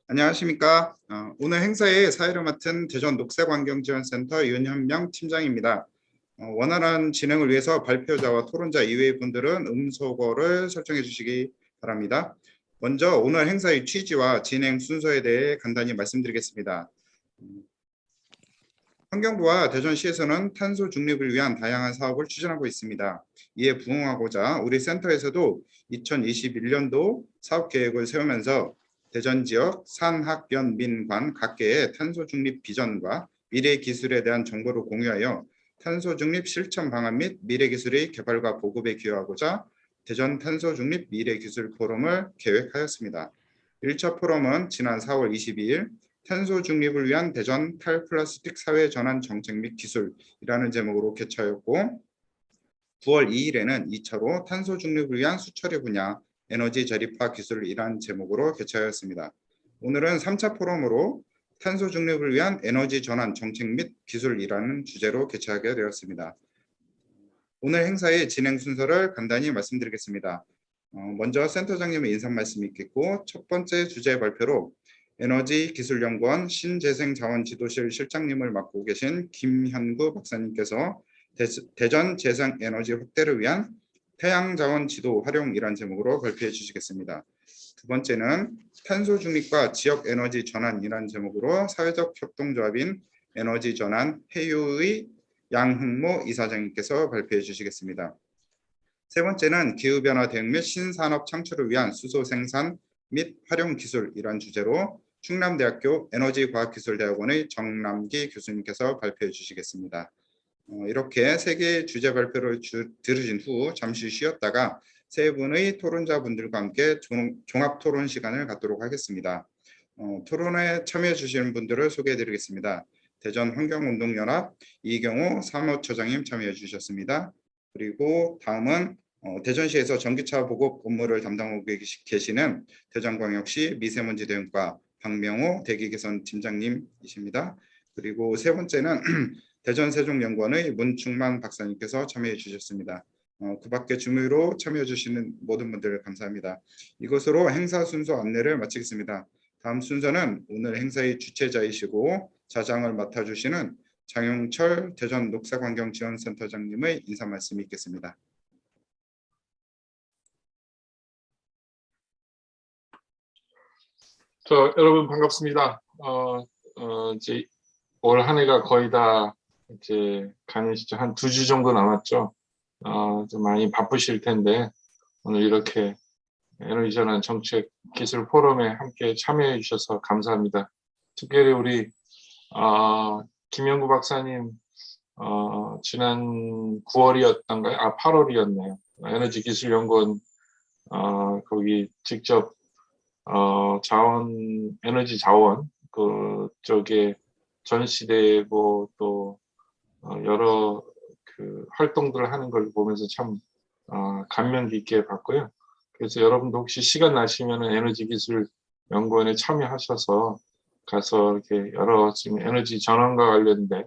안녕하십니까. 오늘 행사의 사회를 맡은 대전 녹색환경지원센터 윤현명 팀장입니다. 원활한 진행을 위해서 발표자와 토론자 이외의 분들은 음소거를 설정해 주시기 바랍니다. 먼저 오늘 행사의 취지와 진행 순서에 대해 간단히 말씀드리겠습니다. 환경부와 대전시에서는 탄소 중립을 위한 다양한 사업을 추진하고 있습니다. 이에 부응하고자 우리 센터에서도 2021년도 사업계획을 세우면서 대전 지역 산학연민관 각계의 탄소 중립 비전과 미래 기술에 대한 정보를 공유하여 탄소 중립 실천 방안 및 미래 기술의 개발과 보급에 기여하고자 대전 탄소 중립 미래 기술 포럼을 계획하였습니다. 1차 포럼은 지난 4월 22일 탄소 중립을 위한 대전 탈플라스틱 사회 전환 정책 및 기술이라는 제목으로 개최하였고 9월 2일에는 2차로 탄소 중립을 위한 수처리 분야 에너지 저립화 기술이라는 제목으로 개최하였습니다. 오늘은 3차 포럼으로 탄소 중립을 위한 에너지 전환 정책 및 기술이라는 주제로 개최하게 되었습니다. 오늘 행사의 진행 순서를 간단히 말씀드리겠습니다. 먼저 센터장님의 인사 말씀이 있겠고 첫 번째 주제 발표로 에너지기술연구원 신재생자원지도실 실장님을 맡고 계신 김현구 박사님께서 대전 재생에너지 확대를 위한 태양자원 지도 활용이란 제목으로 발표해 주시겠습니다. 두 번째는 탄소 중립과 지역 에너지 전환이란 제목으로 사회적 협동조합인 에너지 전환 해유의 양흥모 이사장님께서 발표해 주시겠습니다. 세 번째는 기후변화 대응 및 신산업 창출을 위한 수소 생산 및 활용 기술이란 주제로 충남대학교 에너지과학기술대학원의 정남기 교수님께서 발표해 주시겠습니다. 이렇게 세 개의 주제 발표를 들으신 후 잠시 쉬었다가 세 분의 토론자분들과 함께 종합 토론 시간을 갖도록 하겠습니다. 토론에 참여해 주시는 분들을 소개해 드리겠습니다. 대전 환경운동연합 이경호 사무처장님 참여해 주셨습니다. 그리고 다음은 대전시에서 전기차 보급 업무를 담당하고 계시는 대전광역시 미세먼지 대응과 박명호 대기개선 팀장님이십니다. 그리고 세 번째는 대전세종연구원의 문충만 박사님께서 참여해 주셨습니다. 그 밖에 주무로 참여해 주시는 모든 분들 감사합니다. 이것으로 행사 순서 안내를 마치겠습니다. 다음 순서는 오늘 행사의 주최자이시고 자장을 맡아주시는 장용철 대전 녹색환경지원센터장님의 인사 말씀이 있겠습니다. 여러분 반갑습니다. 이제 올 한 해가 거의 다 이제 가는 시점 한 2주 정도 남았죠. 좀 많이 바쁘실 텐데 오늘 이렇게 에너지 전환 정책 기술 포럼에 함께 참여해 주셔서 감사합니다. 특별히 우리 김영구 박사님 지난 9월이었던가요? 8월이었네요. 에너지기술연구원 거기 직접 에너지 자원 그쪽에 전시되고 또 여러 그 활동들을 하는 걸 보면서 참 감명 깊게 봤고요. 그래서 여러분도 혹시 시간 나시면 에너지기술연구원에 참여하셔서 가서 이렇게 여러 지금 에너지 전환과 관련된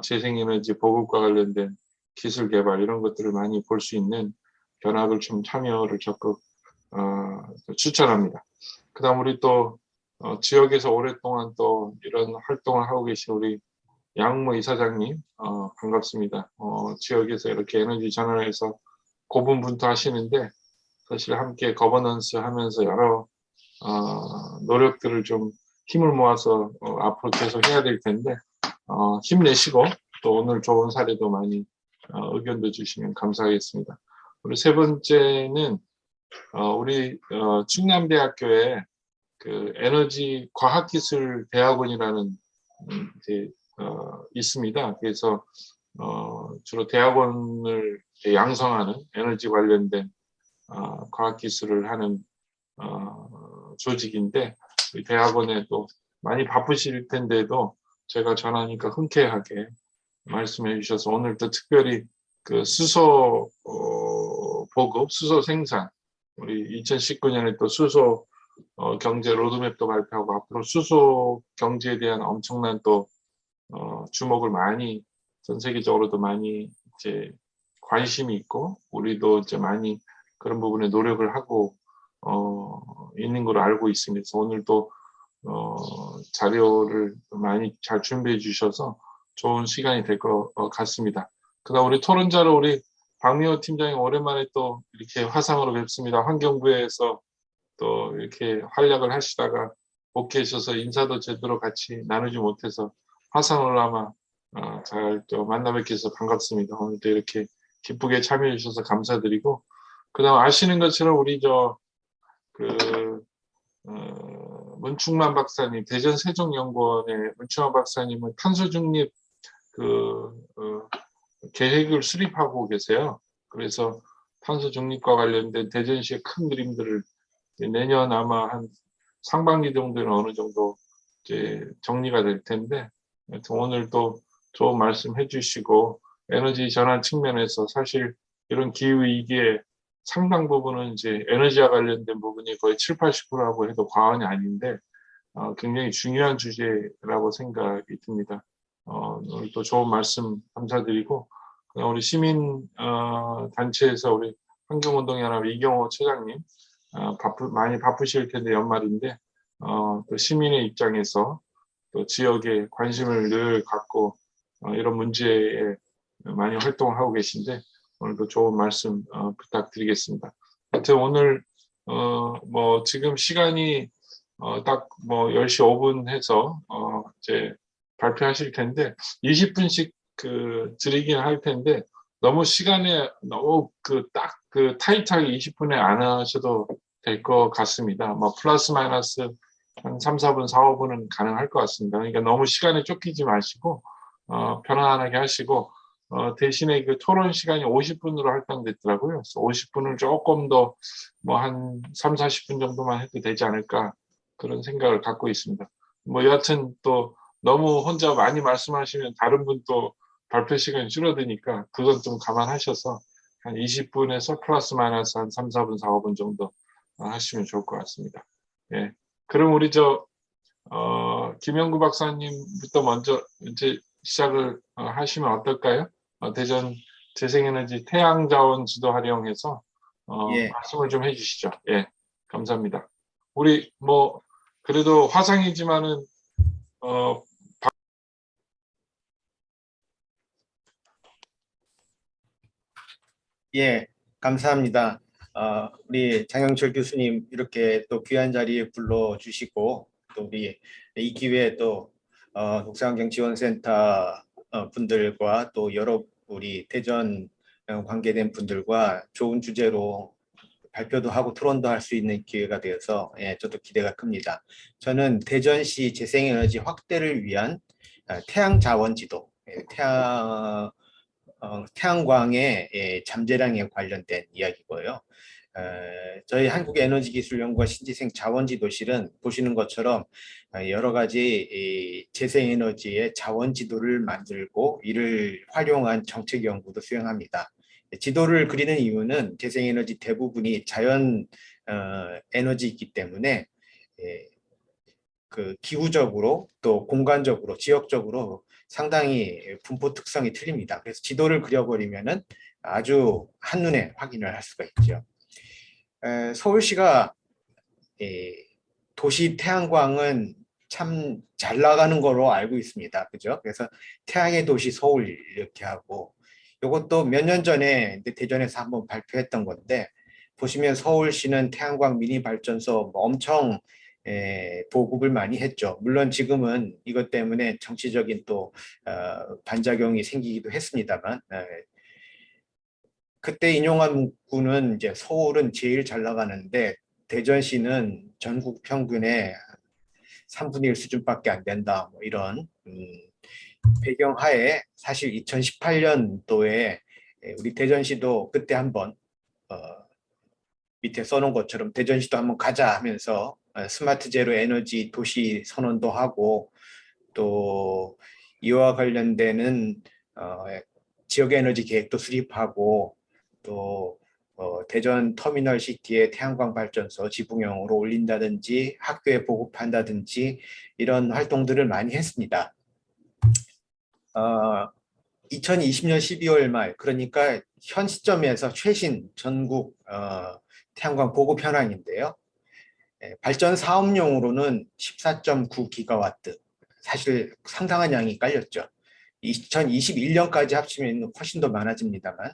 재생에너지 보급과 관련된 기술 개발 이런 것들을 많이 볼 수 있는 견학을 좀 참여를 적극 추천합니다. 그 다음 우리 또 지역에서 오랫동안 또 이런 활동을 하고 계신 우리 양모 이사장님 반갑습니다. 지역에서 이렇게 에너지 전환해서 고분분투하시는데 사실 함께 거버넌스 하면서 여러 노력들을 좀 힘을 모아서 앞으로 계속 해야 될 텐데 힘내시고 또 오늘 좋은 사례도 많이 의견도 주시면 감사하겠습니다. 우리 세 번째는 우리 충남대학교에 그 에너지 과학기술 대학원이라는 이제 있습니다. 그래서 주로 대학원을 양성하는 에너지 관련된 과학기술을 하는 조직인데 우리 대학원에 또 많이 바쁘실 텐데도 제가 전하니까 흔쾌하게 말씀해 주셔서 오늘 또 특별히 그 수소 보급, 수소 생산 우리 2019년에 또 수소 경제 로드맵도 발표하고 앞으로 수소 경제에 대한 엄청난 또 주목을 많이 전 세계적으로도 많이 이제 관심이 있고 우리도 이제 많이 그런 부분에 노력을 하고 있는 걸로 알고 있습니다. 그래서 오늘 또 자료를 많이 잘 준비해 주셔서 좋은 시간이 될 것 같습니다. 그다음 우리 토론자로 우리 박미호 팀장이 오랜만에 또 이렇게 화상으로 뵙습니다. 환경부에서 또 이렇게 활약을 하시다가 복귀하셔서 인사도 제대로 같이 나누지 못해서 화상으로 아마 잘 또 만나 뵙게 해서 반갑습니다. 오늘도 이렇게 기쁘게 참여해 주셔서 감사드리고, 그다음 아시는 것처럼 우리 문충만 박사님, 대전 세종연구원의 문충만 박사님은 탄소 중립 계획을 수립하고 계세요. 그래서 탄소 중립과 관련된 대전시의 큰 그림들을 내년 아마 한 상반기 정도는 어느 정도 이제 정리가 될 텐데, 하여튼 오늘 또 좋은 말씀 해주시고, 에너지 전환 측면에서 사실 이런 기후 위기에 상당 부분은 이제 에너지와 관련된 부분이 거의 7, 80%라고 해도 과언이 아닌데, 굉장히 중요한 주제라고 생각이 듭니다. 오늘 또 좋은 말씀 감사드리고, 우리 시민 단체에서 우리 환경운동연합 이경호 처장님, 많이 바쁘실 텐데 연말인데, 또 시민의 입장에서 또 지역에 관심을 늘 갖고 이런 문제에 많이 활동을 하고 계신데, 오늘도 좋은 말씀 부탁드리겠습니다. 하여튼 오늘 뭐 지금 시간이 딱 뭐 10시 5분 해서 이제 발표하실 텐데 20분씩 드리긴 할 텐데, 너무 시간에 너무 딱 타이트하게 20분에 안 하셔도 될 것 같습니다. 뭐 플러스 마이너스 한 3, 4분, 4, 5분은 가능할 것 같습니다. 그러니까 너무 시간에 쫓기지 마시고 편안하게 하시고, 대신에 그 토론 시간이 50분으로 할당됐더라고요. 그래서 50분을 조금 더 뭐 한 3, 40분 정도만 해도 되지 않을까, 그런 생각을 갖고 있습니다. 뭐 여하튼 또 너무 혼자 많이 말씀하시면 다른 분도 발표 시간이 줄어드니까 그건 좀 감안하셔서 한 20분에서 플러스 마이너스 한 3, 4분, 4, 5분 정도 하시면 좋을 것 같습니다. 예. 그럼 우리 김영구 박사님부터 먼저 이제 시작을 하시면 어떨까요? 대전 재생에너지 태양자원 지도 활용해서 예, 말씀을 좀 해주시죠. 예, 감사합니다. 우리 뭐 그래도 화상이지만은 어, 예, 감사합니다. 우리 장영철 교수님 이렇게 또 귀한 자리에 불러주시고, 또 우리 이 기회에 또 녹색환경지원센터 분들과 또 여러 우리 대전 관계된 분들과 좋은 주제로 발표도 하고 토론도 할 수 있는 기회가 되어서 저도 기대가 큽니다. 저는 대전시 재생에너지 확대를 위한 태양 자원 지도, 태양광의 잠재량에 관련된 이야기고요. 저희 한국에너지기술연구원 신재생 자원지도실은 보시는 것처럼 여러 가지 재생에너지의 자원지도를 만들고 이를 활용한 정책 연구도 수행합니다. 지도를 그리는 이유는 재생에너지 대부분이 자연 에너지이기 때문에 기후적으로 또 공간적으로 지역적으로 상당히 분포 특성이 틀립니다. 그래서 지도를 그려버리면은 아주 한눈에 확인을 할 수가 있죠. 서울시가 도시 태양광은 참 잘 나가는 거로 알고 있습니다. 그죠? 그래서 태양의 도시 서울 이렇게 하고, 이것도 몇 년 전에 대전에서 한번 발표했던 건데, 보시면 서울시는 태양광 미니 발전소 엄청 보급을 많이 했죠. 물론 지금은 이것 때문에 정치적인 또 반작용이 생기기도 했습니다만, 그때 인용한 문구는 이제 서울은 제일 잘 나가는데 대전시는 전국 평균의 3분의 1 수준밖에 안 된다. 뭐 이런 배경하에 사실 2018년도에 우리 대전시도 그때 한번 밑에 써놓은 것처럼 대전시도 한번 가자 하면서 스마트 제로 에너지 도시 선언도 하고, 또 이와 관련되는 지역 에너지 계획도 수립하고, 또 대전 터미널 시티에 태양광 발전소 지붕형으로 올린다든지 학교에 보급한다든지 이런 활동들을 많이 했습니다. 2020년 12월 말, 그러니까 현 시점에서 최신 전국 태양광 보급 현황인데요. 발전 사업용으로는 14.9기가와트, 사실 상당한 양이 깔렸죠. 2021년까지 합치면 훨씬 더 많아집니다만,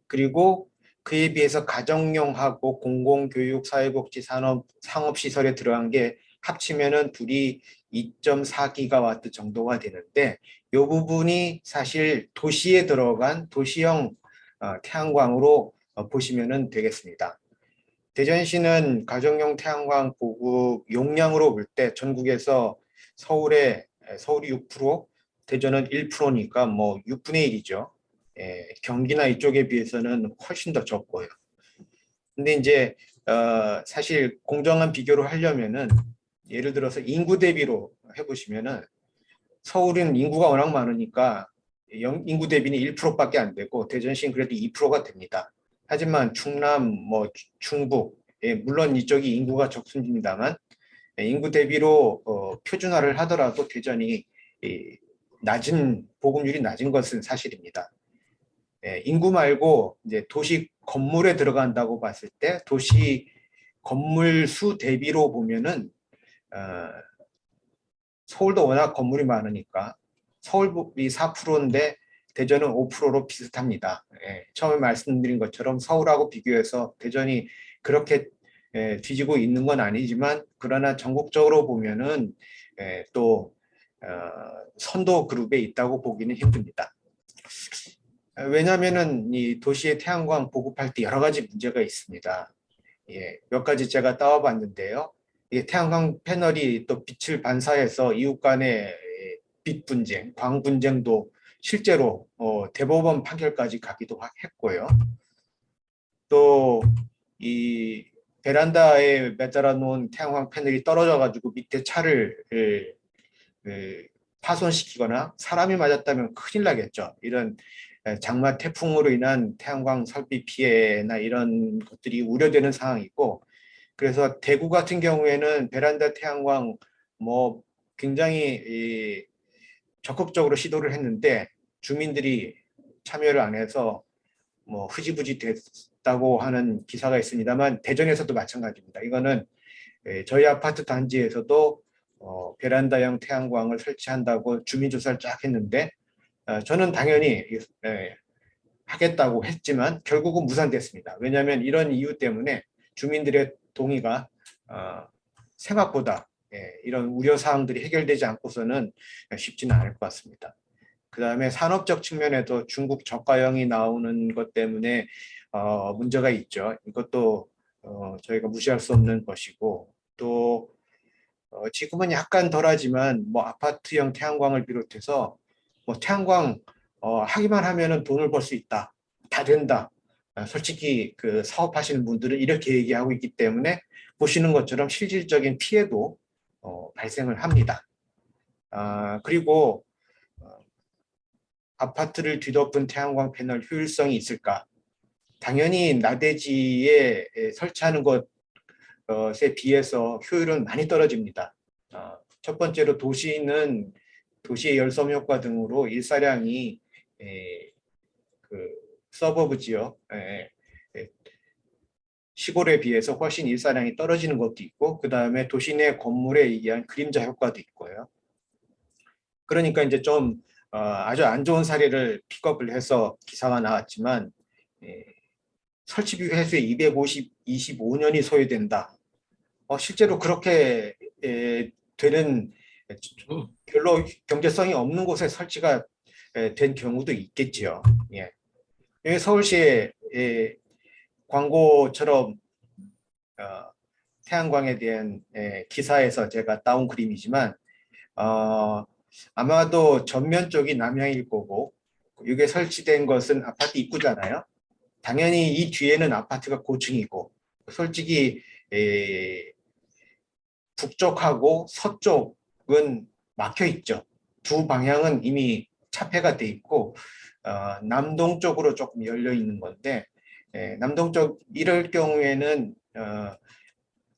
그리고 그에 비해서 가정용하고 공공교육, 사회복지, 산업, 상업시설에 들어간 게 합치면은 둘이 2.4기가와트 정도가 되는데, 이 부분이 사실 도시에 들어간 도시형 태양광으로 보시면 되겠습니다. 대전시는 가정용 태양광 보급 용량으로 볼 때 전국에서 서울이 6%, 대전은 1%니까 뭐 6분의 1이죠. 경기나 이쪽에 비해서는 훨씬 더 적고요. 근데 이제 사실 공정한 비교를 하려면은 예를 들어서 인구 대비로 해보시면은 서울은 인구가 워낙 많으니까 인구 대비는 1%밖에 안 되고 대전시는 그래도 2%가 됩니다. 하지만 충남, 뭐 충북, 물론 이쪽이 인구가 적습니다만 인구 대비로 표준화를 하더라도 대전이 낮은 보급률이 낮은 것은 사실입니다. 인구 말고 이제 도시 건물에 들어간다고 봤을 때 도시 건물 수 대비로 보면은 서울도 워낙 건물이 많으니까 서울이 4%인데 대전은 5%로 비슷합니다. 처음에 말씀드린 것처럼 서울하고 비교해서 대전이 그렇게 뒤지고 있는 건 아니지만 그러나 전국적으로 보면은 또 선도 그룹에 있다고 보기는 힘듭니다. 왜냐하면은 이 도시의 태양광 보급할 때 여러 가지 문제가 있습니다. 몇 가지 제가 따와봤는데요. 태양광 패널이 또 빛을 반사해서 이웃 간의 빛 분쟁, 광 분쟁도 실제로 대법원 판결까지 가기도 했고요. 또 이 베란다에 매달아 놓은 태양광 패널이 떨어져 가지고 밑에 차를 파손시키거나 사람이 맞았다면 큰일 나겠죠. 이런 장마 태풍으로 인한 태양광 설비 피해나 이런 것들이 우려되는 상황이고, 그래서 대구 같은 경우에는 베란다 태양광 뭐 굉장히 적극적으로 시도를 했는데 주민들이 참여를 안 해서 뭐 흐지부지 됐다고 하는 기사가 있습니다만 대전에서도 마찬가지입니다. 이거는 저희 아파트 단지에서도 베란다형 태양광을 설치한다고 주민조사를 쫙 했는데 저는 당연히 하겠다고 했지만 결국은 무산됐습니다. 왜냐하면 이런 이유 때문에 주민들의 동의가 생각보다 이런 우려 사항들이 해결되지 않고서는 쉽지는 않을 것 같습니다. 그 다음에 산업적 측면에도 중국 저가형이 나오는 것 때문에 문제가 있죠. 이것도 저희가 무시할 수 없는 것이고, 또 지금은 약간 덜하지만 뭐 아파트형 태양광을 비롯해서 뭐 태양광 하기만 하면은 돈을 벌 수 있다, 다 된다. 솔직히 그 사업하시는 분들은 이렇게 얘기하고 있기 때문에 보시는 것처럼 실질적인 피해도 발생을 합니다. 그리고 아파트를 뒤덮은 태양광 패널 효율성이 있을까? 당연히 나대지에 설치하는 것에 비해서 효율은 많이 떨어집니다. 첫 번째로 도시의 열섬 효과 등으로 일사량이 그 서버브 지역 시골에 비해서 훨씬 일사량이 떨어지는 것도 있고, 그 다음에 도시 내 건물에 의한 그림자 효과도 있고요. 그러니까 이제 좀 아주 안 좋은 사례를 픽업을 해서 기사가 나왔지만 설치비 회수에 25년이 소요된다. 실제로 그렇게 되는 별로 경제성이 없는 곳에 설치가 된 경우도 있겠지요. 여기 서울시의 광고처럼 태양광에 대한 기사에서 제가 따온 그림이지만 아마도 전면 쪽이 남향일 거고 이게 설치된 것은 아파트 입구잖아요. 당연히 이 뒤에는 아파트가 고층이고 솔직히 북쪽하고 서쪽은 막혀 있죠. 두 방향은 이미 차폐가 돼 있고 남동 쪽으로 조금 열려 있는 건데 남동 쪽 이럴 경우에는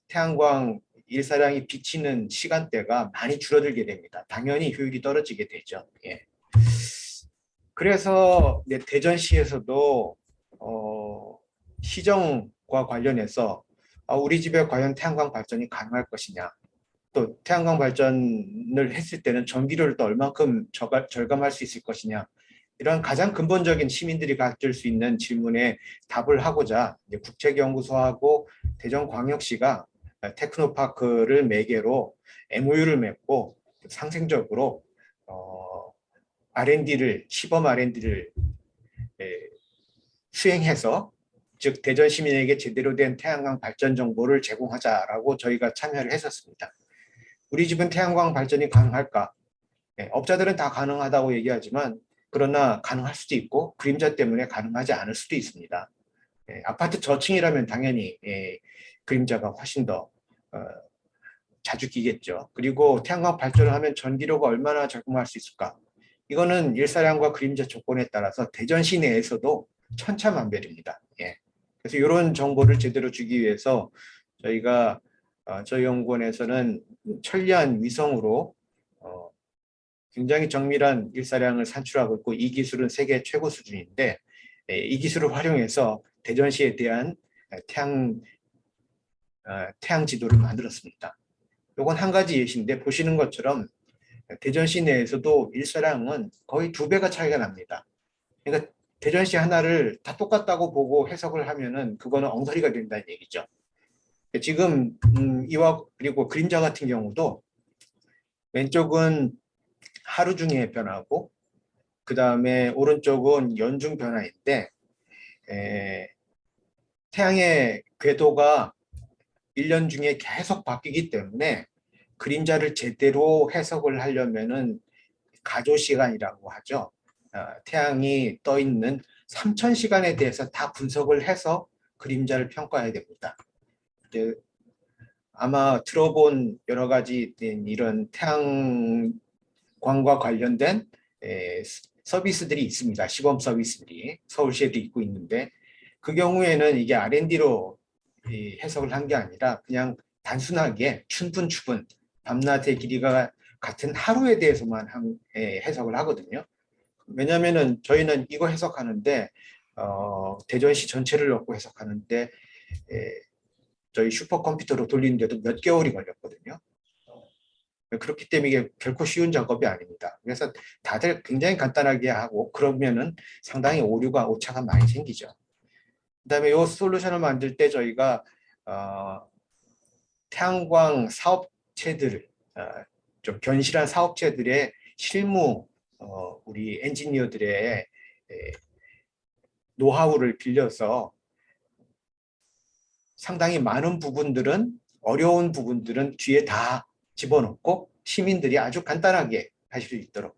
태양광 일사량이 비치는 시간대가 많이 줄어들게 됩니다. 당연히 효율이 떨어지게 되죠. 그래서 대전시에서도 시정과 관련해서 우리 집에 과연 태양광 발전이 가능할 것이냐. 또 태양광 발전을 했을 때는 전기료를 또 얼만큼 절감할 수 있을 것이냐. 이런 가장 근본적인 시민들이 가질 수 있는 질문에 답을 하고자 이제 국책연구소하고 대전광역시가 테크노파크를 매개로 MOU를 맺고 상생적으로 R&D를 시범 R&D를 수행해서 즉 대전 시민에게 제대로 된 태양광 발전 정보를 제공하자라고 저희가 참여를 했었습니다. 우리 집은 태양광 발전이 가능할까? 업자들은 다 가능하다고 얘기하지만 그러나 가능할 수도 있고 그림자 때문에 가능하지 않을 수도 있습니다. 아파트 저층이라면 당연히 그림자가 훨씬 더 자주 끼겠죠. 그리고 태양광 발전을 하면 전기료가 얼마나 절감할 수 있을까? 이거는 일사량과 그림자 조건에 따라서 대전 시내에서도 천차만별입니다. 그래서 이런 정보를 제대로 주기 위해서 저희가 저희 연구원에서는 천리안 위성으로 굉장히 정밀한 일사량을 산출하고 있고 이 기술은 세계 최고 수준인데 이 기술을 활용해서 대전시에 대한 태양 지도를 만들었습니다. 이건 한 가지 예시인데 보시는 것처럼 대전시 내에서도 일사량은 거의 2배가 차이가 납니다. 그러니까 대전시 하나를 다 똑같다고 보고 해석을 하면은 그거는 엉터리가 된다는 얘기죠. 지금 이와 그리고 그림자 같은 경우도 왼쪽은 하루 중에 변화고 그 다음에 오른쪽은 연중 변화인데 태양의 궤도가 1년 중에 계속 바뀌기 때문에 그림자를 제대로 해석을 하려면은 가조시간이라고 하죠. 태양이 떠 있는 3000시간에 대해서 다 분석을 해서 그림자를 평가해야 됩니다. 아마 들어본 여러 가지 이런 태양광과 관련된 서비스들이 있습니다. 시범 서비스들이 서울시에도 있고 있는데 그 경우에는 이게 R&D로 해석을 한 게 아니라 그냥 단순하게 춘분 밤낮의 길이가 같은 하루에 대해서만 해석을 하거든요. 왜냐하면은 저희는 이거 해석하는데 대전시 전체를 놓고 해석하는데 저희 슈퍼컴퓨터로 돌리는데도 몇 개월이 걸렸거든요. 그렇기 때문에 이게 결코 쉬운 작업이 아닙니다. 그래서 다들 굉장히 간단하게 하고 그러면은 상당히 오차가 많이 생기죠. 그다음에 이 솔루션을 만들 때 저희가 태양광 사업체들 좀 견실한 사업체들의 실무 우리 엔지니어들의 노하우를 빌려서 상당히 많은 부분들은 어려운 부분들은 뒤에 다 집어넣고 시민들이 아주 간단하게 하실 수 있도록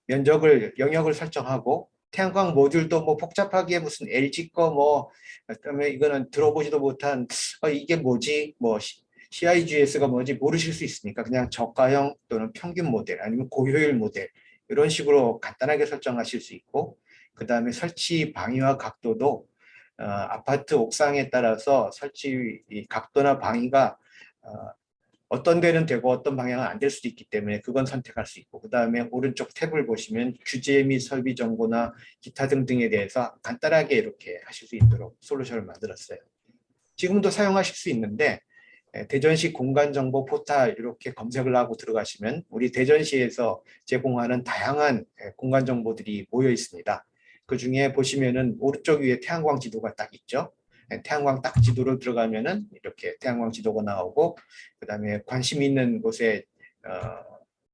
영역을 설정하고 태양광 모듈도 뭐 복잡하게 무슨 LG 거 그다음에 이거는 들어보지도 못한 이게 뭐지 뭐 CIGS가 뭐지 모르실 수 있으니까 그냥 저가형 또는 평균 모델 아니면 고효율 모델 이런 식으로 간단하게 설정하실 수 있고 그 다음에 설치 방위와 각도도 아파트 옥상에 따라서 설치 각도나 방위가 어떤 데는 되고 어떤 방향은 안 될 수도 있기 때문에 그건 선택할 수 있고 그 다음에 오른쪽 탭을 보시면 규제 및 설비 정보나 기타 등등에 대해서 간단하게 이렇게 하실 수 있도록 솔루션을 만들었어요. 지금도 사용하실 수 있는데 대전시 공간정보 포탈 이렇게 검색을 하고 들어가시면 우리 대전시에서 제공하는 다양한 공간 정보들이 모여 있습니다. 그 중에 보시면은 오른쪽 위에 태양광 지도가 딱 있죠. 태양광 딱 지도로 들어가면은 이렇게 태양광 지도가 나오고 그 다음에 관심 있는 곳에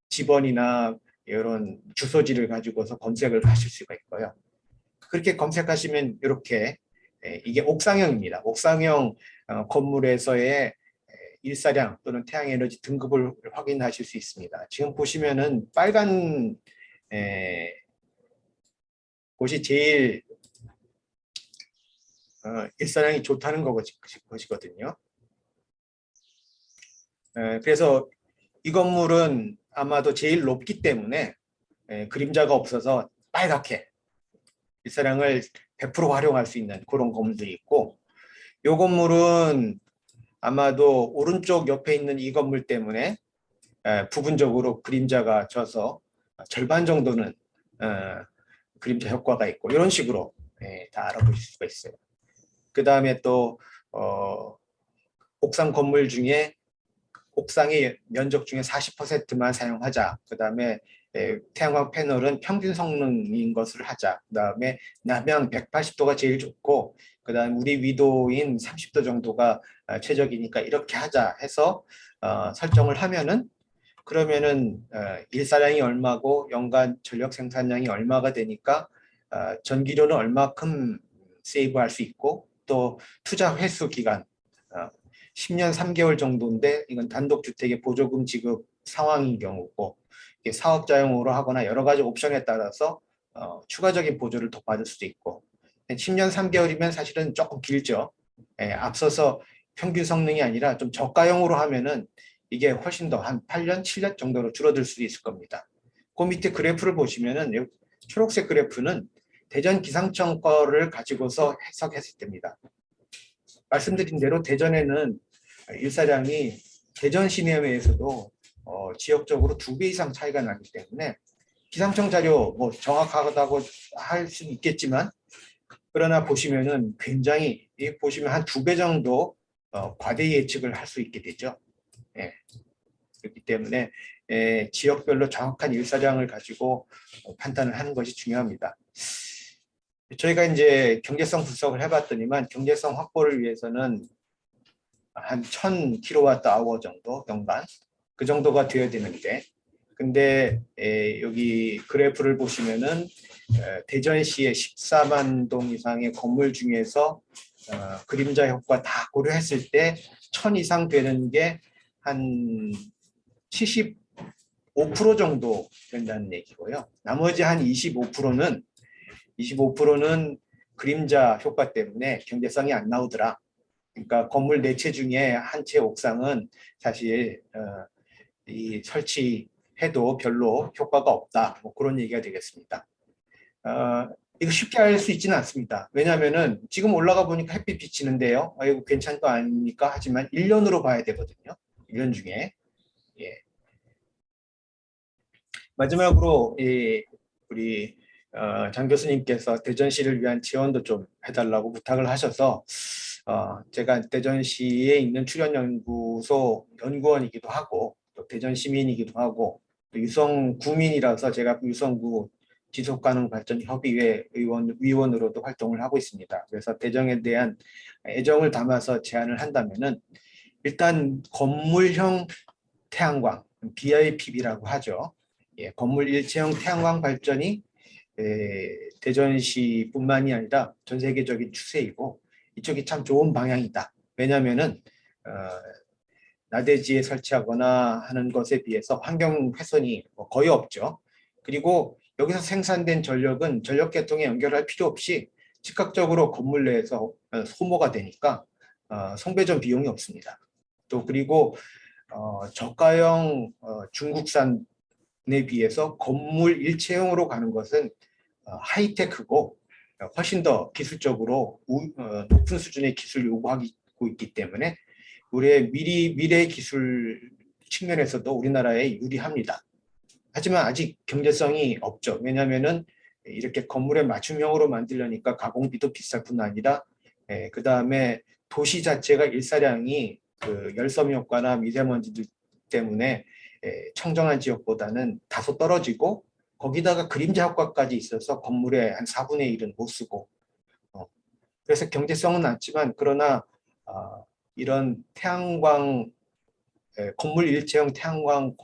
지번이나 이런 주소지를 가지고서 검색을 하실 수가 있고요. 그렇게 검색하시면 이렇게 이게 옥상형입니다. 옥상형 건물에서의 일사량 또는 태양에너지 등급을 확인하실 수 있습니다. 지금 보시면은 빨간 곳이 제일 일사량이 좋다는 것이거든요. 그래서 이 건물은 아마도 제일 높기 때문에 그림자가 없어서 빨갛게 일사량을 100% 활용할 수 있는 그런 건물들이 있고 이 건물은 아마도 오른쪽 옆에 있는 이 건물 때문에 부분적으로 그림자가 져서 절반 정도는 그림자 효과가 있고 이런 식으로 다 알아보실 수가 있어요. 그 다음에 또 옥상 건물 중에 옥상의 면적 중에 40%만 사용하자. 그다음에 태양광 패널은 평균 성능인 것을 하자. 그다음에 남향 180도가 제일 좋고, 그다음 우리 위도인 30도 정도가 최적이니까 이렇게 하자 해서 설정을 하면은, 그러면은 일사량이 얼마고 연간 전력 생산량이 얼마가 되니까 전기료는 얼마큼 세이브할 수 있고, 또 투자 회수 기간 10년 3개월 정도인데, 이건 단독주택의 보조금 지급 상황인 경우고, 이게 사업자용으로 하거나 여러 가지 옵션에 따라서 추가적인 보조를 더 받을 수도 있고, 10년 3개월이면 사실은 조금 길죠. 앞서서 평균 성능이 아니라 좀 저가형으로 하면은 이게 훨씬 더 한 8년, 7년 정도로 줄어들 수 있을 겁니다. 그 밑에 그래프를 보시면은 초록색 그래프는 대전 기상청 거를 가지고서 해석했을 때입니다. 말씀드린 대로 대전에는 일사량이 대전 시내외에서도 지역적으로 2배 이상 차이가 나기 때문에 기상청 자료 뭐 정확하다고 할 수는 있겠지만, 그러나 보시면은 굉장히 보시면 한 2배 정도 과대 예측을 할 수 있게 되죠. 예. 그렇기 때문에 지역별로 정확한 일사량을 가지고 판단을 하는 것이 중요합니다. 저희가 이제 경제성 분석을 해봤더니만, 경제성 확보를 위해서는 한 1000kWh 정도 연간 그 정도가 되어야 되는데, 근데 여기 그래프를 보시면은 대전시의 14만 동 이상의 건물 중에서 그림자 효과 다 고려했을 때 1000 이상 되는 게 한 75% 정도 된다는 얘기고요. 나머지 한 25%는 그림자 효과 때문에 경제성이 안 나오더라. 그러니까 건물 4채 중에 한 채 옥상은 사실 이 설치해도 별로 효과가 없다. 뭐 그런 얘기가 되겠습니다. 이거 쉽게 알 수 있지는 않습니다. 왜냐하면은 지금 올라가 보니까 햇빛 비치는데요. 이거 괜찮은 거 아닙니까? 하지만 1년으로 봐야 되거든요. 1년 중에. 예. 마지막으로 우리 장 교수님께서 대전시를 위한 지원도 좀 해달라고 부탁을 하셔서 제가 대전시에 있는 출연연구소 연구원이기도 하고, 또 대전 시민이기도 하고, 또 유성구민이라서 제가 유성구 지속가능발전협의회 위원으로도 활동을 하고 있습니다. 그래서 대전에 대한 애정을 담아서 제안을 한다면은, 일단 건물형 태양광, BIPB라고 하죠. 예, 건물 일체형 태양광 발전이 대전시뿐만이 아니라 전 세계적인 추세이고, 이쪽이 참 좋은 방향이다. 왜냐하면은 나대지에 설치하거나 하는 것에 비해서 환경 훼손이 거의 없죠. 그리고 여기서 생산된 전력은 전력 계통에 연결할 필요 없이 즉각적으로 건물 내에서 소모가 되니까 송배전 비용이 없습니다. 또 그리고 저가형 중국산에 비해서 건물 일체형으로 가는 것은 하이테크고 훨씬 더 기술적으로 높은 수준의 기술을 요구하고 있기 때문에 우리의 미래 기술 측면에서도 우리나라에 유리합니다. 하지만 아직 경제성이 없죠. 왜냐하면은 이렇게 건물에 맞춤형으로 만들려니까 가공비도 비쌀 뿐 아니라 그 다음에 도시 자체가 일사량이 그 열섬 효과나 미세먼지들 때문에 청정한 지역보다는 다소 떨어지고, 거기다가 그림자 효과까지 있어서 건물의 한 4분의 1은 못 쓰고, 그래서 경제성은 낮지만, 그러나 이런 태양광 건물 일체형 태양광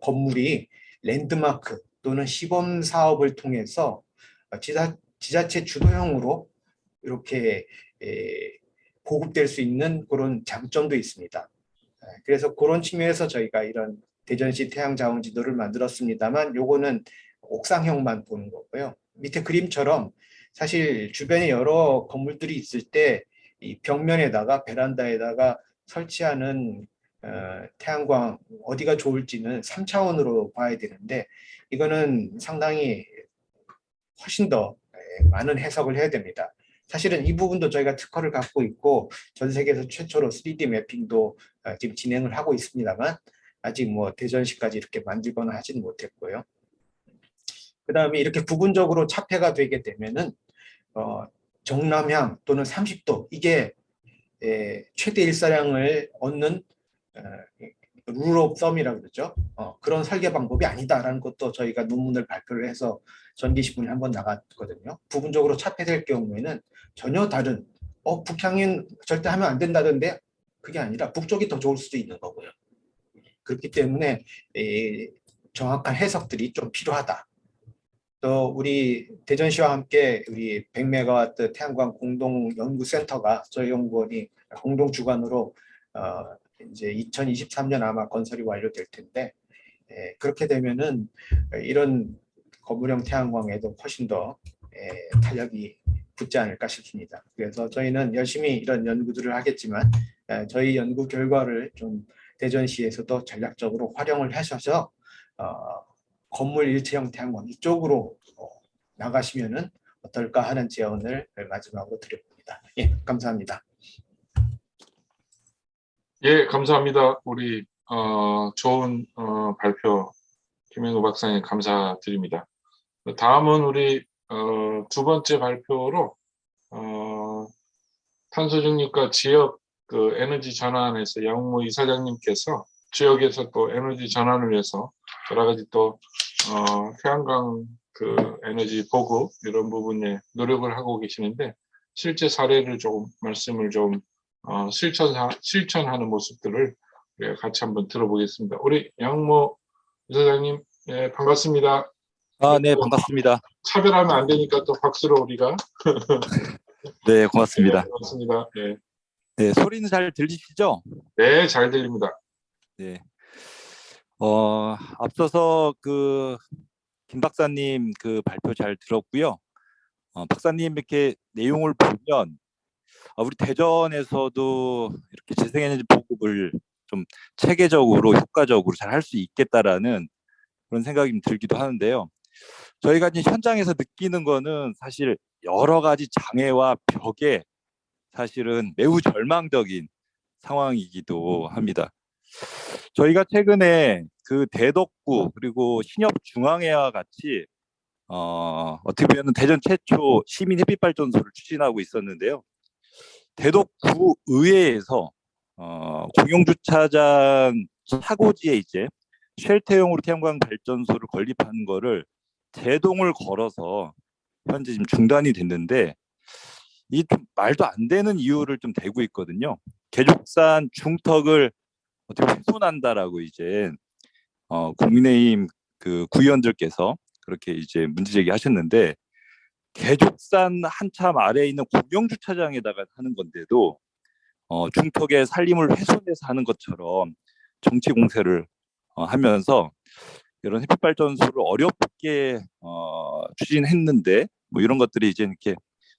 건물이 랜드마크 또는 시범 사업을 통해서 지자체 주도형으로 이렇게 보급될 수 있는 그런 장점도 있습니다. 그래서 그런 측면에서 저희가 이런 대전시 태양자원 지도를 만들었습니다만, 요거는 옥상형만 보는 거고요. 밑에 그림처럼 사실 주변에 여러 건물들이 있을 때 이 벽면에다가 베란다에다가 설치하는 태양광 어디가 좋을지는 3차원으로 봐야 되는데, 이거는 상당히 훨씬 더 많은 해석을 해야 됩니다. 사실은 이 부분도 저희가 특허를 갖고 있고 전 세계에서 최초로 3D 매핑도 지금 진행을 하고 있습니다만, 아직 뭐 대전시까지 이렇게 만들거나 하지는 못했고요. 그 다음에 이렇게 부분적으로 차폐가 되게 되면은 정남향 또는 30도, 이게 최대 일사량을 얻는 룰 오브 썸이라고 그러죠. 그런 설계 방법이 아니다라는 것도 저희가 논문을 발표를 해서 전기신문에 한번 나갔거든요. 부분적으로 차폐될 경우에는 전혀 다른 북향인 절대 하면 안 된다던데 그게 아니라 북쪽이 더 좋을 수도 있는 거고요. 그렇기 때문에 정확한 해석들이 좀 필요하다. 또 우리 대전시와 함께 우리 100메가와트 태양광 공동연구센터가 저희 연구원이 공동 주관으로 이제 2023년 아마 건설이 완료될 텐데 그렇게 되면은 이런 거물형 태양광에도 훨씬 더 탄력이 붙지 않을까 싶습니다. 그래서 저희는 열심히 이런 연구들을 하겠지만 저희 연구 결과를 좀 대전시에서도 전략적으로 활용을 하셔서 건물 일체형 태양광 이쪽으로 나가시면은 어떨까 하는 제언을 마지막으로 드려봅니다. 예, 감사합니다. 예, 감사합니다. 우리 좋은 발표 김현우 박사님 감사드립니다. 다음은 우리 두 번째 발표로 탄소 중립과 지역 그 에너지 전환에서 양모 이사장님께서 지역에서 또 에너지 전환을 위해서 여러 가지 또 태양광 그 에너지 보급 이런 부분에 노력을 하고 계시는데 실제 사례를 조금 말씀을 좀 실천하는 모습들을 같이 한번 들어보겠습니다. 우리 양모 이사장님, 예, 반갑습니다. 네, 반갑습니다. 차별하면 안 되니까 또 박수로 우리가. 네, 고맙습니다. 네, 고맙습니다. 네. 네, 소리는 잘 들리시죠? 네, 잘 들립니다. 네. 앞서서 김 박사님 그 발표 잘 들었고요. 박사님 이렇게 내용을 보면 우리 대전에서도 이렇게 재생에너지 보급을 좀 체계적으로 효과적으로 잘 할 수 있겠다라는 그런 생각이 좀 들기도 하는데요. 저희가 이제 현장에서 느끼는 거는 사실 여러 가지 장애와 벽에 사실은 매우 절망적인 상황이기도 합니다. 저희가 최근에 그 대덕구 그리고 신협중앙회와 같이 어떻게 보면 대전 최초 시민 햇빛 발전소를 추진하고 있었는데요. 대덕구 의회에서 공용주차장 차고지에 이제 쉘터용으로 태양광 발전소를 건립하는 거를 제동을 걸어서 현재 지금 중단이 됐는데 이 좀 말도 안 되는 이유를 좀 대고 있거든요. 개족산 중턱을 어떻게 훼손한다라고 이제 국민의힘 그 구의원들께서 그렇게 이제 문제 제기하셨는데 개족산 한참 아래에 있는 공영주차장에다가 하는 건데도 중턱의 산림을 훼손해서 하는 것처럼 정치 공세를 하면서 이런 햇빛 발전소를 어렵게 추진했는데 뭐 이런 것들이 이제 이렇게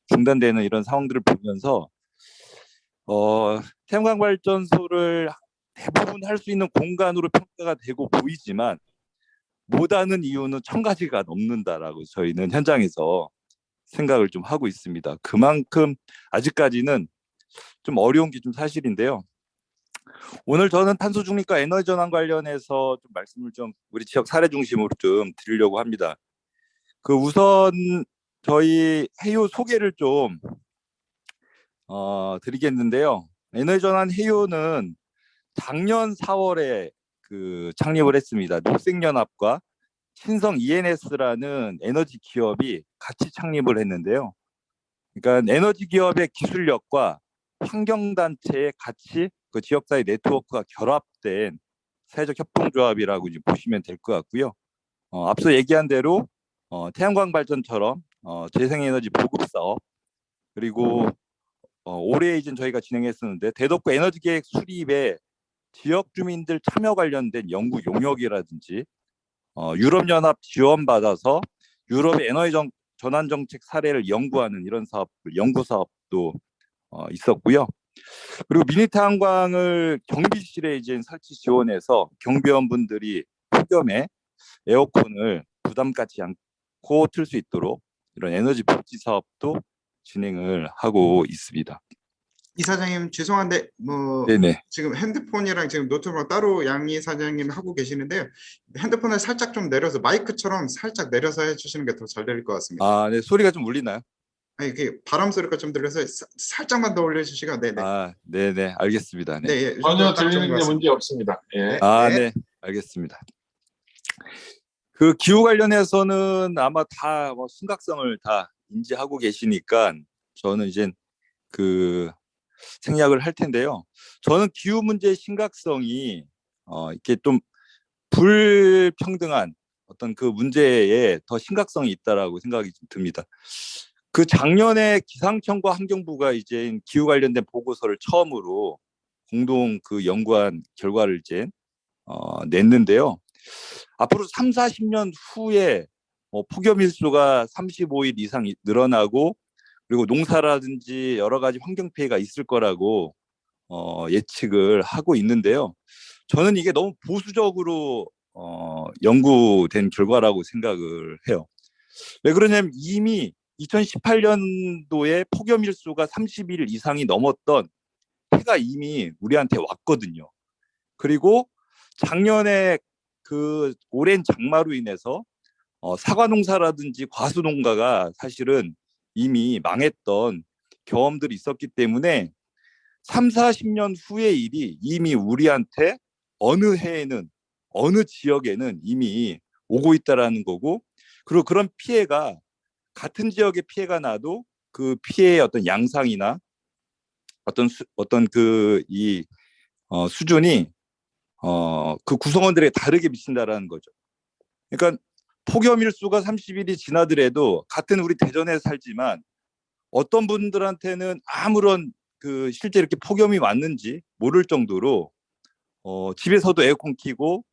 중단되는 이런 상황들을 보면서 태양광 발전소를 대부분 할 수 있는 공간으로 평가가 되고 보이지만 못하는 이유는 1000가지가 넘는다라고 저희는 현장에서 생각을 좀 하고 있습니다. 그만큼 아직까지는 좀 어려운 게 좀 사실인데요. 오늘 저는 탄소 중립과 에너지 전환 관련해서 좀 말씀을 좀 우리 지역 사례 중심으로 좀 드리려고 합니다. 우선 저희 해요 소개를 좀 드리겠는데요. 에너지 전환 해요는 작년 4월에 창립을 했습니다. 녹색연합과 신성 ENS라는 에너지 기업이 같이 창립을 했는데요. 그러니까 에너지 기업의 기술력과 환경단체의 같이 그 지역사회 네트워크가 결합된 사회적 협동조합이라고 이제 보시면 될 것 같고요. 앞서 얘기한 대로 태양광 발전처럼 재생에너지 보급 사업 그리고 올해 이제 저희가 진행했었는데 대덕구 에너지 계획 수립에 지역 주민들 참여 관련된 연구 용역이라든지 유럽연합 지원받아서 유럽의 에너지 전환 정책 사례를 연구하는 이런 사업, 연구 사업도 있었고요. 그리고 미니 태양광을 경비실에 이제 설치 지원해서 경비원분들이 폭염에 에어컨을 부담 갖지 않고 틀 수 있도록 이런 에너지 복지 사업도 진행을 하고 있습니다. 이사장님 죄송한데 네네. 지금 핸드폰이랑 지금 노트북 따로 양 이사장님 하고 계시는데요. 핸드폰을 살짝 좀 내려서 마이크처럼 살짝 내려서 해주시는 게 더 잘 들릴 것 같습니다. 네, 소리가 좀 울리나요? 아니 그 바람 소리가 좀 들려서 살짝만 더 올려주시고 네네. 아, 네네, 알겠습니다. 네. 네, 예, 이 전혀 정도 딱 좋은 것 들리는 게 같습니다. 문제 없습니다. 예. 네. 아, 네, 알겠습니다. 그 기후 관련해서는 아마 다뭐 심각성을 다 인지하고 계시니까 저는 이제 그 생략을 할 텐데요. 저는 기후 문제의 심각성이 이렇게 좀 불평등한 어떤 그 문제에 더 심각성이 있다라고 생각이 좀 듭니다. 그 작년에 기상청과 환경부가 이제 기후 관련된 보고서를 처음으로 공동 그 연구한 결과를 이제 냈는데요. 앞으로 3, 40년 후에 폭염 일수가 35일 이상 늘어나고 그리고 농사라든지 여러 가지 환경 피해가 있을 거라고 예측을 하고 있는데요. 저는 이게 너무 보수적으로 연구된 결과라고 생각을 해요. 왜 그러냐면 이미 2018년도에 폭염 일수가 30일 이상이 넘었던 해가 이미 우리한테 왔거든요. 그리고 작년에 그 오랜 장마로 인해서 사과 농사라든지 과수 농가가 사실은 이미 망했던 경험들이 있었기 때문에 3, 40년 후의 일이 이미 우리한테 어느 해에는 어느 지역에는 이미 오고 있다라는 거고, 그리고 그런 피해가 같은 지역의 피해가 나도 그 피해의 어떤 양상이나 어떤 그 이 수준이 그 구성원들에 다르게 미친다라는 거죠. 그러니까 폭염 일수가 30일이 지나더라도 같은 우리 대전에 살지만 어떤 분들한테는 아무런 그 실제 이렇게 폭염이 왔는지 모를 정도로 집에서도 에어컨 켜고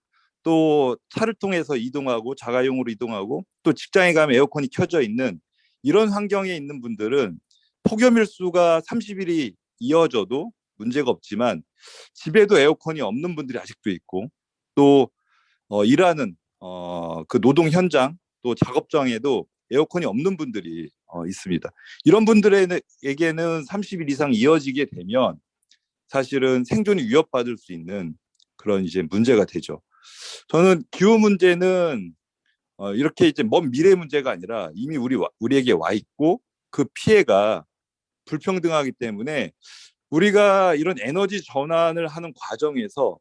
또 차를 통해서 이동하고 자가용으로 이동하고 또 직장에 가면 에어컨이 켜져 있는 이런 환경에 있는 분들은 폭염 일수가 30일이 이어져도 문제가 없지만 집에도 에어컨이 없는 분들이 아직도 있고 또 일하는 그 노동 현장 또 작업장에도 에어컨이 없는 분들이 있습니다. 이런 분들에게는 30일 이상 이어지게 되면 사실은 생존이 위협받을 수 있는 그런 이제 문제가 되죠. 저는 기후 문제는 이렇게 이제 먼 미래 문제가 아니라 이미 우리에게 와 있고 그 피해가 불평등하기 때문에 우리가 이런 에너지 전환을 하는 과정에서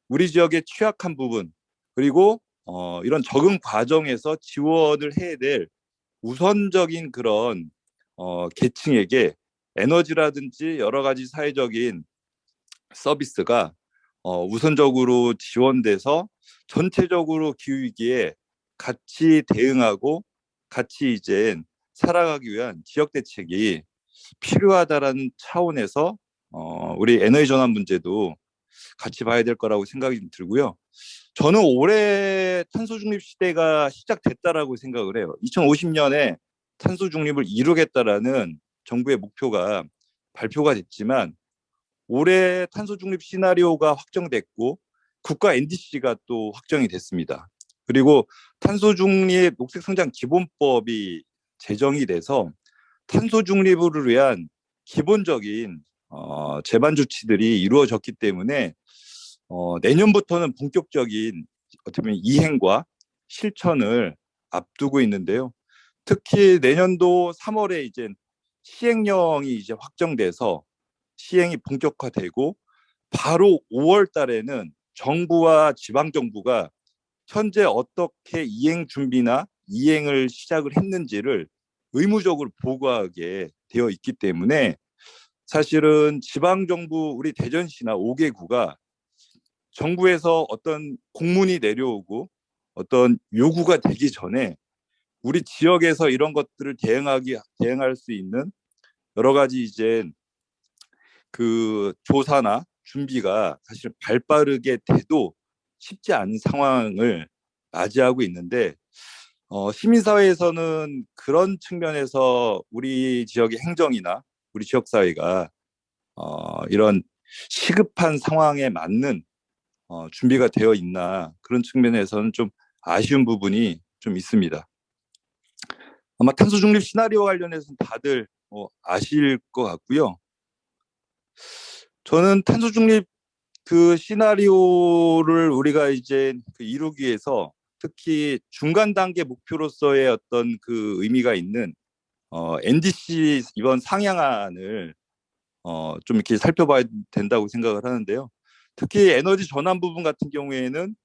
우리 지역의 취약한 부분 그리고 이런 적응 과정에서 지원을 해야 될 우선적인 그런 계층에게 에너지라든지 여러 가지 사회적인 서비스가 우선적으로 지원돼서 전체적으로 기후위기에 같이 대응하고 같이 이제 살아가기 위한 지역 대책이 필요하다라는 차원에서 우리 에너지 전환 문제도 같이 봐야 될 거라고 생각이 들고요. 저는 올해 탄소 중립 시대가 시작됐다라고 생각을 해요. 2050년에 탄소 중립을 이루겠다라는 정부의 목표가 발표가 됐지만 올해 탄소 중립 시나리오가 확정됐고 국가 NDC가 또 확정이 됐습니다. 그리고 탄소 중립 녹색 성장 기본법이 제정이 돼서 탄소 중립을 위한 기본적인 제반 조치들이 이루어졌기 때문에 내년부터는 본격적인 어떻게 보면 이행과 실천을 앞두고 있는데요. 특히 내년도 3월에 이제 시행령이 이제 확정돼서 시행이 본격화되고 바로 5월 달에는 정부와 지방 정부가 현재 어떻게 이행 준비나 이행을 시작을 했는지를 의무적으로 보고하게 되어 있기 때문에 사실은 지방 정부 우리 대전시나 5개 구가 정부에서 어떤 공문이 내려오고 어떤 요구가 되기 전에 우리 지역에서 이런 것들을 대응할 수 있는 여러 가지 이제 그 조사나 준비가 사실 발빠르게 돼도 쉽지 않은 상황을 맞이하고 있는데 시민사회에서는 그런 측면에서 우리 지역의 행정이나 우리 지역사회가 이런 시급한 상황에 맞는 준비가 되어 있나 그런 측면에서는 좀 아쉬운 부분이 좀 있습니다. 아마 탄소 중립 시나리오 관련해서는 다들 아실 것 같고요. 저는 탄소 중립 그 시나리오를 우리가 이제 이루기 위해서 특히 중간 단계 목표로서의 어떤 그 의미가 있는 NDC 이번 상향안을 좀 이렇게 살펴봐야 된다고 생각을 하는데요. 특히 에너지 전환 부분 같은 경우에는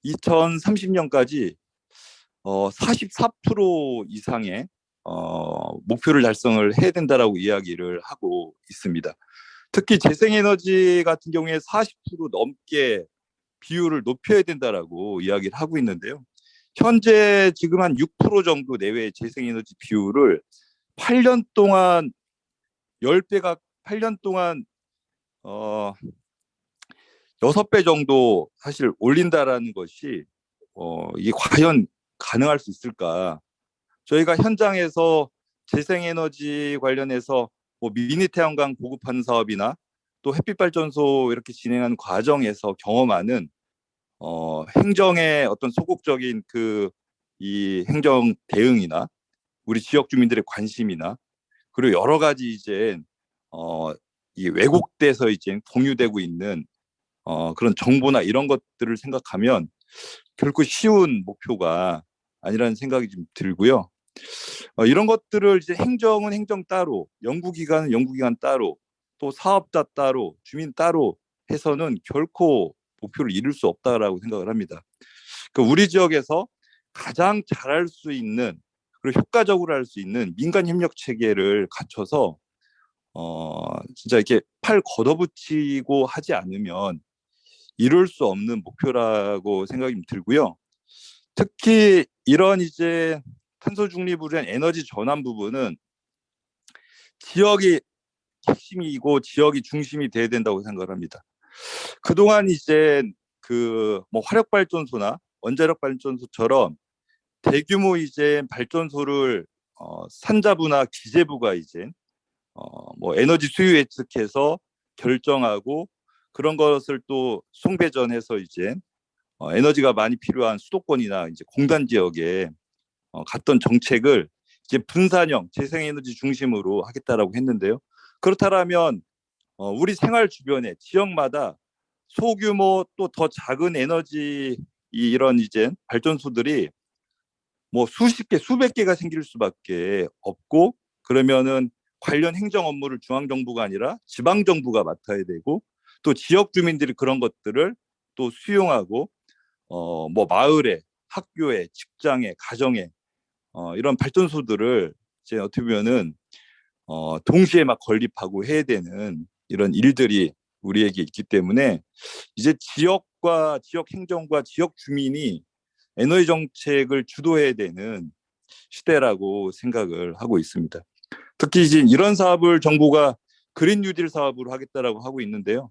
2030년까지 44% 이상의 목표를 달성을 해야 된다라고 이야기를 하고 있습니다. 특히 재생에너지 같은 경우에 40% 넘게 비율을 높여야 된다라고 이야기를 하고 있는데요. 현재 지금 한 6% 정도 내외의 재생에너지 비율을 8년 동안 10배가 8년 동안 6배 정도 사실 올린다라는 것이 이게 과연 가능할 수 있을까? 저희가 현장에서 재생에너지 관련해서 뭐 미니 태양광 보급하는 사업이나 또 햇빛발전소 이렇게 진행하는 과정에서 경험하는 행정의 어떤 소극적인 이 행정 대응이나 우리 지역 주민들의 관심이나 그리고 여러 가지 이제 이 왜곡돼서 이제 공유되고 있는 그런 정보나 이런 것들을 생각하면 결코 쉬운 목표가 아니라는 생각이 좀 들고요. 이런 것들을 이제 행정은 행정 따로, 연구기관은 연구기관 따로, 또 사업자 따로, 주민 따로 해서는 결코 목표를 이룰 수 없다라고 생각을 합니다. 우리 지역에서 가장 잘할 수 있는 그리고 효과적으로 할 수 있는 민간 협력 체계를 갖춰서 진짜 이렇게 팔 걷어붙이고 하지 않으면 이룰 수 없는 목표라고 생각이 들고요. 특히 이런 이제 탄소 중립을 위한 에너지 전환 부분은 지역이 핵심이고 지역이 중심이 돼야 된다고 생각을 합니다. 그동안 이제 뭐 화력 발전소나 원자력 발전소처럼 대규모 이제 발전소를 산자부나 기재부가 이제 뭐 에너지 수요 예측해서 결정하고 그런 것을 또 송배전해서 이제 에너지가 많이 필요한 수도권이나 이제 공단 지역에 갔던 정책을 이제 분산형 재생에너지 중심으로 하겠다라고 했는데요. 그렇다면 우리 생활 주변에 지역마다 소규모 또 더 작은 에너지 이런 이제 발전소들이 뭐 수십 개, 수백 개가 생길 수밖에 없고 그러면은 관련 행정 업무를 중앙 정부가 아니라 지방 정부가 맡아야 되고 또 지역 주민들이 그런 것들을 또 수용하고 뭐 마을에, 학교에, 직장에, 가정에 이런 발전소들을 이제 어떻게 보면은 동시에 막 건립하고 해야 되는 이런 일들이 우리에게 있기 때문에 이제 지역과 지역 행정과 지역 주민이 에너지 정책을 주도해야 되는 시대라고 생각을 하고 있습니다. 특히 이제 이런 사업을 정부가 그린 뉴딜 사업으로 하겠다라고 하고 있는데요.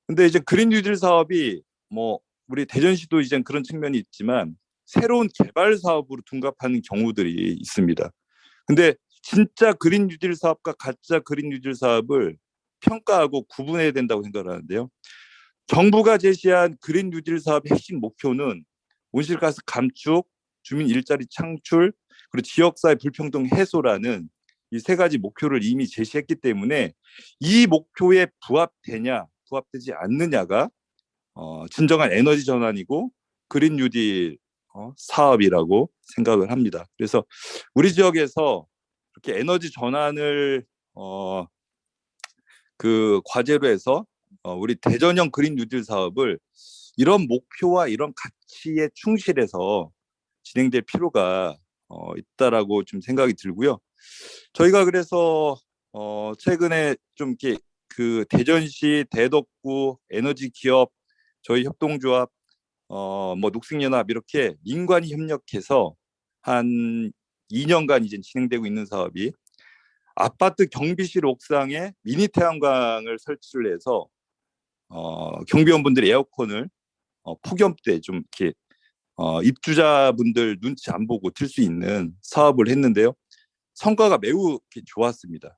근데 이제 그린 뉴딜 사업이 뭐 우리 대전시도 이제 그런 측면이 있지만 새로운 개발 사업으로 둔갑하는 경우들이 있습니다. 근데 진짜 그린 뉴딜 사업과 가짜 그린 뉴딜 사업을 평가하고 구분해야 된다고 생각을 하는데요. 정부가 제시한 그린 뉴딜 사업의 핵심 목표는 온실가스 감축, 주민 일자리 창출, 그리고 지역사회 불평등 해소라는 이 세 가지 목표를 이미 제시했기 때문에 이 목표에 부합되냐, 부합되지 않느냐가 진정한 에너지 전환이고 그린 뉴딜 사업이라고 생각을 합니다. 그래서 우리 지역에서 이렇게 에너지 전환을 과제로 해서 우리 대전형 그린 뉴딜 사업을 이런 목표와 이런 가치에 충실해서 진행될 필요가 있다라고 좀 생각이 들고요. 저희가 그래서 최근에 좀 이렇게 대전시 대덕구 에너지 기업 저희 협동조합 뭐 녹색연합 이렇게 민관이 협력해서 한 2년간 이제 진행되고 있는 사업이 아파트 경비실 옥상에 미니 태양광을 설치를 해서 경비원분들이 에어컨을 폭염 때 좀 이렇게 입주자분들 눈치 안 보고 틀 수 있는 사업을 했는데요. 성과가 매우 좋았습니다.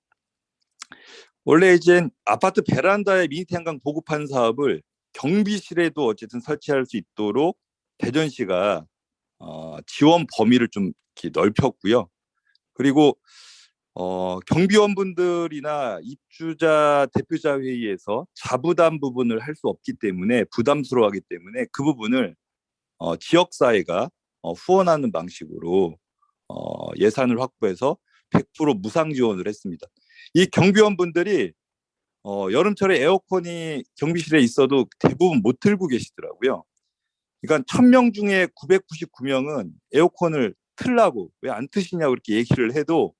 원래 이제 아파트 베란다에 미니 태양광 보급하는 사업을 경비실에도 어쨌든 설치할 수 있도록 대전시가 지원 범위를 좀 이렇게 넓혔고요. 그리고 경비원분들이나 입주자 대표자 회의에서 자부담 부분을 할 수 없기 때문에 부담스러워하기 때문에 그 부분을 지역사회가 후원하는 방식으로 예산을 확보해서 100% 무상 지원을 했습니다. 이 경비원분들이 여름철에 에어컨이 경비실에 있어도 대부분 못 틀고 계시더라고요. 그러니까 1000명 중에 999명은 에어컨을 틀라고 왜 안 트시냐고 이렇게 얘기를 해도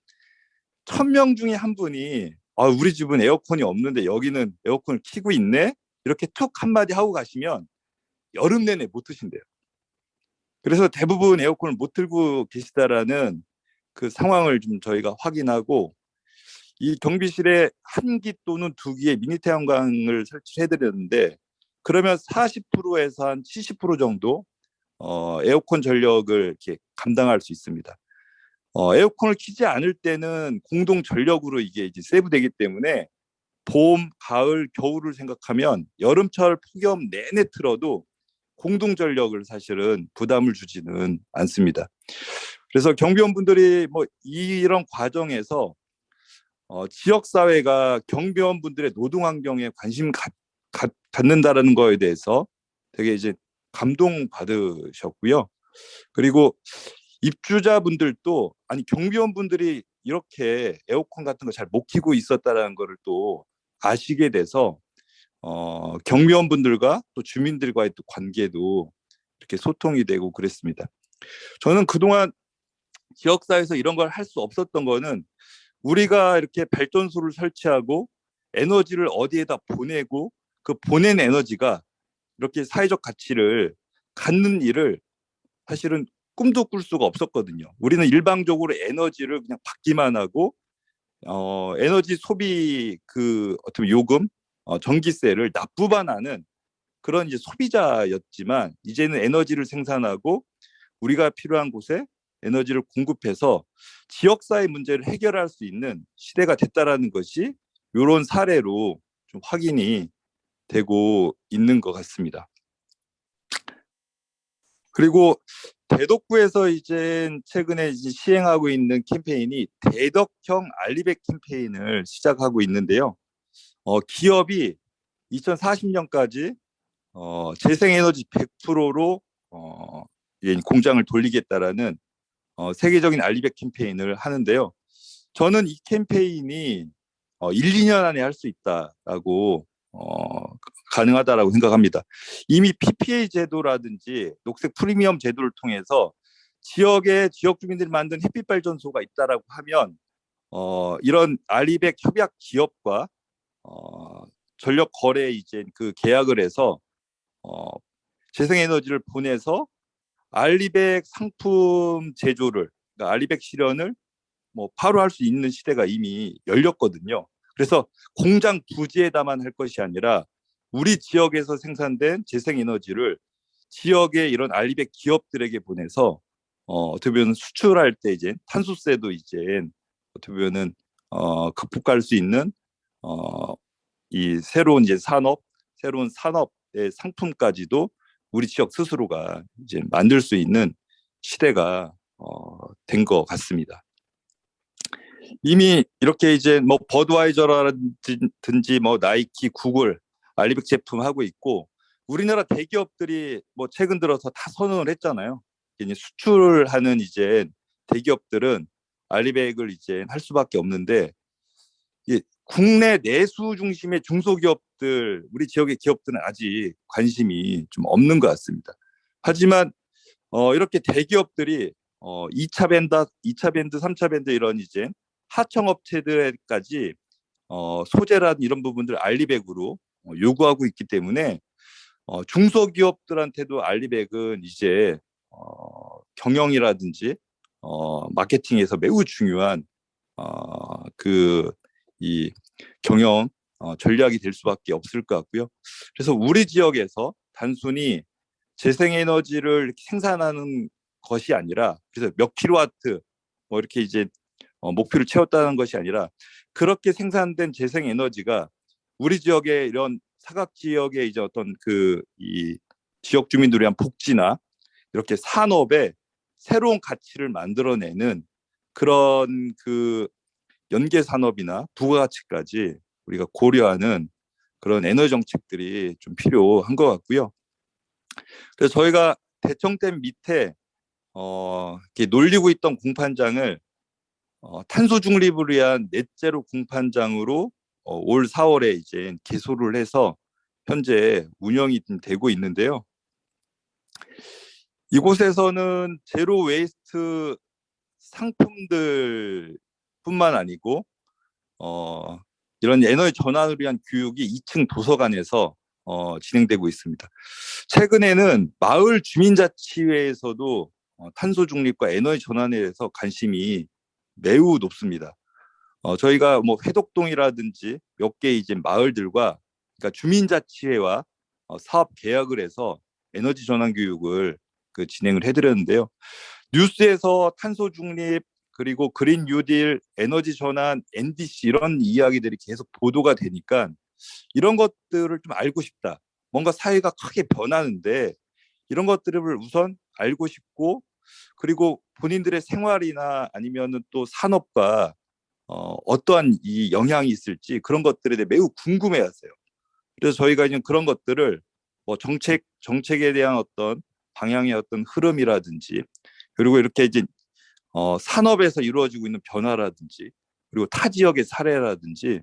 1000명 중에 한 분이 우리 집은 에어컨이 없는데 여기는 에어컨을 켜고 있네? 이렇게 툭 한마디 하고 가시면 여름 내내 못 트신대요. 그래서 대부분 에어컨을 못 틀고 계시다라는 그 상황을 좀 저희가 확인하고 이 경비실에 1기 또는 2기의 미니 태양광을 설치해드렸는데 그러면 40%에서 한 70% 정도 에어컨 전력을 이렇게 감당할 수 있습니다. 에어컨을 켜지 않을 때는 공동 전력으로 이게 이제 세브되기 때문에 봄, 가을, 겨울을 생각하면 여름철 폭염 내내 틀어도 공동 전력을 사실은 부담을 주지는 않습니다. 그래서 경비원분들이 뭐 이런 과정에서 지역 사회가 경비원분들의 노동 환경에 관심 갖는다라는 거에 대해서 되게 이제 감동 받으셨고요. 그리고 입주자분들도 아니 경비원분들이 이렇게 에어컨 같은 거 잘 못 켜고 있었다라는 거를 또 아시게 돼서 경비원분들과 또 주민들과의 또 관계도 이렇게 소통이 되고 그랬습니다. 저는 그동안 지역사회에서 이런 걸 할 수 없었던 거는 우리가 이렇게 발전소를 설치하고 에너지를 어디에다 보내고 그 보낸 에너지가 이렇게 사회적 가치를 갖는 일을 사실은 꿈도 꿀 수가 없었거든요. 우리는 일방적으로 에너지를 그냥 받기만 하고 에너지 소비 그 어떤 요금, 전기세를 납부만 하는 그런 이제 소비자였지만 이제는 에너지를 생산하고 우리가 필요한 곳에 에너지를 공급해서 지역사회 문제를 해결할 수 있는 시대가 됐다라는 것이 이런 사례로 좀 확인이 되고 있는 것 같습니다. 그리고 대덕구에서 이제 최근에 이제 시행하고 있는 캠페인이 대덕형 알리백 캠페인을 시작하고 있는데요. 기업이 2040년까지 재생에너지 100%로 공장을 돌리겠다라는 세계적인 알리백 캠페인을 하는데요. 저는 이 캠페인이 1, 2년 안에 할 수 있다라고 가능하다라고 생각합니다. 이미 PPA 제도라든지 녹색 프리미엄 제도를 통해서 지역에 지역 주민들이 만든 햇빛 발전소가 있다라고 하면 이런 알리백 협약 기업과 전력 거래 이제 그 계약을 해서 재생에너지를 보내서 알리백 상품 제조를 그러니까 알리백 실현을 뭐 바로 할 수 있는 시대가 이미 열렸거든요. 그래서 공장 부지에다만 할 것이 아니라 우리 지역에서 생산된 재생에너지를 지역의 이런 알리백 기업들에게 보내서 어떻게 보면 수출할 때 이제 탄소세도 이제 어떻게 보면은 극복할 수 있는 이 새로운 이제 새로운 산업의 상품까지도 우리 지역 스스로가 이제 만들 수 있는 시대가 된 것 같습니다. 이미 이렇게 이제 뭐 버드와이저라든지 뭐 나이키, 구글 알리백 제품 하고 있고 우리나라 대기업들이 뭐 최근 들어서 다 선언을 했잖아요. 이제 수출하는 이제 대기업들은 알리백을 이제 할 수밖에 없는데 국내 내수 중심의 중소기업들 우리 지역의 기업들은 아직 관심이 좀 없는 것 같습니다. 하지만 이렇게 대기업들이 2차 밴드, 3차 밴드 이런 이제 하청업체들까지 소재란 이런 부분들 알리백으로 요구하고 있기 때문에 중소기업들한테도 알리백은 이제 경영이라든지 마케팅에서 매우 중요한 이 경영 전략이 될 수밖에 없을 것 같고요. 그래서 우리 지역에서 단순히 재생에너지를 이렇게 생산하는 것이 아니라 그래서 몇 킬로와트 뭐 이렇게 이제 목표를 채웠다는 것이 아니라 그렇게 생산된 재생에너지가 우리 지역의 이런 사각 지역의 이제 어떤 이 지역 주민들을 위한 복지나 이렇게 산업에 새로운 가치를 만들어내는 그런 연계 산업이나 부가가치까지 우리가 고려하는 그런 에너지 정책들이 좀 필요한 것 같고요. 그래서 저희가 대청댐 밑에 이렇게 놀리고 있던 공판장을 탄소 중립을 위한 넷제로 공판장으로 올 4월에 이제 개소를 해서 현재 운영이 좀 되고 있는데요. 이곳에서는 제로 웨이스트 상품들뿐만 아니고 이런 에너지 전환을 위한 교육이 2층 도서관에서 진행되고 있습니다. 최근에는 마을 주민자치회에서도 탄소 중립과 에너지 전환에 대해서 관심이 매우 높습니다. 저희가 뭐 회덕동이라든지 몇 개 이제 마을들과 그러니까 주민자치회와 사업 계약을 해서 에너지 전환 교육을 진행을 해드렸는데요. 뉴스에서 탄소 중립 그리고 그린 뉴딜, 에너지 전환, NDC 이런 이야기들이 계속 보도가 되니까 이런 것들을 좀 알고 싶다. 뭔가 사회가 크게 변하는데 이런 것들을 우선 알고 싶고 그리고 본인들의 생활이나 아니면은 또 산업과 어떠한 이 영향이 있을지 그런 것들에 대해 매우 궁금해하세요. 그래서 저희가 이제 그런 것들을 뭐 정책에 대한 어떤 방향의 어떤 흐름이라든지 그리고 이렇게 이제 산업에서 이루어지고 있는 변화라든지 그리고 타 지역의 사례라든지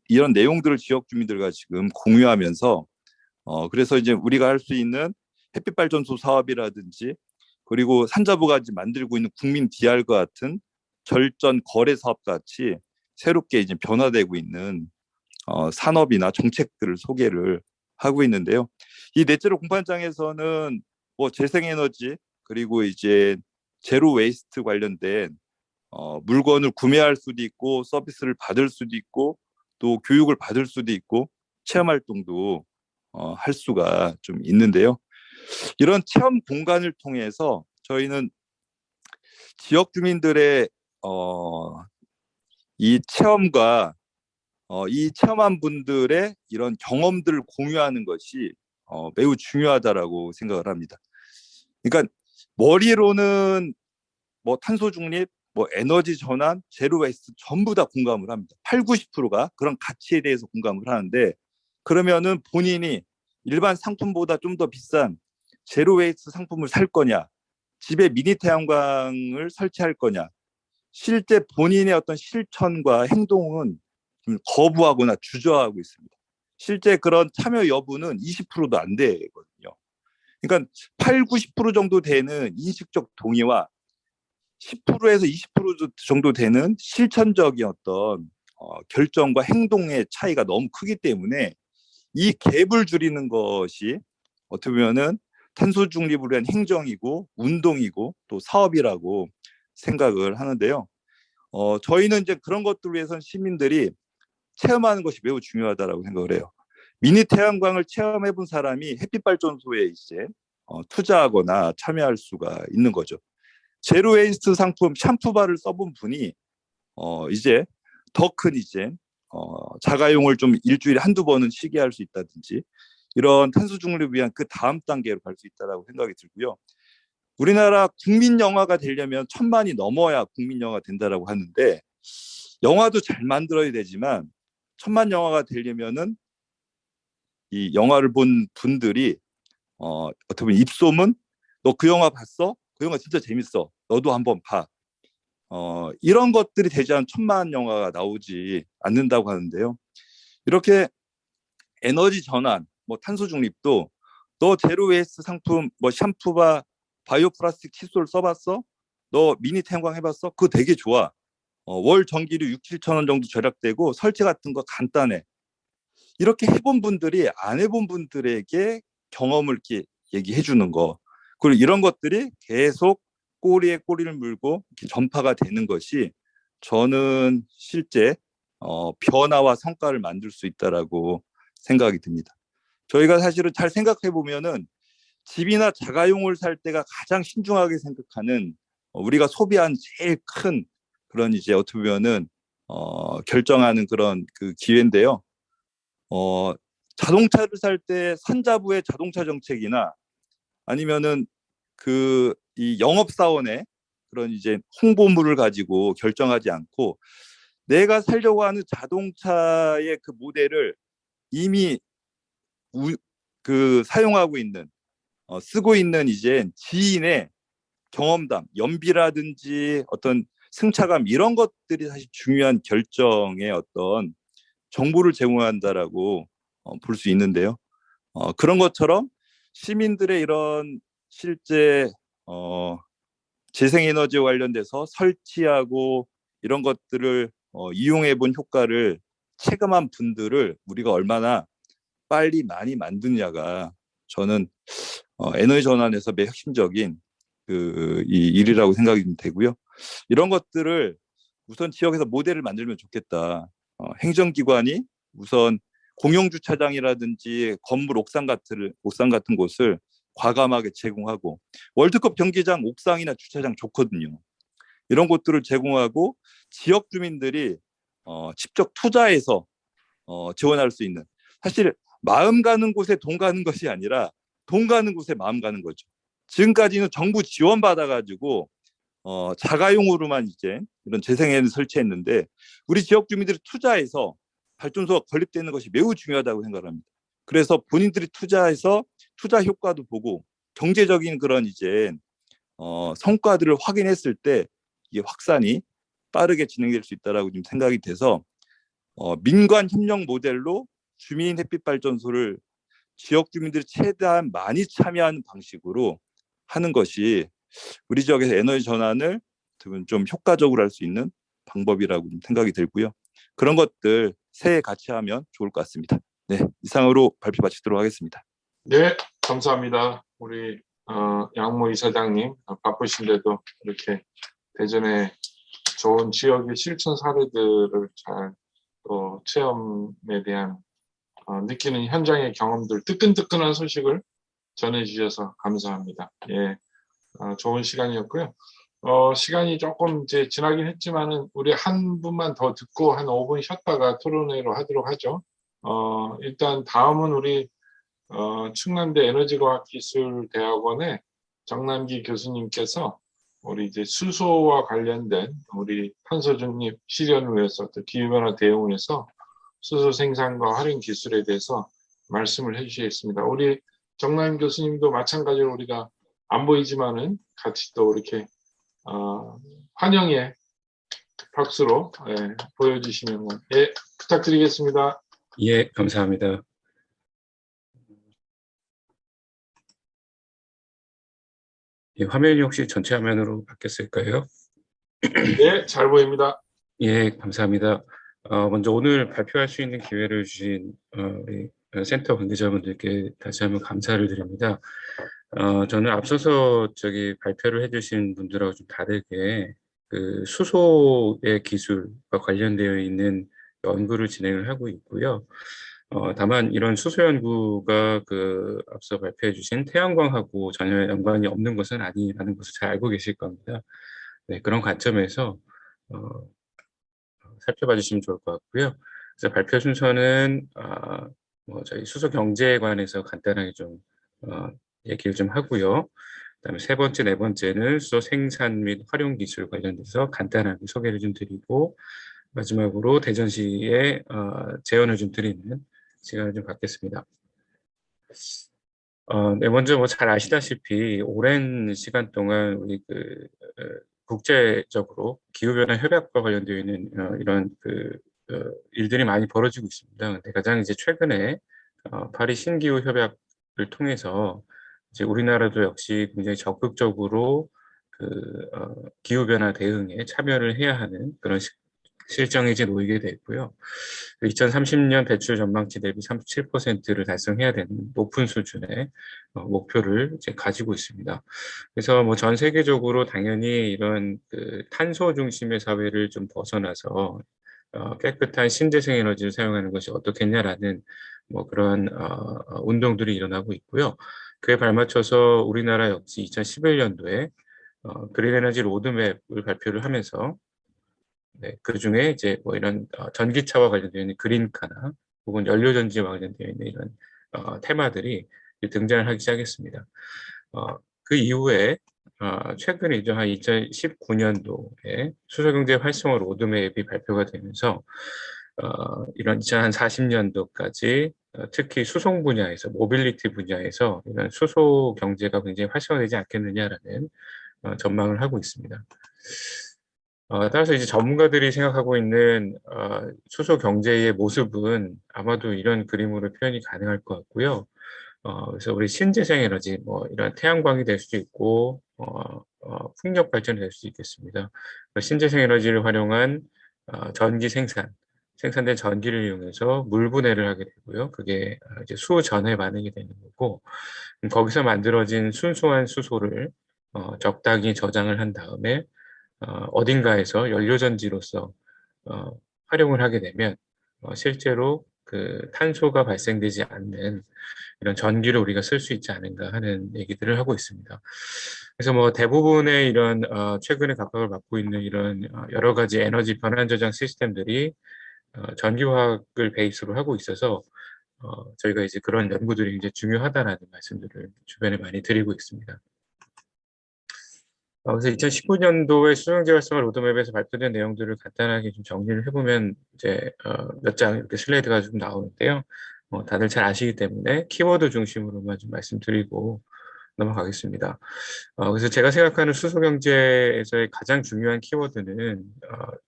이런 내용들을 지역 주민들과 지금 공유하면서 그래서 이제 우리가 할 수 있는 햇빛 발전소 사업이라든지 그리고 산자부가 이제 만들고 있는 국민 DR과 같은 절전 거래 사업 같이 새롭게 이제 변화되고 있는 산업이나 정책들을 소개를 하고 있는데요. 이 넷제로 공판장에서는 뭐 재생에너지 그리고 이제 제로 웨이스트 관련된 물건을 구매할 수도 있고 서비스를 받을 수도 있고 또 교육을 받을 수도 있고 체험 활동도 할 수가 좀 있는데요. 이런 체험 공간을 통해서 저희는 지역 주민들의 이 체험과 이 체험한 분들의 이런 경험들을 공유하는 것이 매우 중요하다라고 생각을 합니다. 그러니까 머리로는 뭐 탄소 중립, 뭐 에너지 전환, 제로 웨이스트 전부 다 공감을 합니다. 8, 90%가 그런 가치에 대해서 공감을 하는데 그러면은 본인이 일반 상품보다 좀 더 비싼 제로 웨이스트 상품을 살 거냐, 집에 미니 태양광을 설치할 거냐, 실제 본인의 어떤 실천과 행동은 좀 거부하거나 주저하고 있습니다. 실제 그런 참여 여부는 20%도 안 되거든요. 그러니까 8, 90% 정도 되는 인식적 동의와 10%에서 20% 정도 되는 실천적인 어떤 결정과 행동의 차이가 너무 크기 때문에 이 갭을 줄이는 것이 어떻게 보면은 탄소 중립을 위한 행정이고 운동이고 또 사업이라고 생각을 하는데요. 저희는 이제 그런 것들을 위해서는 시민들이 체험하는 것이 매우 중요하다라고 생각을 해요. 미니 태양광을 체험해 본 사람이 햇빛 발전소에 이제 투자하거나 참여할 수가 있는 거죠. 제로 웨이스트 상품 샴푸바를 써본 분이 이제 더 큰 이제 자가용을 좀 일주일에 한두 번은 쉬게 할 수 있다든지 이런 탄소 중립을 위한 그 다음 단계로 갈 수 있다라고 생각이 들고요. 우리나라 국민 영화가 되려면 1,000만이 넘어야 국민 영화가 된다라고 하는데 영화도 잘 만들어야 되지만 1,000만 영화가 되려면은 이 영화를 본 분들이 어떻게 보면 입소문 너 그 영화 봤어? 그 영화 진짜 재밌어. 너도 한번 봐. 이런 것들이 되지 않은 1,000만 영화가 나오지 않는다고 하는데요. 이렇게 에너지 전환, 뭐 탄소 중립도 너 제로 웨이스트 상품, 뭐 샴푸바, 바이오 플라스틱 칫솔 써봤어? 너 미니 태양광 해봤어? 그거 되게 좋아. 월 전기료 6, 7천 원 정도 절약되고 설치 같은 거 간단해. 이렇게 해본 분들이 안 해본 분들에게 경험을 이렇게 얘기해 주는 거. 그리고 이런 것들이 계속 꼬리에 꼬리를 물고 이렇게 전파가 되는 것이 저는 실제 변화와 성과를 만들 수 있다라고 생각이 듭니다. 저희가 사실은 잘 생각해 보면은 집이나 자가용을 살 때가 가장 신중하게 생각하는 우리가 소비한 제일 큰 그런 이제 어떻게 보면은 결정하는 그런 그 기회인데요. 자동차를 살 때 산자부의 자동차 정책이나 아니면은 그 이 영업사원의 그런 이제 홍보물을 가지고 결정하지 않고 내가 살려고 하는 자동차의 그 모델을 이미 그 사용하고 있는 쓰고 있는 이제 지인의 경험담, 연비라든지 어떤 승차감 이런 것들이 사실 중요한 결정의 어떤 정보를 제공한다라고 볼 수 있는데요. 그런 것처럼 시민들의 이런 실제 재생에너지와 관련돼서 설치하고 이런 것들을 이용해 본 효과를 체감한 분들을 우리가 얼마나 빨리 많이 만드냐가 저는 에너지 전환에서 매우 핵심적인 이 일이라고 생각이 되고요. 이런 것들을 우선 지역에서 모델을 만들면 좋겠다. 행정기관이 우선 공영주차장이라든지 건물 옥상 같은 곳을 과감하게 제공하고, 월드컵 경기장 옥상이나 주차장 좋거든요. 이런 곳들을 제공하고 지역 주민들이 직접 투자해서 지원할 수 있는, 사실 마음 가는 곳에 돈 가는 것이 아니라 돈 가는 곳에 마음 가는 거죠. 지금까지는 정부 지원 받아가지고 자가용으로만 이제 이런 재생에너지 설치했는데, 우리 지역 주민들이 투자해서 발전소가 건립되는 것이 매우 중요하다고 생각합니다. 그래서 본인들이 투자해서 투자 효과도 보고 경제적인 그런 이제 성과들을 확인했을 때 이게 확산이 빠르게 진행될 수 있다라고 좀 생각이 돼서 민관 협력 모델로 주민 햇빛 발전소를 지역 주민들이 최대한 많이 참여하는 방식으로 하는 것이 우리 지역에서 에너지 전환을 좀 효과적으로 할 수 있는 방법이라고 좀 생각이 들고요. 그런 것들 새해 같이 하면 좋을 것 같습니다. 네, 이상으로 발표 마치도록 하겠습니다. 네, 감사합니다. 우리 양모 이사장님 바쁘신데도 이렇게 대전의 좋은 지역의 실천 사례들을 잘 또 체험에 대한 느끼는 현장의 경험들, 뜨끈뜨끈한 소식을 전해주셔서 감사합니다. 예, 좋은 시간이었고요. 시간이 조금 이제 지나긴 했지만은 우리 한 분만 더 듣고 한 5분 쉬었다가 토론회로 하도록 하죠. 일단 다음은 우리 충남대 에너지과학기술대학원의 정남기 교수님께서 우리 이제 수소와 관련된 우리 탄소 중립 실현을 위해서 또 기후변화 대응을 해서 수소 생산과 활용 기술에 대해서 말씀을 해주시겠습니다. 우리 정남 교수님도 마찬가지로 우리가 안 보이지만은 같이 또 이렇게 환영의 박수로 보여주시면 부탁드리겠습니다. 예, 감사합니다. 예, 화면이 혹시 전체 화면으로 바뀌었을까요? 네, 잘 보입니다. 예, 감사합니다. 먼저 오늘 발표할 수 있는 기회를 주신 우리 센터 관계자분들께 다시 한번 감사를 드립니다. 저는 앞서서 발표를 해주신 분들하고 좀 다르게 그 수소의 기술과 관련되어 있는 연구를 진행을 하고 있고요. 다만 이런 수소 연구가 앞서 발표해 주신 태양광하고 전혀 연관이 없는 것은 아니라는 것을 잘 알고 계실 겁니다. 네, 그런 관점에서 살펴봐 주시면 좋을 것 같고요. 그래서 발표 순서는 저희 수소 경제에 관해서 간단하게 좀 얘기를 좀 하고요. 그다음에 세 번째, 네 번째는 수소 생산 및 활용 기술 관련돼서 간단하게 소개를 좀 드리고, 마지막으로 대전시의 제언을 좀 드리는 시간을 좀 갖겠습니다. 네, 먼저 잘 아시다시피 오랜 시간 동안 우리 국제적으로 기후변화 협약과 관련되어 있는 이런 일들이 많이 벌어지고 있습니다. 근데 가장 이제 최근에 파리 신기후 협약을 통해서 이제 우리나라도 역시 굉장히 적극적으로 기후변화 대응에 참여를 해야 하는 그런 실정에 이제 놓이게 됐고요. 2030년 배출 전망치 대비 37%를 달성해야 되는 높은 수준의 목표를 이제 가지고 있습니다. 그래서 전 세계적으로 당연히 이런 탄소 중심의 사회를 좀 벗어나서 깨끗한 신재생 에너지를 사용하는 것이 어떻겠냐라는 그런 운동들이 일어나고 있고요. 그에 발맞춰서 우리나라 역시 2011년도에 그린 에너지 로드맵을 발표를 하면서 그 중에 이제 이런 전기차와 관련되어 있는 그린카나 혹은 연료전지와 관련되어 있는 이런 테마들이 등장을 하기 시작했습니다. 그 이후에 최근에 이제 한 2019년도에 수소경제 활성화 로드맵이 발표가 되면서 이런 2040년도까지 특히 수송 분야에서, 모빌리티 분야에서 이런 수소 경제가 굉장히 활성화되지 않겠느냐라는 전망을 하고 있습니다. 따라서 이제 전문가들이 생각하고 있는 수소 경제의 모습은 아마도 이런 그림으로 표현이 가능할 것 같고요. 그래서 우리 신재생 에너지, 뭐 이런 태양광이 될 수도 있고, 풍력 발전이 될 수도 있겠습니다. 신재생 에너지를 활용한 전기 생산된 전기를 이용해서 물 분해를 하게 되고요. 그게 이제 수전해 반응이 되는 거고, 거기서 만들어진 순수한 수소를 적당히 저장을 한 다음에 어딘가에서 연료전지로서 어, 활용을 하게 되면 실제로 그 탄소가 발생되지 않는 이런 전기를 우리가 쓸 수 있지 않은가 하는 얘기들을 하고 있습니다. 그래서 뭐 대부분의 이런 최근에 각광을 받고 있는 이런 여러 가지 에너지 변환 저장 시스템들이 전기화학을 베이스로 하고 있어서 저희가 이제 그런 연구들이 굉장히 중요하다라는 말씀들을 주변에 많이 드리고 있습니다. 그래서 2019년도에 수소경제 활성화 로드맵에서 발표된 내용들을 간단하게 좀 정리를 해보면 이제 몇 장 이렇게 슬라이드가 좀 나오는데요. 다들 잘 아시기 때문에 키워드 중심으로만 좀 말씀드리고 넘어가겠습니다. 그래서 제가 생각하는 수소경제에서의 가장 중요한 키워드는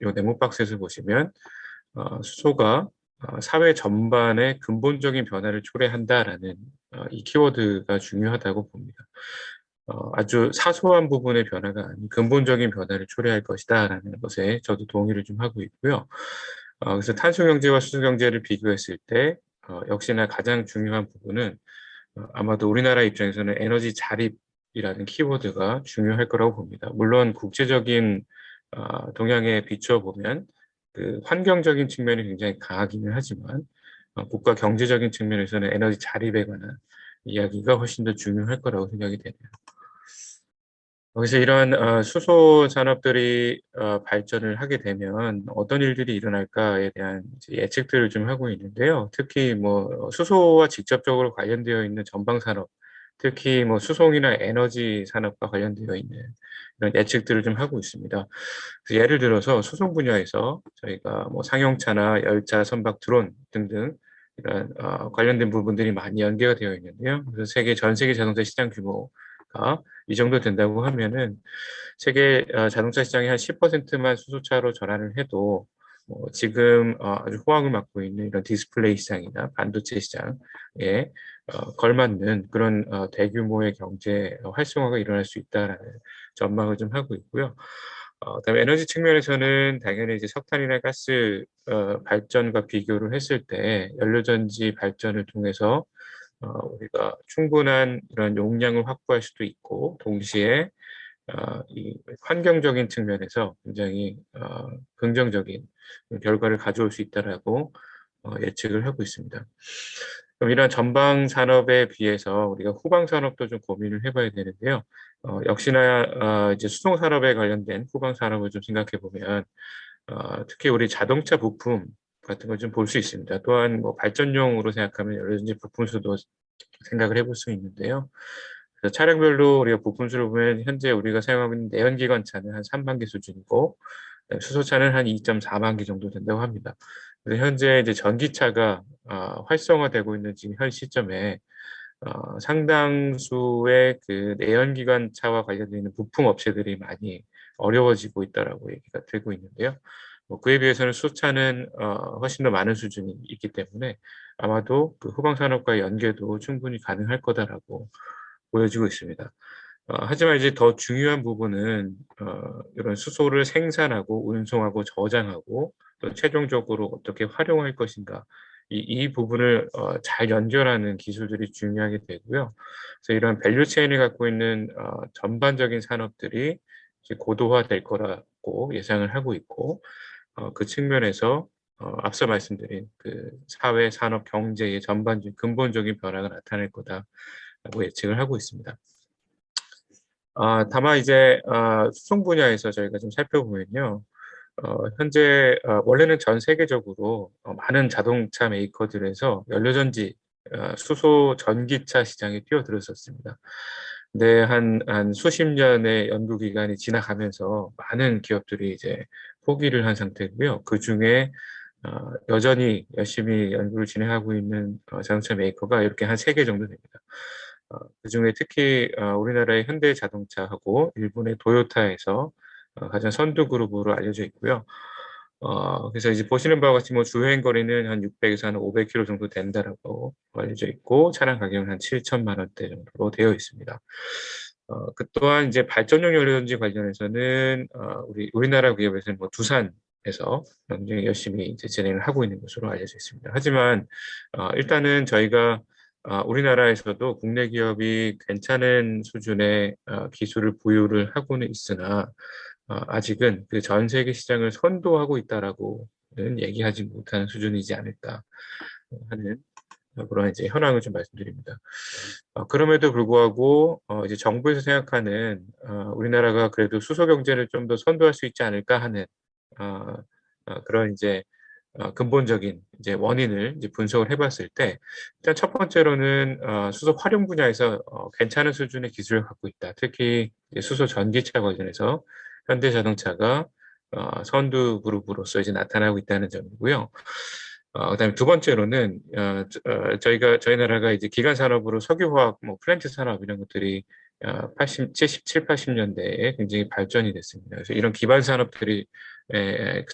이 네모 박스에서 보시면 수소가 사회 전반에 근본적인 변화를 초래한다라는 이 키워드가 중요하다고 봅니다. 아주 사소한 부분의 변화가 아닌 근본적인 변화를 초래할 것이다라는 것에 저도 동의를 좀 하고 있고요. 그래서 탄소 경제와 수소 경제를 비교했을 때 역시나 가장 중요한 부분은 아마도 우리나라 입장에서는 에너지 자립이라는 키워드가 중요할 거라고 봅니다. 물론 국제적인 동향에 비추어 보면 그 환경적인 측면이 굉장히 강하기는 하지만 국가 경제적인 측면에서는 에너지 자립에 관한 이야기가 훨씬 더 중요할 거라고 생각이 되네요. 그래서 이런 수소 산업들이 발전을 하게 되면 어떤 일들이 일어날까에 대한 이제 예측들을 좀 하고 있는데요. 특히 뭐 수소와 직접적으로 관련되어 있는 전방 산업, 특히 뭐 수송이나 에너지 산업과 관련되어 있는 이런 예측들을 좀 하고 있습니다. 그래서 예를 들어서 수송 분야에서 저희가 뭐 상용차나 열차, 선박, 드론 등등 이런 관련된 부분들이 많이 연계가 되어 있는데요. 그래서 전 세계 자동차 시장 규모가 이 정도 된다고 하면은 세계 자동차 시장의 한 10%만 수소차로 전환을 해도 지금 아주 호황을 맞고 있는 이런 디스플레이 시장이나 반도체 시장에 걸맞는 그런 대규모의 경제 활성화가 일어날 수 있다라는 전망을 좀 하고 있고요. 그다음에 에너지 측면에서는 당연히 이제 석탄이나 가스 발전과 비교를 했을 때 연료전지 발전을 통해서 우리가 충분한 이런 용량을 확보할 수도 있고 동시에 이 환경적인 측면에서 굉장히 긍정적인 결과를 가져올 수 있다라고 예측을 하고 있습니다. 그럼 이런 전방 산업에 비해서 우리가 후방 산업도 좀 고민을 해봐야 되는데요. 역시나 이제 수송 산업에 관련된 후방 산업을 좀 생각해 보면 특히 우리 자동차 부품 같은 걸 좀 볼 수 있습니다. 또한 뭐 발전용으로 생각하면 여러 가지 부품 수도 생각을 해볼 수 있는데요. 그래서 차량별로 우리가 부품 수를 보면 현재 우리가 사용하고 있는 내연기관 차는 한 3만 개 수준이고 수소차는 한 2.4만 개 정도 된다고 합니다. 그래서 현재 이제 전기차가 활성화되고 있는 지금 현 시점에 상당수의 그 내연기관 차와 관련되어 있는 부품 업체들이 많이 어려워지고 있다라고 얘기가 되고 있는데요. 뭐 그에 비해서는 수소차는 훨씬 더 많은 수준이 있기 때문에 아마도 그 후방 산업과의 연계도 충분히 가능할 거다라고 보여지고 있습니다. 하지만 이제 더 중요한 부분은 이런 수소를 생산하고 운송하고 저장하고 또 최종적으로 어떻게 활용할 것인가 이 부분을 잘 연결하는 기술들이 중요하게 되고요. 그래서 이런 밸류 체인을 갖고 있는 전반적인 산업들이 이제 고도화될 거라고 예상을 하고 있고 그 측면에서 앞서 말씀드린 그 사회, 산업, 경제의 전반적인 근본적인 변화가 나타날 거다라고 예측을 하고 있습니다. 다만 이제 수송 분야에서 저희가 좀 살펴보면요. 현재 원래는 전 세계적으로 많은 자동차 메이커들에서 연료전지 수소 전기차 시장에 뛰어들었었습니다. 근데 한 수십 년의 연구 기간이 지나가면서 많은 기업들이 이제 포기를 한 상태고요. 그 중에 여전히 열심히 연구를 진행하고 있는 자동차 메이커가 이렇게 한 3개 정도 됩니다. 그중에 특히 우리나라의 현대자동차하고 일본의 도요타에서 가장 선두 그룹으로 알려져 있고요. 그래서 이제 보시는 바와 같이 뭐 주행 거리는 한 600에서 한 500km 정도 된다라고 알려져 있고 차량 가격은 한 7천만 원대 정도로 되어 있습니다. 그 또한 이제 발전용 연료전지 관련해서는 우리나라 기업에서는 뭐 두산에서 굉장히 열심히 이제 진행을 하고 있는 것으로 알려져 있습니다. 하지만 일단은 저희가 우리나라에서도 국내 기업이 괜찮은 수준의 기술을 보유를 하고는 있으나 아직은 그 전 세계 시장을 선도하고 있다라고는 얘기하지 못하는 수준이지 않을까 하는 그런 이제 현황을 좀 말씀드립니다. 그럼에도 불구하고 이제 정부에서 생각하는 우리나라가 그래도 수소 경제를 좀 더 선도할 수 있지 않을까 하는 그런 이제 근본적인 이제 원인을 이제 분석을 해봤을 때 일단 첫 번째로는 수소 활용 분야에서 괜찮은 수준의 기술을 갖고 있다. 특히 이제 수소 전기차 관련해서 현대자동차가 선두 그룹으로서 이제 나타나고 있다는 점이고요. 그다음에 두 번째로는 저희 나라가 이제 기간 산업으로 석유화학, 뭐 플랜트 산업 이런 것들이 70, 80년대에 굉장히 발전이 됐습니다. 그래서 이런 기반 산업들이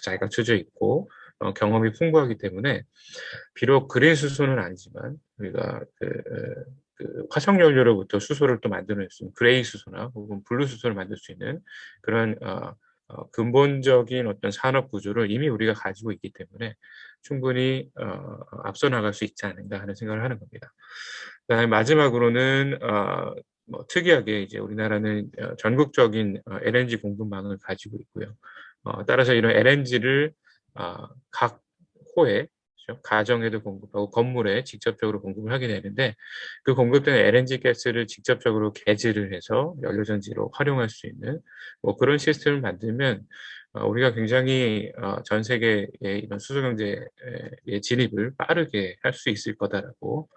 잘 갖춰져 있고 경험이 풍부하기 때문에 비록 그린 수소는 아니지만 우리가 그 화석 연료로부터 수소를 또 만들어낼 수 있는 그레이 수소나 혹은 블루 수소를 만들 수 있는 그런 근본적인 어떤 산업 구조를 이미 우리가 가지고 있기 때문에 충분히 앞서 나갈 수 있지 않은가 하는 생각을 하는 겁니다. 그다음에 마지막으로는 뭐 특이하게 이제 우리나라는 전국적인 LNG 공급망을 가지고 있고요. 따라서 이런 LNG를 각 호에 그렇죠? 가정에도 공급하고 건물에 직접적으로 공급을 하게 되는데 그 공급된 LNG 가스를 직접적으로 개질을 해서 연료전지로 활용할 수 있는 뭐 그런 시스템을 만들면 우리가 굉장히 전 세계의 이런 수소 경제의 진입을 빠르게 할 수 있을 거다라고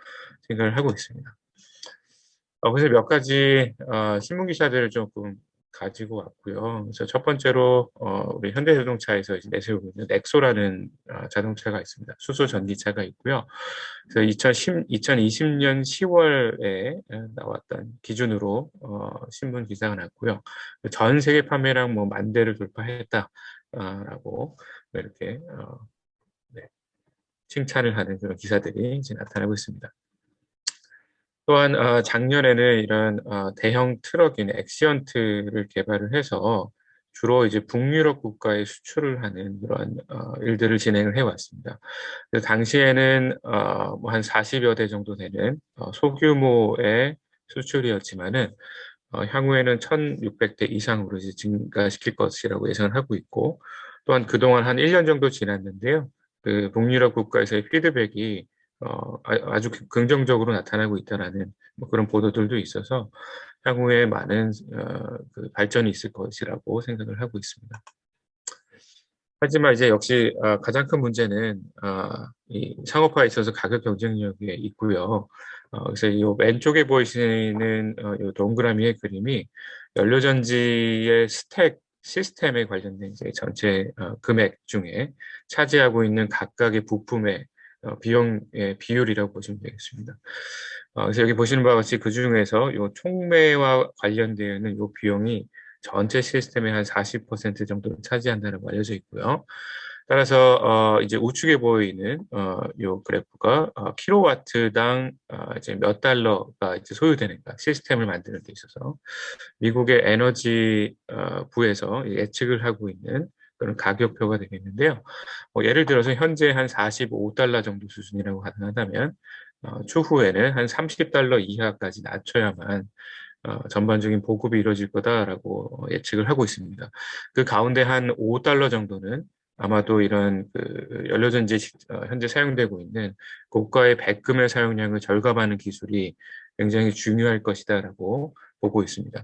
생각을 하고 있습니다. 그래서 몇 가지 신문 기사들을 조금 가지고 왔고요. 그래서 첫 번째로 우리 현대자동차에서 이제 내세우고 있는 넥소라는 자동차가 있습니다. 수소 전기차가 있고요. 그래서 2020년 10월에 나왔던 기준으로 신문 기사가 났고요. 전 세계 판매량 뭐 10,000대를 돌파했다라고 이렇게 네, 칭찬을 하는 그런 기사들이 이제 나타나고 있습니다. 또한 작년에는 이런 대형 트럭인 엑시언트를 개발을 해서 주로 이제 북유럽 국가에 수출을 하는 그런 일들을 진행을 해왔습니다. 그래서 당시에는 뭐 한 40여 대 정도 되는 소규모의 수출이었지만은 향후에는 1,600대 이상으로 이제 증가시킬 것이라고 예상을 하고 있고 또한 그동안 한 1년 정도 지났는데요. 그 북유럽 국가에서의 피드백이 아주 긍정적으로 나타나고 있다라는 뭐 그런 보도들도 있어서 향후에 많은 그 발전이 있을 것이라고 생각을 하고 있습니다. 하지만 이제 역시 가장 큰 문제는 이 상업화에 있어서 가격 경쟁력이 있고요. 그래서 이 왼쪽에 보이시는 이 동그라미의 그림이 연료전지의 스택 시스템에 관련된 이제 전체 금액 중에 차지하고 있는 각각의 부품의 비용의 비율이라고 보시면 되겠습니다. 그래서 여기 보시는 바와 같이 그 중에서 이 촉매와 관련되어 있는 이 비용이 전체 시스템의 한 40% 정도를 차지한다고 알려져 있고요. 따라서 이제 우측에 보이는 이 그래프가 킬로와트당 이제 몇 달러가 이제 소요되는가 시스템을 만드는 데 있어서 미국의 에너지 부에서 예측을 하고 있는 그런 가격표가 되겠는데요. 예를 들어서 현재 한 45달러 정도 수준이라고 가능하다면 추후에는 한 30달러 이하까지 낮춰야만 전반적인 보급이 이루어질 거다라고 예측을 하고 있습니다. 그 가운데 한 5달러 정도는 아마도 이런 그 연료전지 현재 사용되고 있는 고가의 백금의 사용량을 절감하는 기술이 굉장히 중요할 것이다라고 보고 있습니다.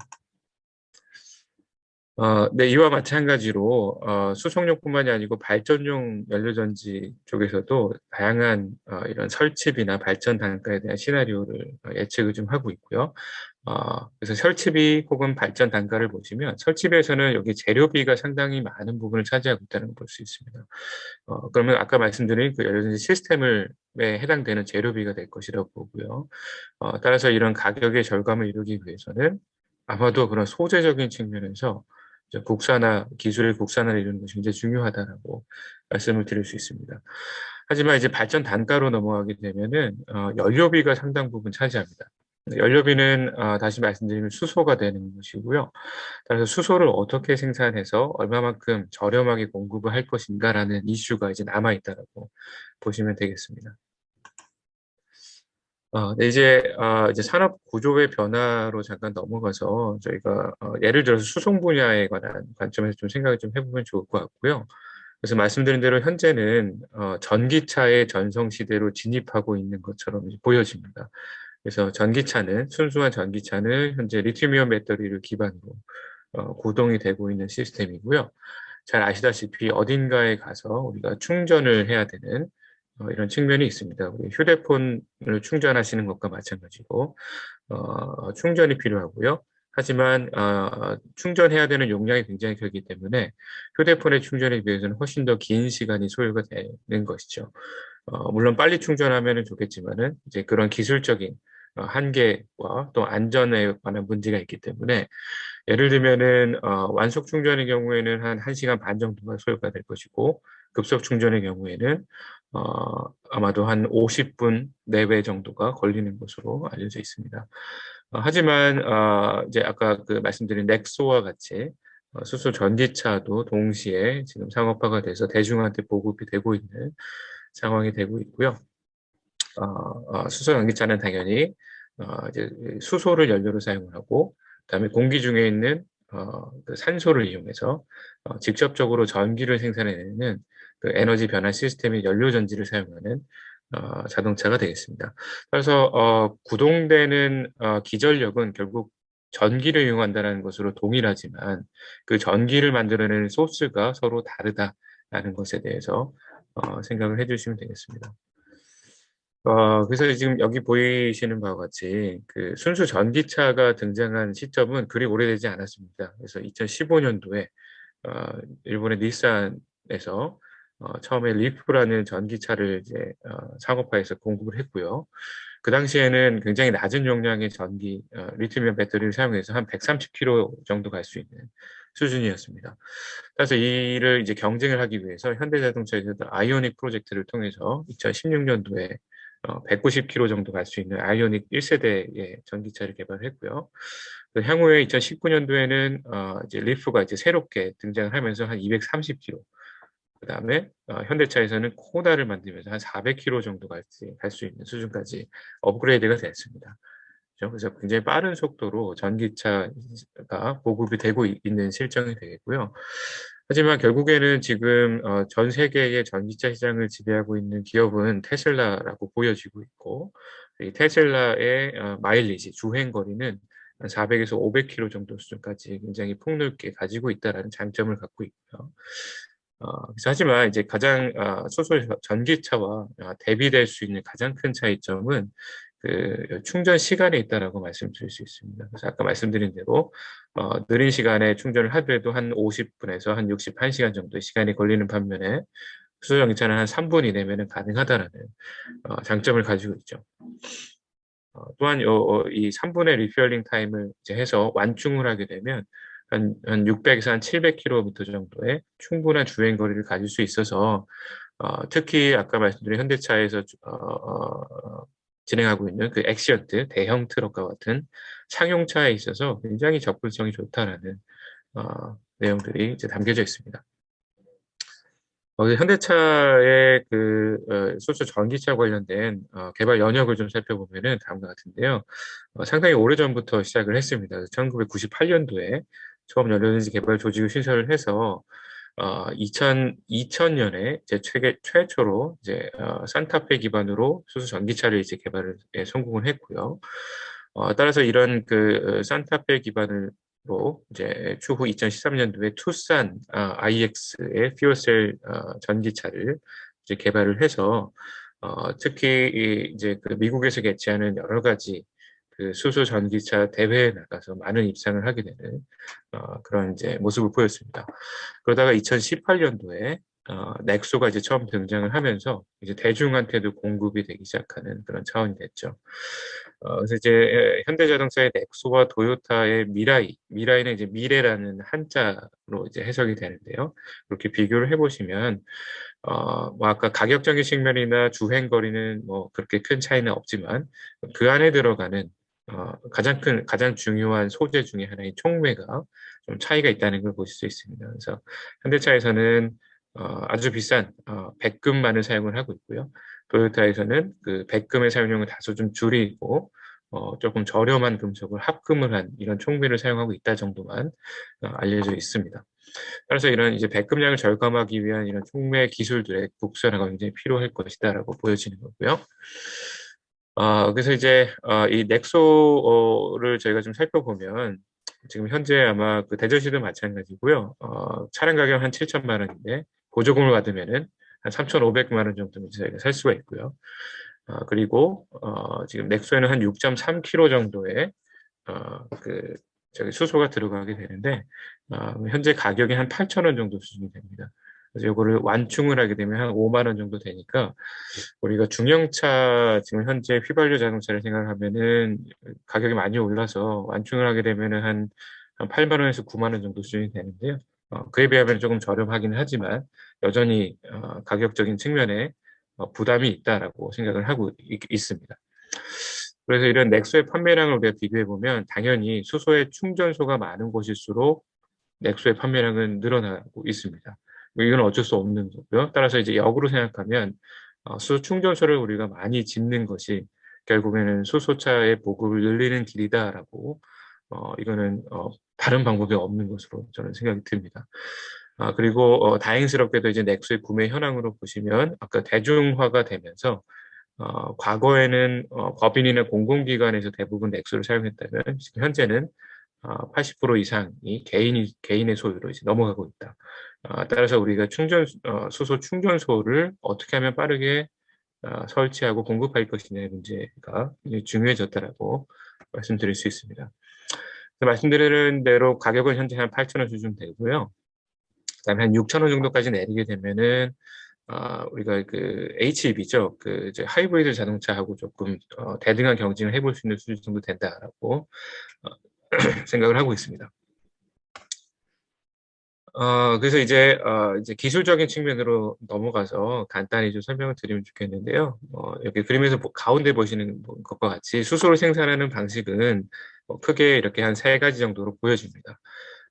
네, 이와 마찬가지로 수송용뿐만이 아니고 발전용 연료전지 쪽에서도 다양한 이런 설치비나 발전 단가에 대한 시나리오를 예측을 좀 하고 있고요. 그래서 설치비 혹은 발전 단가를 보시면 설치비에서는 여기 재료비가 상당히 많은 부분을 차지하고 있다는 걸 볼 수 있습니다. 그러면 아까 말씀드린 그 연료전지 시스템에 해당되는 재료비가 될 것이라고 보고요. 따라서 이런 가격의 절감을 이루기 위해서는 아마도 그런 소재적인 측면에서 기술의 국산화를 이루는 것이 굉장히 중요하다라고 말씀을 드릴 수 있습니다. 하지만 이제 발전 단가로 넘어가게 되면은 연료비가 상당 부분 차지합니다. 연료비는 다시 말씀드리면 수소가 되는 것이고요. 따라서 수소를 어떻게 생산해서 얼마만큼 저렴하게 공급을 할 것인가라는 이슈가 이제 남아 있다라고 보시면 되겠습니다. 네, 이제 산업 구조의 변화로 잠깐 넘어가서 저희가 예를 들어서 수송 분야에 관한 관점에서 좀 생각을 좀 해보면 좋을 것 같고요. 그래서 말씀드린 대로 현재는 전기차의 전성 시대로 진입하고 있는 것처럼 이제 보여집니다. 그래서 순수한 전기차는 현재 리튬이온 배터리를 기반으로 구동이 되고 있는 시스템이고요. 잘 아시다시피 어딘가에 가서 우리가 충전을 해야 되는 이런 측면이 있습니다. 우리 휴대폰을 충전하시는 것과 마찬가지고 충전이 필요하고요. 하지만 충전해야 되는 용량이 굉장히 크기 때문에 휴대폰의 충전에 비해서는 훨씬 더 긴 시간이 소요가 되는 것이죠. 물론 빨리 충전하면 좋겠지만은 이제 그런 기술적인 한계와 또 안전에 관한 문제가 있기 때문에 예를 들면은 완속 충전의 경우에는 한 1시간 반 정도가 소요가 될 것이고 급속 충전의 경우에는 아마도 한 50분 내외 정도가 걸리는 것으로 알려져 있습니다. 하지만 이제 아까 그 말씀드린 넥소와 같이 수소 전기차도 동시에 지금 상업화가 돼서 대중한테 보급이 되고 있는 상황이 되고 있고요. 수소 전기차는 당연히 이제 수소를 연료로 사용을 하고 그다음에 공기 중에 있는 그 산소를 이용해서 직접적으로 전기를 생산해내는 그 에너지 변화 시스템의 연료 전지를 사용하는 자동차가 되겠습니다. 그래서 구동되는 기전력은 결국 전기를 이용한다는 것으로 동일하지만 그 전기를 만들어내는 소스가 서로 다르다라는 것에 대해서 생각을 해주시면 되겠습니다. 그래서 지금 여기 보이시는 바와 같이 그 순수 전기차가 등장한 시점은 그리 오래되지 않았습니다. 그래서 2015년도에 일본의 닛산에서 처음에 리프라는 전기차를 이제 상업화해서 공급을 했고요. 그 당시에는 굉장히 낮은 용량의 리튬이온 배터리를 사용해서 한 130km 정도 갈 수 있는 수준이었습니다. 그래서 이를 이제 경쟁을 하기 위해서 현대자동차에서 아이오닉 프로젝트를 통해서 2016년도에 190km 정도 갈 수 있는 아이오닉 1세대의 전기차를 개발했고요. 향후에 2019년도에는 이제 리프가 이제 새롭게 등장을 하면서 한 230km, 그 다음에 현대차에서는 코다를 만들면서 한 400km 정도 갈 수 있는 수준까지 업그레이드가 됐습니다. 그래서 굉장히 빠른 속도로 전기차가 보급이 되고 있는 실정이 되겠고요. 하지만 결국에는 지금 전 세계의 전기차 시장을 지배하고 있는 기업은 테슬라라고 보여지고 있고, 이 테슬라의 마일리지, 주행 거리는 400에서 500km 정도 수준까지 굉장히 폭넓게 가지고 있다는 장점을 갖고 있고요. 하지만 이제 가장 수소 전기차와 대비될 수 있는 가장 큰 차이점은 그 충전 시간에 있다라고 말씀드릴 수 있습니다. 그래서 아까 말씀드린 대로 느린 시간에 충전을 하더라도 한 50분에서 한 61시간 정도의 시간이 걸리는 반면에 수소 전기차는 한 3분 이내면 가능하다라는 장점을 가지고 있죠. 또한 이 3분의 리퓨얼링 타임을 이제 해서 완충을 하게 되면 한 600에서 한 700km 정도의 충분한 주행 거리를 가질 수 있어서 특히 아까 말씀드린 현대차에서 진행하고 있는 그 엑시언트 대형 트럭과 같은商用차에 있어서 굉장히 접근성이 좋다라는 내용들이 이제 담겨져 있습니다. 현대차의 그 수소 전기차 관련된 개발 연역을 좀 살펴보면은 다음과 같은데요. 상당히 오래전부터 시작을 했습니다. 1998년도에 처음 연료전지 개발 조직을 신설을 해서 2000년에 이제 최초로 이제 산타페 기반으로 수소 전기차를 이제 개발을 성공을 했고요. 따라서 이런 그 산타페 기반으로 이제 추후 2013년도에 투싼 IX의 퓨어셀 전기차를 이제 개발을 해서 특히 이제 그 미국에서 개최하는 여러 가지 그 수소 전기차 대회에 나가서 많은 입상을 하게 되는 그런 이제 모습을 보였습니다. 그러다가 2018년도에 넥소가 이제 처음 등장을 하면서 이제 대중한테도 공급이 되기 시작하는 그런 차원이 됐죠. 그래서 이제 현대자동차의 넥소와 도요타의 미라이는 이제 미래라는 한자로 이제 해석이 되는데요. 그렇게 비교를 해보시면 뭐 아까 가격적인 측면이나 주행 거리는 뭐 그렇게 큰 차이는 없지만 그 안에 들어가는 가장 중요한 소재 중에 하나인 촉매가 좀 차이가 있다는 걸 보실 수 있습니다. 그래서 현대차에서는 아주 비싼 백금만을 사용을 하고 있고요. 도요타에서는 그 백금의 사용량을 다소 좀 줄이고 조금 저렴한 금속을 합금을 한 이런 촉매를 사용하고 있다 정도만 알려져 있습니다. 따라서 이런 이제 백금량을 절감하기 위한 이런 촉매 기술들의 국산화가 굉장히 필요할 것이다라고 보여지는 거고요. 그래서 이제 이 넥소를 저희가 좀 살펴보면 지금 현재 아마 그 대전시도 마찬가지고요. 차량 가격 한 7천만 원인데 보조금을 받으면은 한 3,500만 원 정도는 저희가 살 수가 있고요. 그리고 지금 넥소에는 한 6.3kg 정도의 그 저기 수소가 들어가게 되는데 현재 가격이 한 8,000원 정도 수준이 됩니다. 그래서 이거를 완충을 하게 되면 한 5만 원 정도 되니까 우리가 중형차 지금 현재 휘발유 자동차를 생각하면은 가격이 많이 올라서 완충을 하게 되면은 한 8만 원에서 9만 원 정도 수준이 되는데요. 그에 비하면 조금 저렴하기는 하지만 여전히 가격적인 측면에 부담이 있다라고 생각을 하고 있습니다. 그래서 이런 넥소의 판매량을 우리가 비교해 보면 당연히 수소의 충전소가 많은 곳일수록 넥소의 판매량은 늘어나고 있습니다. 이건 어쩔 수 없는 거고요. 따라서 이제 역으로 생각하면 수소 충전소를 우리가 많이 짓는 것이 결국에는 수소차의 보급을 늘리는 길이다라고 이거는 다른 방법이 없는 것으로 저는 생각이 듭니다. 그리고 다행스럽게도 이제 넥소의 구매 현황으로 보시면 아까 대중화가 되면서 과거에는 법인이나 공공기관에서 대부분 넥소를 사용했다면 지금 현재는 80% 이상이 개인의 소유로 이제 넘어가고 있다. 따라서 우리가 수소 충전소를 어떻게 하면 빠르게 설치하고 공급할 것이냐의 문제가 중요해졌다라고 말씀드릴 수 있습니다. 말씀드린 대로 가격은 현재 한 8,000원 수준 되고요. 그다음에 한 6,000원 정도까지 내리게 되면은 우리가 그 HEV죠. 그 이제 하이브리드 자동차하고 조금 대등한 경쟁을 해볼 수 있는 수준 정도 된다라고 생각을 하고 있습니다. 그래서 이제 기술적인 측면으로 넘어가서 간단히 좀 설명을 드리면 좋겠는데요. 여기 그림에서 가운데 보시는 것과 같이 수소를 생산하는 방식은 크게 이렇게 한 3가지 정도로 보여집니다.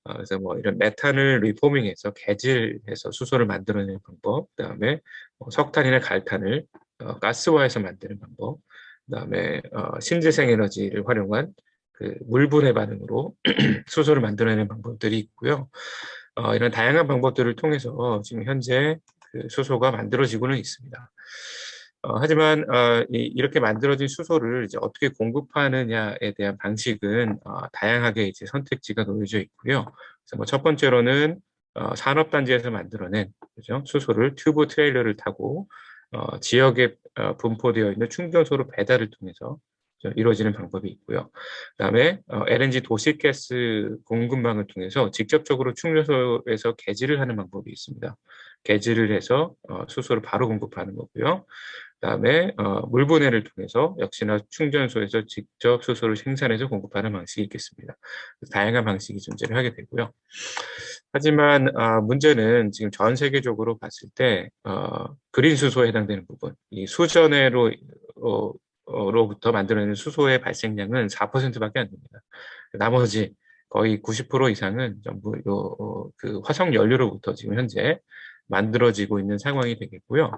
그래서 뭐 이런 메탄을 리포밍해서 개질해서 수소를 만들어내는 방법, 그다음에 석탄이나 갈탄을 가스화해서 만드는 방법, 그다음에 신재생 에너지를 활용한 그 물분해 반응으로 수소를 만들어내는 방법들이 있고요. 이런 다양한 방법들을 통해서 지금 현재 그 수소가 만들어지고는 있습니다. 하지만 이렇게 만들어진 수소를 이제 어떻게 공급하느냐에 대한 방식은 다양하게 이제 선택지가 놓여져 있고요. 그래서 뭐 첫 번째로는 산업단지에서 만들어낸 그죠? 수소를 튜브 트레일러를 타고 지역에 분포되어 있는 충전소로 배달을 통해서 이루어지는 방법이 있고요. 그다음에 LNG 도시가스 공급망을 통해서 직접적으로 충전소에서 개질을 하는 방법이 있습니다. 개질을 해서 수소를 바로 공급하는 거고요. 그다음에 물분해를 통해서 역시나 충전소에서 직접 수소를 생산해서 공급하는 방식이 있겠습니다. 다양한 방식이 존재를 하게 되고요. 하지만 문제는 지금 전 세계적으로 봤을 때 그린 수소에 해당되는 부분, 이 수전해로 로부터 만들어내는 수소의 발생량은 4%밖에 안 됩니다. 나머지 거의 90% 이상은 전부 그 화석 연료로부터 지금 현재 만들어지고 있는 상황이 되겠고요.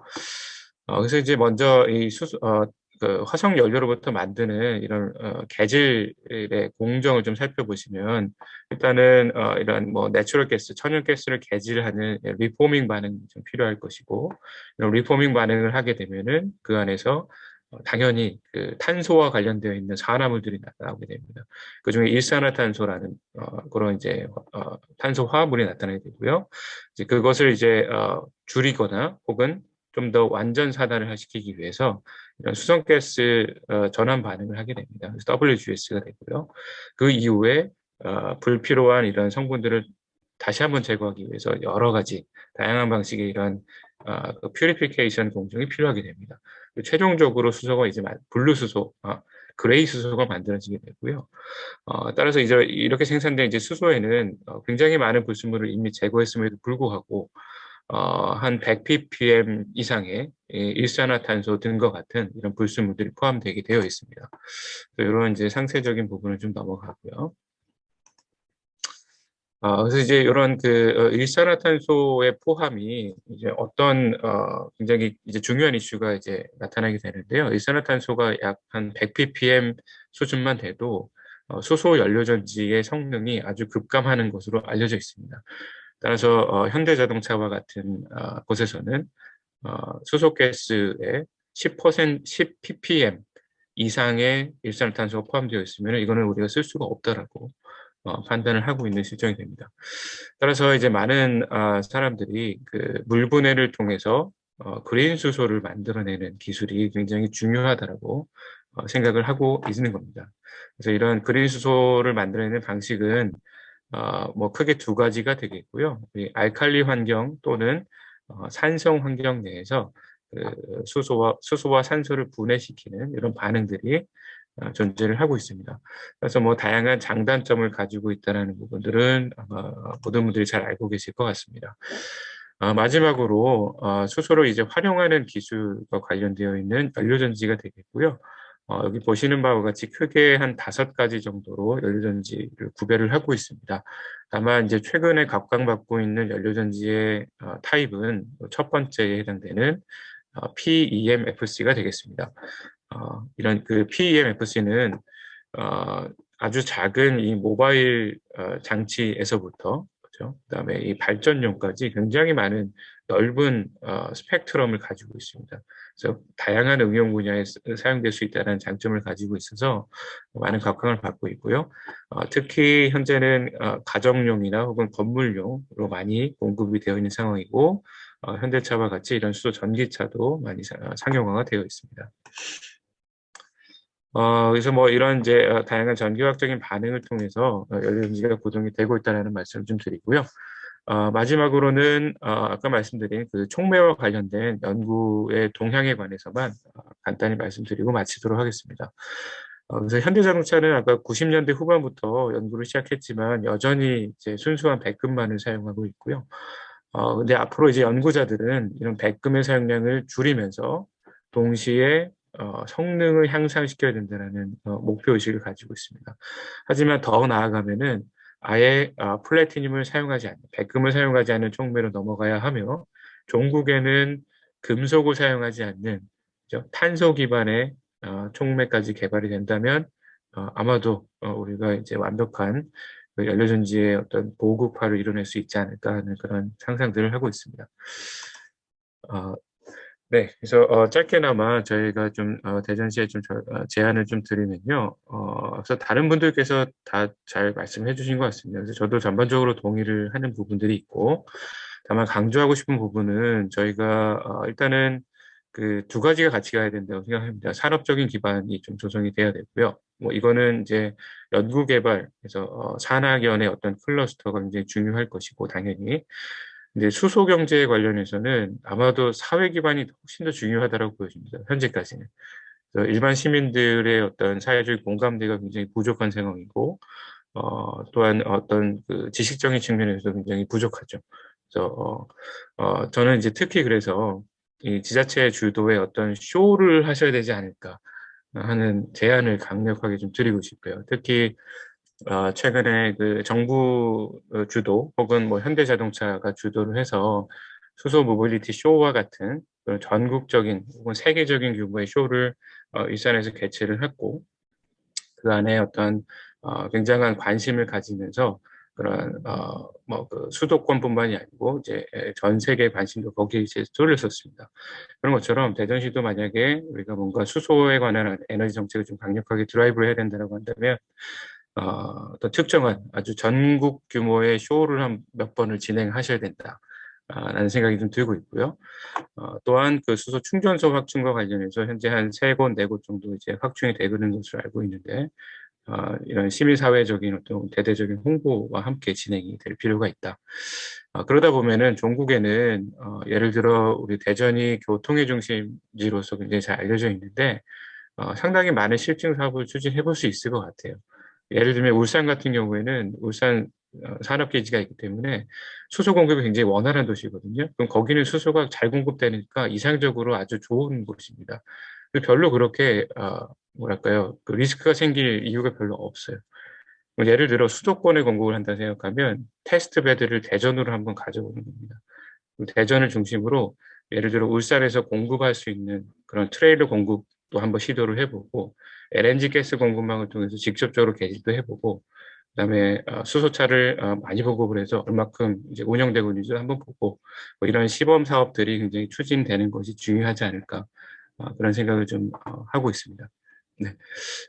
그래서 이제 먼저 이 그 화석 연료로부터 만드는 이런 개질의 공정을 좀 살펴보시면 일단은 이런 뭐 내추럴 가스, 천연 가스를 개질하는 리포밍 반응이 좀 필요할 것이고 이런 리포밍 반응을 하게 되면은 그 안에서 당연히 그 탄소와 관련되어 있는 산화물들이 나타나게 됩니다. 그 중에 일산화탄소라는 그런 이제 탄소 화합물이 나타나게 되고요. 이제 그것을 이제 줄이거나 혹은 좀 더 완전 사단을 시키기 위해서 이런 수성가스 전환 반응을 하게 됩니다. 그래서 WGS가 되고요. 그 이후에 불필요한 이런 성분들을 다시 한번 제거하기 위해서 여러 가지 다양한 방식의 이런 그 퓨리피케이션 공정이 필요하게 됩니다. 최종적으로 수소가 이제 블루 수소, 그레이 수소가 만들어지게 되고요. 따라서 이제 이렇게 생산된 이제 수소에는 굉장히 많은 불순물을 이미 제거했음에도 불구하고 한 100 ppm 이상의 일산화탄소 등과 같은 이런 불순물들이 포함되게 되어 있습니다. 이런 이제 상세적인 부분을 좀 넘어가고요. 그래서 이제 이런 그 일산화탄소의 포함이 이제 어떤 굉장히 이제 중요한 이슈가 이제 나타나게 되는데요. 일산화탄소가 약 한 100 ppm 수준만 돼도 수소 연료전지의 성능이 아주 급감하는 것으로 알려져 있습니다. 따라서 현대자동차와 같은 곳에서는 수소가스의 10 ppm 이상의 일산화탄소가 포함되어 있으면 이거는 우리가 쓸 수가 없다라고 판단을 하고 있는 실정이 됩니다. 따라서 이제 많은 사람들이 그 물분해를 통해서 그린 수소를 만들어내는 기술이 굉장히 중요하다라고 생각을 하고 있는 겁니다. 그래서 이런 그린 수소를 만들어내는 방식은 뭐 크게 두 가지가 되겠고요. 이 알칼리 환경 또는 산성 환경 내에서 그 수소와 산소를 분해시키는 이런 반응들이 존재를 하고 있습니다. 그래서 뭐 다양한 장단점을 가지고 있다는 부분들은 아마 모든 분들이 잘 알고 계실 것 같습니다. 마지막으로 수소를 이제 활용하는 기술과 관련되어 있는 연료전지가 되겠고요. 여기 보시는 바와 같이 크게 한 5가지 정도로 연료전지를 구별을 하고 있습니다. 다만 이제 최근에 각광받고 있는 연료전지의 타입은 첫 번째에 해당되는 PEMFC가 되겠습니다. 이런 그 PEMFC는 아주 작은 이 모바일 장치에서부터 그죠? 그다음에 이 발전용까지 굉장히 많은 넓은 스펙트럼을 가지고 있습니다. 그래서 다양한 응용 분야에 사용될 수 있다는 장점을 가지고 있어서 많은 각광을 받고 있고요. 특히 현재는 가정용이나 혹은 건물용으로 많이 공급이 되어 있는 상황이고 현대차와 같이 이런 수소 전기차도 많이 상용화가 되어 있습니다. 그래서 뭐 이런 이제 다양한 전기화학적인 반응을 통해서 연료전지가 구동이 되고 있다는 말씀을 좀 드리고요. 마지막으로는 아까 말씀드린 그 촉매와 관련된 연구의 동향에 관해서만 간단히 말씀드리고 마치도록 하겠습니다. 그래서 현대자동차는 아까 90년대 후반부터 연구를 시작했지만 여전히 이제 순수한 백금만을 사용하고 있고요. 근데 앞으로 이제 연구자들은 이런 백금의 사용량을 줄이면서 동시에 성능을 향상시켜야 된다는 목표의식을 가지고 있습니다. 하지만 더 나아가면은 아예 플래티늄을 사용하지 않는, 백금을 사용하지 않는 촉매로 넘어가야 하며 종국에는 금속을 사용하지 않는 탄소 기반의 촉매까지 개발이 된다면 아마도 우리가 이제 완벽한 그 연료전지의 어떤 보급화를 이뤄낼 수 있지 않을까 하는 그런 상상들을 하고 있습니다. 네, 그래서 짧게나마 저희가 좀 대전시에 좀 제안을 좀 드리면요. 그래서 다른 분들께서 다 잘 말씀해 주신 것 같습니다. 그래서 저도 전반적으로 동의를 하는 부분들이 있고, 다만 강조하고 싶은 부분은 저희가 일단은 그 두 가지가 같이 가야 된다고 생각합니다. 산업적인 기반이 좀 조성이 돼야 되고요. 뭐 이거는 이제 연구개발, 그래서 산학연의 어떤 클러스터가 굉장히 중요할 것이고 당연히. 근데 수소 경제에 관련해서는 아마도 사회 기반이 훨씬 더 중요하다고 보여집니다. 현재까지는. 그래서 일반 시민들의 어떤 사회적 공감대가 굉장히 부족한 상황이고, 또한 어떤 그 지식적인 측면에서도 굉장히 부족하죠. 그래서 저는 이제 특히 그래서 이 지자체 주도의 어떤 쇼를 하셔야 되지 않을까 하는 제안을 강력하게 좀 드리고 싶어요. 특히 최근에 그 정부 주도 혹은 뭐 현대자동차가 주도를 해서 수소 모빌리티 쇼와 같은 그런 전국적인 혹은 세계적인 규모의 쇼를 일산에서 개최를 했고 그 안에 어떤 굉장한 관심을 가지면서 그런 뭐 그 수도권뿐만이 아니고 이제 전 세계 관심도 거기에 이제 쏠렸었습니다. 그런 것처럼 대전시도 만약에 우리가 뭔가 수소에 관한 에너지 정책을 좀 강력하게 드라이브를 해야 된다고 한다면 어떤 특정한 아주 전국 규모의 쇼를 한 몇 번을 진행하셔야 된다. 라는 생각이 좀 들고 있고요. 또한 그 수소 충전소 확충과 관련해서 현재 한 3곳, 4곳 정도 이제 확충이 되고 있는 것으로 알고 있는데 이런 시민사회적인 어떤 대대적인 홍보와 함께 진행이 될 필요가 있다. 그러다 보면은 종국에는 예를 들어 우리 대전이 교통의 중심지로서 굉장히 잘 알려져 있는데 상당히 많은 실증 사업을 추진해 볼 수 있을 것 같아요. 예를 들면 울산 같은 경우에는 울산 산업기지가 있기 때문에 수소 공급이 굉장히 원활한 도시거든요. 그럼 거기는 수소가 잘 공급되니까 이상적으로 아주 좋은 곳입니다. 별로 그렇게 뭐랄까요, 그 리스크가 생길 이유가 별로 없어요. 예를 들어 수도권에 공급을 한다 생각하면 테스트 베드를 대전으로 한번 가져오는 겁니다. 대전을 중심으로 예를 들어 울산에서 공급할 수 있는 그런 트레일러 공급도 한번 시도를 해보고 LNG 가스 공급망을 통해서 직접적으로 개발도 해보고 그다음에 수소차를 많이 보급을 해서 얼마큼 이제 운영되고 있는지 한번 보고 뭐 이런 시범 사업들이 굉장히 추진되는 것이 중요하지 않을까 그런 생각을 좀 하고 있습니다. 네,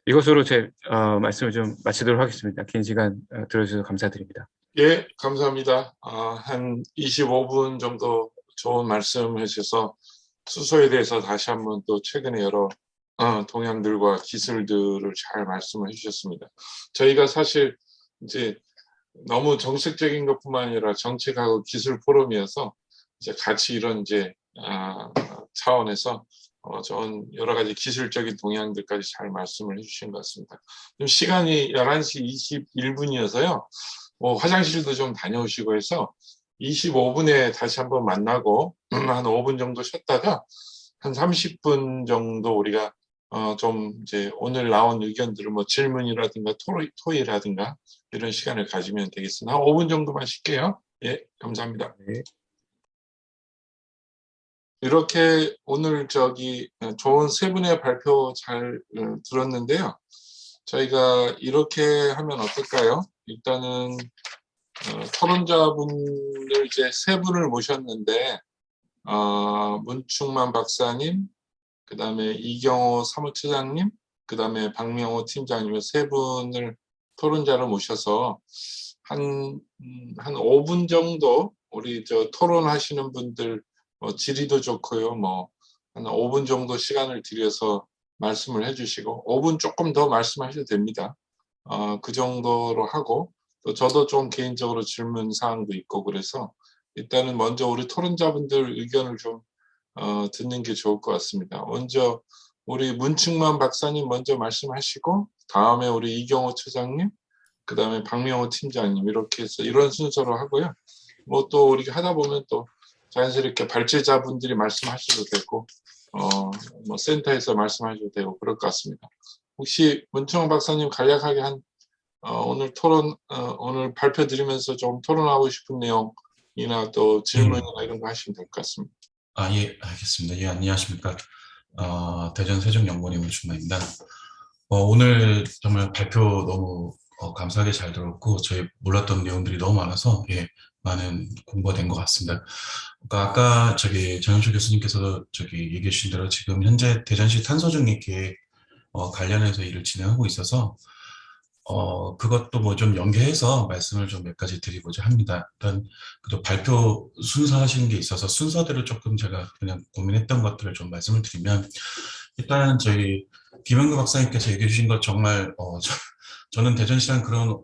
이것으로 제 말씀을 좀 마치도록 하겠습니다. 긴 시간 들어주셔서 감사드립니다. 예, 감사합니다. 한 25분 정도 좋은 말씀 해주셔서 수소에 대해서 다시 한번 또 최근에 여러 동향들과 기술들을 잘 말씀을 해주셨습니다. 저희가 사실 이제 너무 정책적인 것뿐만 아니라 정책하고 기술 포럼이어서 이제 같이 이런 이제 차원에서 좋은 여러 가지 기술적인 동향들까지 잘 말씀을 해주신 것 같습니다. 지금 시간이 11시 21분이어서요. 화장실도 좀 다녀오시고 해서 25분에 다시 한번 만나고 한 5분 정도 쉬었다가 한 30분 정도 우리가 좀 이제 오늘 나온 의견들을 뭐 질문이라든가 토의라든가 이런 시간을 가지면 되겠습니다. 한 5분 정도만 쉴게요. 예, 감사합니다. 네. 이렇게 오늘 좋은 세 분의 발표 잘 들었는데요. 저희가 이렇게 하면 어떨까요? 일단은 토론자분들 이제 세 분을 모셨는데 문충만 박사님, 그 다음에 이경호 사무처장님, 그 다음에 박명호 팀장님 세 분을 토론자로 모셔서 한 5분 정도 우리 토론하시는 분들 질의도 좋고요. 한 5분 정도 시간을 들여서 말씀을 해주시고 5분 조금 더 말씀하셔도 됩니다. 그 정도로 하고 또 저도 좀 개인적으로 질문 사항도 있고 그래서 일단은 먼저 우리 토론자분들 의견을 좀 듣는 게 좋을 것 같습니다. 먼저 우리 문충만 박사님 먼저 말씀하시고 다음에 우리 이경호 처장님, 그 다음에 박명호 팀장님 이렇게 해서 이런 순서로 하고요. 뭐 또 우리 하다 보면 또 자연스럽게 발제자분들이 말씀하셔도 되고 뭐 센터에서 말씀하셔도 되고 그럴 것 같습니다. 혹시 문충만 박사님 간략하게 오늘 오늘 발표 드리면서 좀 토론하고 싶은 내용이나 또 질문이나 이런 거 하시면 될 것 같습니다. 예, 알겠습니다. 예, 안녕하십니까. 대전 세종연구원의 문충만입니다. 오늘 정말 발표 너무 감사하게 잘 들었고, 저희 몰랐던 내용들이 너무 많아서, 예, 많은 공부가 된 것 같습니다. 그러니까 아까 정영철 교수님께서 얘기해 주신 대로 지금 현재 대전시 탄소중립 계획 관련해서 일을 진행하고 있어서, 그것도 뭐 좀 연계해서 말씀을 좀 몇 가지 드리고자 합니다. 일단, 그래도 발표 순서 하시는 게 있어서 순서대로 조금 제가 그냥 고민했던 것들을 좀 말씀을 드리면, 일단 저희 김영규 박사님께서 얘기해 주신 것 정말, 저는 대전시랑 그런,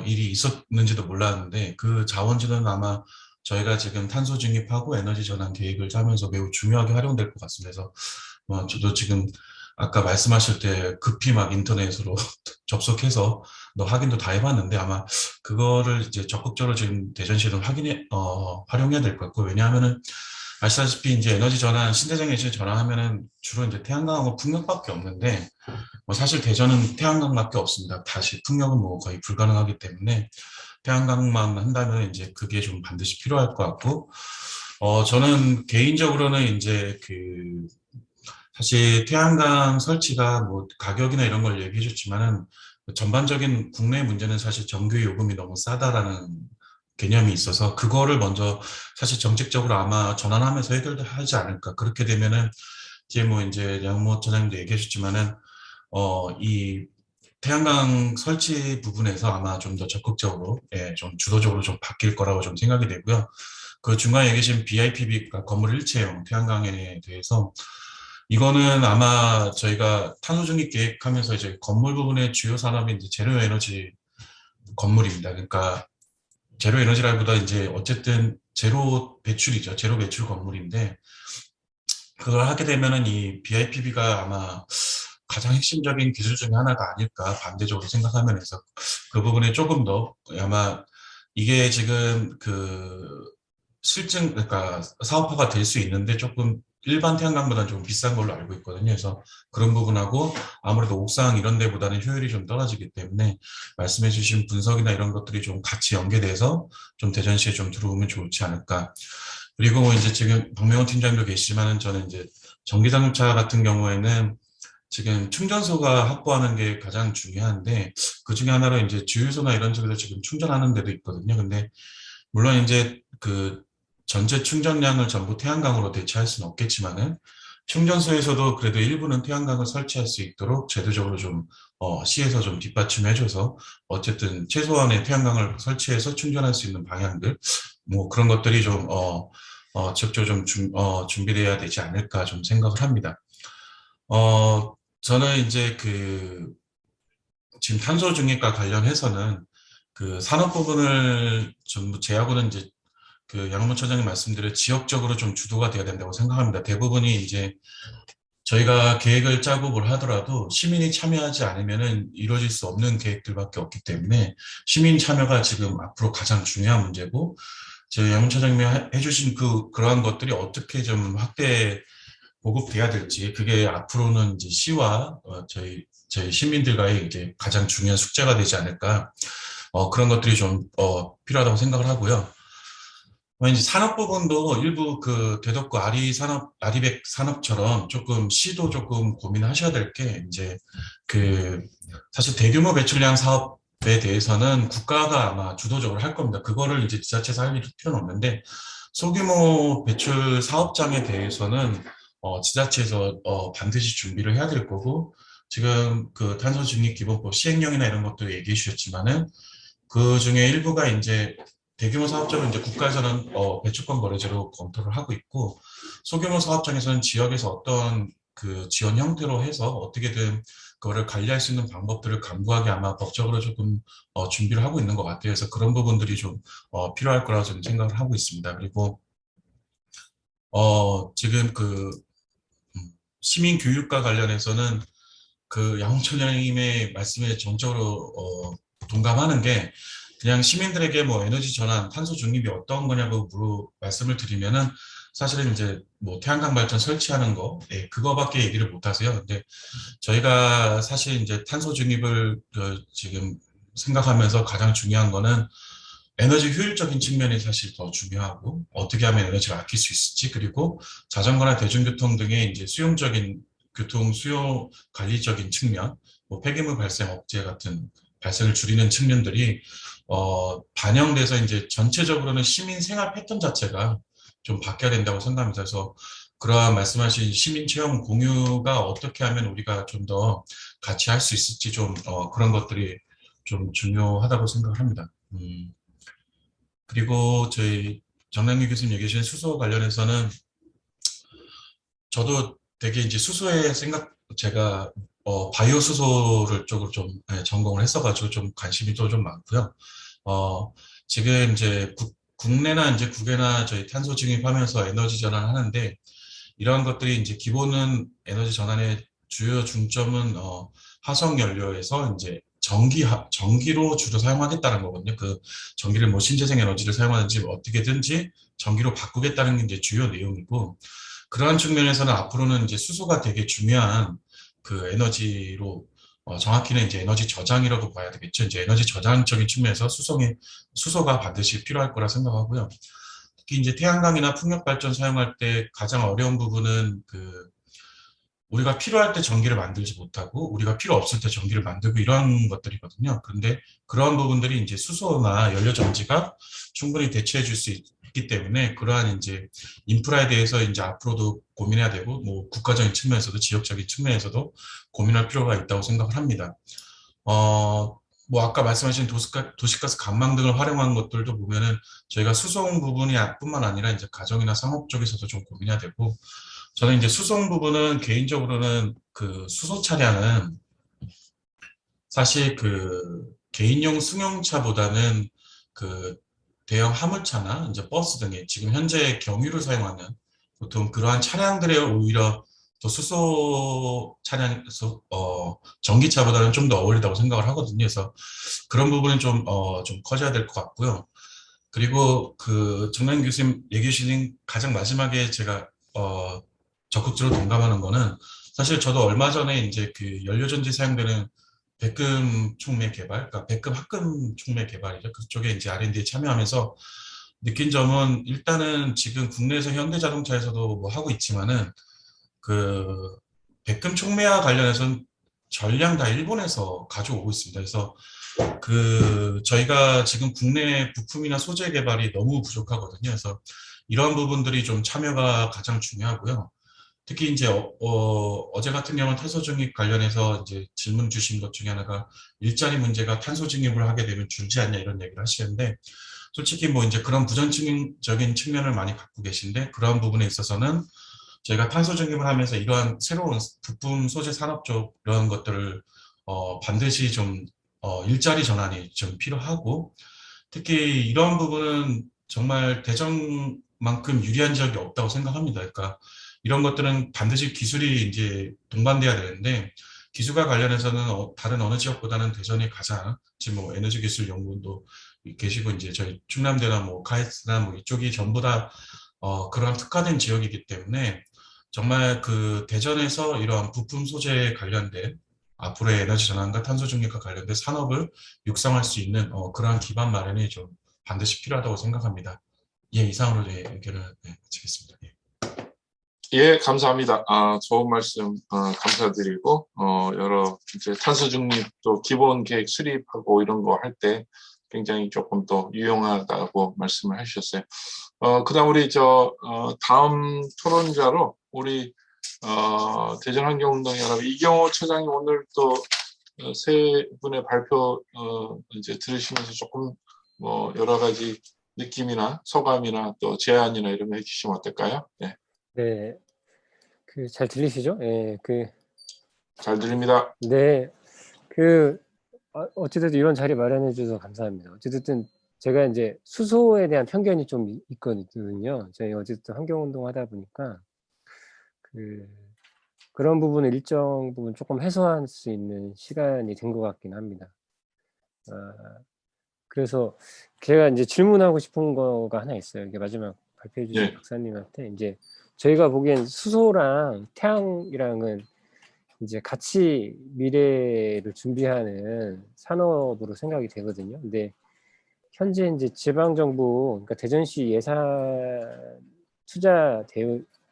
일이 있었는지도 몰랐는데, 그 자원지는 아마 저희가 지금 탄소 중립하고 에너지 전환 계획을 짜면서 매우 중요하게 활용될 것 같습니다. 그래서, 저도 지금 아까 말씀하실 때 급히 막 인터넷으로 접속해서 확인도 다 해봤는데 아마 그거를 이제 적극적으로 지금 대전시에서 활용해야 될 것 같고, 왜냐하면은 아시다시피 이제 에너지 전환, 신재생 에너지 전환하면은 주로 이제 태양광하고 풍력밖에 없는데, 사실 대전은 태양광밖에 없습니다. 다시 풍력은 뭐 거의 불가능하기 때문에 태양광만 한다면 이제 그게 좀 반드시 필요할 것 같고, 저는 개인적으로는 이제 사실 태양광 설치가 뭐 가격이나 이런 걸 얘기해 줬지만은 전반적인 국내 문제는 사실 전기 요금이 너무 싸다라는 개념이 있어서 그거를 먼저 사실 정책적으로 아마 전환하면서 해결하지 않을까. 그렇게 되면은 이제 양모 차장님도 얘기해 주셨지만은 이 태양광 설치 부분에서 아마 좀 더 적극적으로, 예, 좀 주도적으로 좀 바뀔 거라고 좀 생각이 되고요. 그 중간에 얘기하신 BIPB, 건물 일체형 태양광에 대해서 이거는 아마 저희가 탄소 중립 계획하면서 이제 건물 부분의 주요 산업이 이제 제로 에너지 건물입니다. 그러니까 제로 에너지라기보다 이제 어쨌든 제로 배출이죠. 제로 배출 건물인데 그걸 하게 되면은 이 BIPB가 아마 가장 핵심적인 기술 중에 하나가 아닐까 반대적으로 생각하면 해서 그 부분에 조금 더 아마 이게 지금 그 실증 그러니까 사업화가 될 수 있는데 조금 일반 태양광보다는 좀 비싼 걸로 알고 있거든요. 그래서 그런 부분하고 아무래도 옥상 이런 데보다는 효율이 좀 떨어지기 때문에 말씀해 주신 분석이나 이런 것들이 좀 같이 연계돼서 좀 대전시에 좀 들어오면 좋지 않을까. 그리고 이제 지금 박명훈 팀장도 계시지만은 저는 이제 전기상차 같은 경우에는 지금 충전소가 확보하는 게 가장 중요한데 그 중에 하나로 이제 주유소나 이런 쪽에서 지금 충전하는 데도 있거든요. 근데 물론 이제 그 전체 충전량을 전부 태양광으로 대체할 수는 없겠지만은 충전소에서도 그래도 일부는 태양광을 설치할 수 있도록 제도적으로 좀 시에서 좀 뒷받침해줘서 어쨌든 최소한의 태양광을 설치해서 충전할 수 있는 방향들 뭐 그런 것들이 좀 적극적으로 좀 준비돼야 되지 않을까 좀 생각을 합니다. 저는 이제 그 지금 탄소 중립과 관련해서는 그 산업 부분을 전부 제하고는 이제 그 양원모 처장님 말씀대로 지역적으로 좀 주도가 돼야 된다고 생각합니다. 대부분이 이제 저희가 계획을 짜고 뭘 하더라도 시민이 참여하지 않으면은 이루어질 수 없는 계획들밖에 없기 때문에 시민 참여가 지금 앞으로 가장 중요한 문제고 저희 양원모 처장님이 해주신 그러한 것들이 어떻게 좀 확대 보급돼야 될지 그게 앞으로는 이제 시와 저희 시민들과의 이제 가장 중요한 숙제가 되지 않을까 그런 것들이 좀 필요하다고 생각을 하고요. 이제 산업 부분도 일부 그 대덕구 아리백 산업처럼 조금 시도 조금 고민하셔야 될 게 이제 그 사실 대규모 배출량 사업에 대해서는 국가가 아마 주도적으로 할 겁니다. 그거를 이제 지자체에서 할 필요는 없는데 소규모 배출 사업장에 대해서는 지자체에서 반드시 준비를 해야 될 거고 지금 그 탄소 중립 기본법 시행령이나 이런 것도 얘기해 주셨지만은 그 중에 일부가 이제 대규모 사업장은 이제 국가에서는 배출권 거래제로 검토를 하고 있고 소규모 사업장에서는 지역에서 어떤 그 지원 형태로 해서 어떻게든 그거를 관리할 수 있는 방법들을 강구하게 아마 법적으로 조금 준비를 하고 있는 것 같아요. 그래서 그런 부분들이 좀 필요할 거라고 저는 생각을 하고 있습니다. 그리고 지금 그 시민 교육과 관련해서는 그 양홍철님의 말씀에 정적으로 동감하는 게 그냥 시민들에게 뭐 에너지 전환, 탄소 중립이 어떤 거냐고 말씀을 드리면은 사실은 이제 뭐 태양광 발전 설치하는 거, 그거밖에 얘기를 못 하세요. 근데 저희가 사실 이제 탄소 중립을 지금 생각하면서 가장 중요한 거는 에너지 효율적인 측면이 사실 더 중요하고 어떻게 하면 에너지를 아낄 수 있을지 그리고 자전거나 대중교통 등의 이제 수용적인 교통 수요 관리적인 측면, 뭐 폐기물 발생 억제 같은 발생을 줄이는 측면들이 반영돼서 이제 전체적으로는 시민 생활 패턴 자체가 좀 바뀌어야 된다고 생각합니다. 그래서 그러한 말씀하신 시민 체험 공유가 어떻게 하면 우리가 좀 더 같이 할 수 있을지 좀 그런 것들이 좀 중요하다고 생각을 합니다. 그리고 저희 정남기 교수님 얘기해 주신 수소 관련해서는 저도 되게 이제 수소에 제가 바이오 수소를 쪽으로 좀 전공을 했어가지고 좀 관심이 또 좀 많고요. 지금 이제 국내나 이제 국외나 저희 탄소 중립하면서 에너지 전환 하는데 이러한 것들이 이제 기본은 에너지 전환의 주요 중점은 화석 연료에서 이제 전기로 주로 사용하겠다는 거거든요. 그 전기를 뭐 신재생 에너지를 사용하든지 어떻게든지 전기로 바꾸겠다는 게 이제 주요 내용이고 그러한 측면에서는 앞으로는 이제 수소가 되게 중요한 그 에너지로 정확히는 이제 에너지 저장이라고 봐야 되겠죠. 이제 에너지 저장적인 측면에서 수소가 반드시 필요할 거라 생각하고요. 특히 이제 태양광이나 풍력 발전 사용할 때 가장 어려운 부분은 우리가 필요할 때 전기를 만들지 못하고 우리가 필요 없을 때 전기를 만들고 이런 것들이거든요. 그런데 그러한 부분들이 이제 수소나 연료 전지가 충분히 대체해 줄 수 있기 때문에 그러한 이제 인프라에 대해서 이제 앞으로도 고민해야 되고 뭐 국가적인 측면에서도 지역적인 측면에서도 고민할 필요가 있다고 생각을 합니다. 뭐 아까 말씀하신 도시가스 관망 등을 활용한 것들도 보면은 저희가 수송 부분이 뿐만 아니라 이제 가정이나 상업 쪽에서도 좀 고민해야 되고 저는 이제 수송 부분은 개인적으로는 그 수소 차량은 사실 그 개인용 승용차보다는 그 대형 화물차나 이제 버스 등의 지금 현재 경유를 사용하는 보통 그러한 차량들에 오히려 더 수소 차량, 전기차보다는 좀 더 어울리다고 생각을 하거든요. 그래서 그런 부분은 좀 커져야 될 것 같고요. 그리고 그 정남 교수님 얘기해 주신 가장 마지막에 제가 적극적으로 동감하는 거는 사실 저도 얼마 전에 이제 그 연료전지 사용되는 백금 촉매 개발, 그러니까 백금 합금 촉매 개발이죠. 그쪽에 이제 R&D에 참여하면서 느낀 점은 일단은 지금 국내에서 현대자동차에서도 뭐 하고 있지만은 그 백금 촉매와 관련해서는 전량 다 일본에서 가져오고 있습니다. 그래서 그 저희가 지금 국내 부품이나 소재 개발이 너무 부족하거든요. 그래서 이런 부분들이 좀 참여가 가장 중요하고요. 특히 이제 제 같은 경우는 탄소 중립 관련해서 이제 질문 주신 것 중에 하나가 일자리 문제가 탄소 중립을 하게 되면 줄지 않냐 이런 얘기를 하시는데 솔직히 뭐 이제 그런 부정적인 측면을 많이 갖고 계신데 그러한 부분에 있어서는 저희가 탄소 중립을 하면서 이러한 새로운 부품 소재 산업 쪽 이런 것들을 반드시 좀 일자리 전환이 좀 필요하고 특히 이런 부분은 정말 대전만큼 유리한 지역이 없다고 생각합니다. 그러니까 이런 것들은 반드시 기술이 이제 동반돼야 되는데 기술과 관련해서는 다른 어느 지역보다는 대전이 가장 지금 뭐 에너지 기술 연구원도 계시고 이제 저희 충남대나 뭐 카이스트나 뭐 이쪽이 전부 다 그러한 특화된 지역이기 때문에 정말 그 대전에서 이러한 부품 소재에 관련된 앞으로의 에너지 전환과 탄소 중립과 관련된 산업을 육성할 수 있는 그러한 기반 마련이 좀 반드시 필요하다고 생각합니다. 예, 이상으로 제 의견을 마치겠습니다. 예. 예, 감사합니다. 좋은 말씀 감사드리고 여러 이제 탄소 중립도 기본 계획 수립하고 이런 거 할 때 굉장히 조금 더 유용하다고 말씀을 해주셨어요. 그다음 우리 다음 토론자로 우리 대전환경운동연합 이경호 처장님 오늘 또 세 분의 발표 이제 들으시면서 조금 뭐 여러 가지 느낌이나 소감이나 또 제안이나 이런 거 해주시면 어떨까요? 네. 네, 잘 들리시죠? 예, 잘 들립니다. 네, 어찌됐든 이런 자리 마련해 주셔서 감사합니다. 어찌됐든 제가 이제 수소에 대한 편견이 좀 있거든요. 저희 어쨌든 환경운동 하다 보니까 그런 부분을 일정 부분 조금 해소할 수 있는 시간이 된 것 같긴 합니다. 그래서 제가 이제 질문하고 싶은 거가 하나 있어요. 이게 마지막 발표해 주신 네. 박사님한테 이제 저희가 보기엔 수소랑 태양이랑은 이제 같이 미래를 준비하는 산업으로 생각이 되거든요. 근데 현재 이제 지방 정부, 그러니까 대전시 예산 투자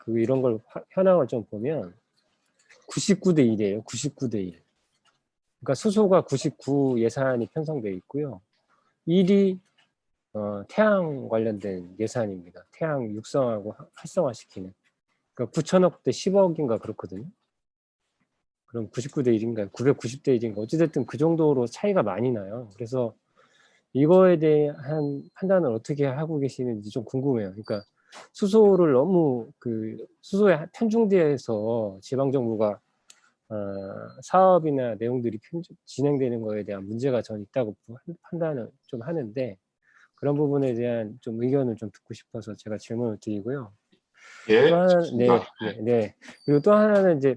이런 걸 현황을 좀 보면 99대 1이에요. 99대 1. 그러니까 수소가 99 예산이 편성되어 있고요. 1이 태양 관련된 예산입니다. 태양 육성하고 활성화시키는. 그러니까 9천억 대 10억인가 그렇거든요. 그럼 99대 1인가 990대 1인가 어찌됐든 그 정도로 차이가 많이 나요. 그래서 이거에 대한 판단을 어떻게 하고 계시는지 좀 궁금해요. 그러니까 수소를 너무 수소에 편중돼서 지방정부가 사업이나 내용들이 진행되는 거에 대한 문제가 전 있다고 판단을 좀 하는데 그런 부분에 대한 좀 의견을 좀 듣고 싶어서 제가 질문을 드리고요. 예, 또 하나, 네. 그리고 또 하나는 이제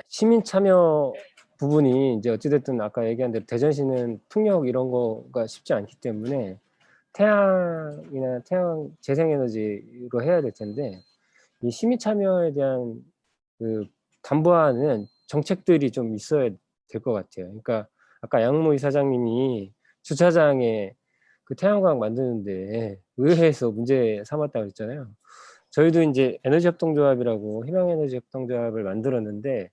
시민 참여 부분이 이제 어찌됐든 아까 얘기한 대로 대전시는 풍력 이런 거가 쉽지 않기 때문에 태양이나 태양 재생에너지로 해야 될 텐데 이 시민 참여에 대한 담보하는 정책들이 좀 있어야 될 것 같아요. 그러니까 아까 양모 이사장님이 주차장에 태양광 만드는데 의회에서 문제 삼았다고 했잖아요. 저희도 이제 에너지협동조합이라고 희망에너지협동조합을 만들었는데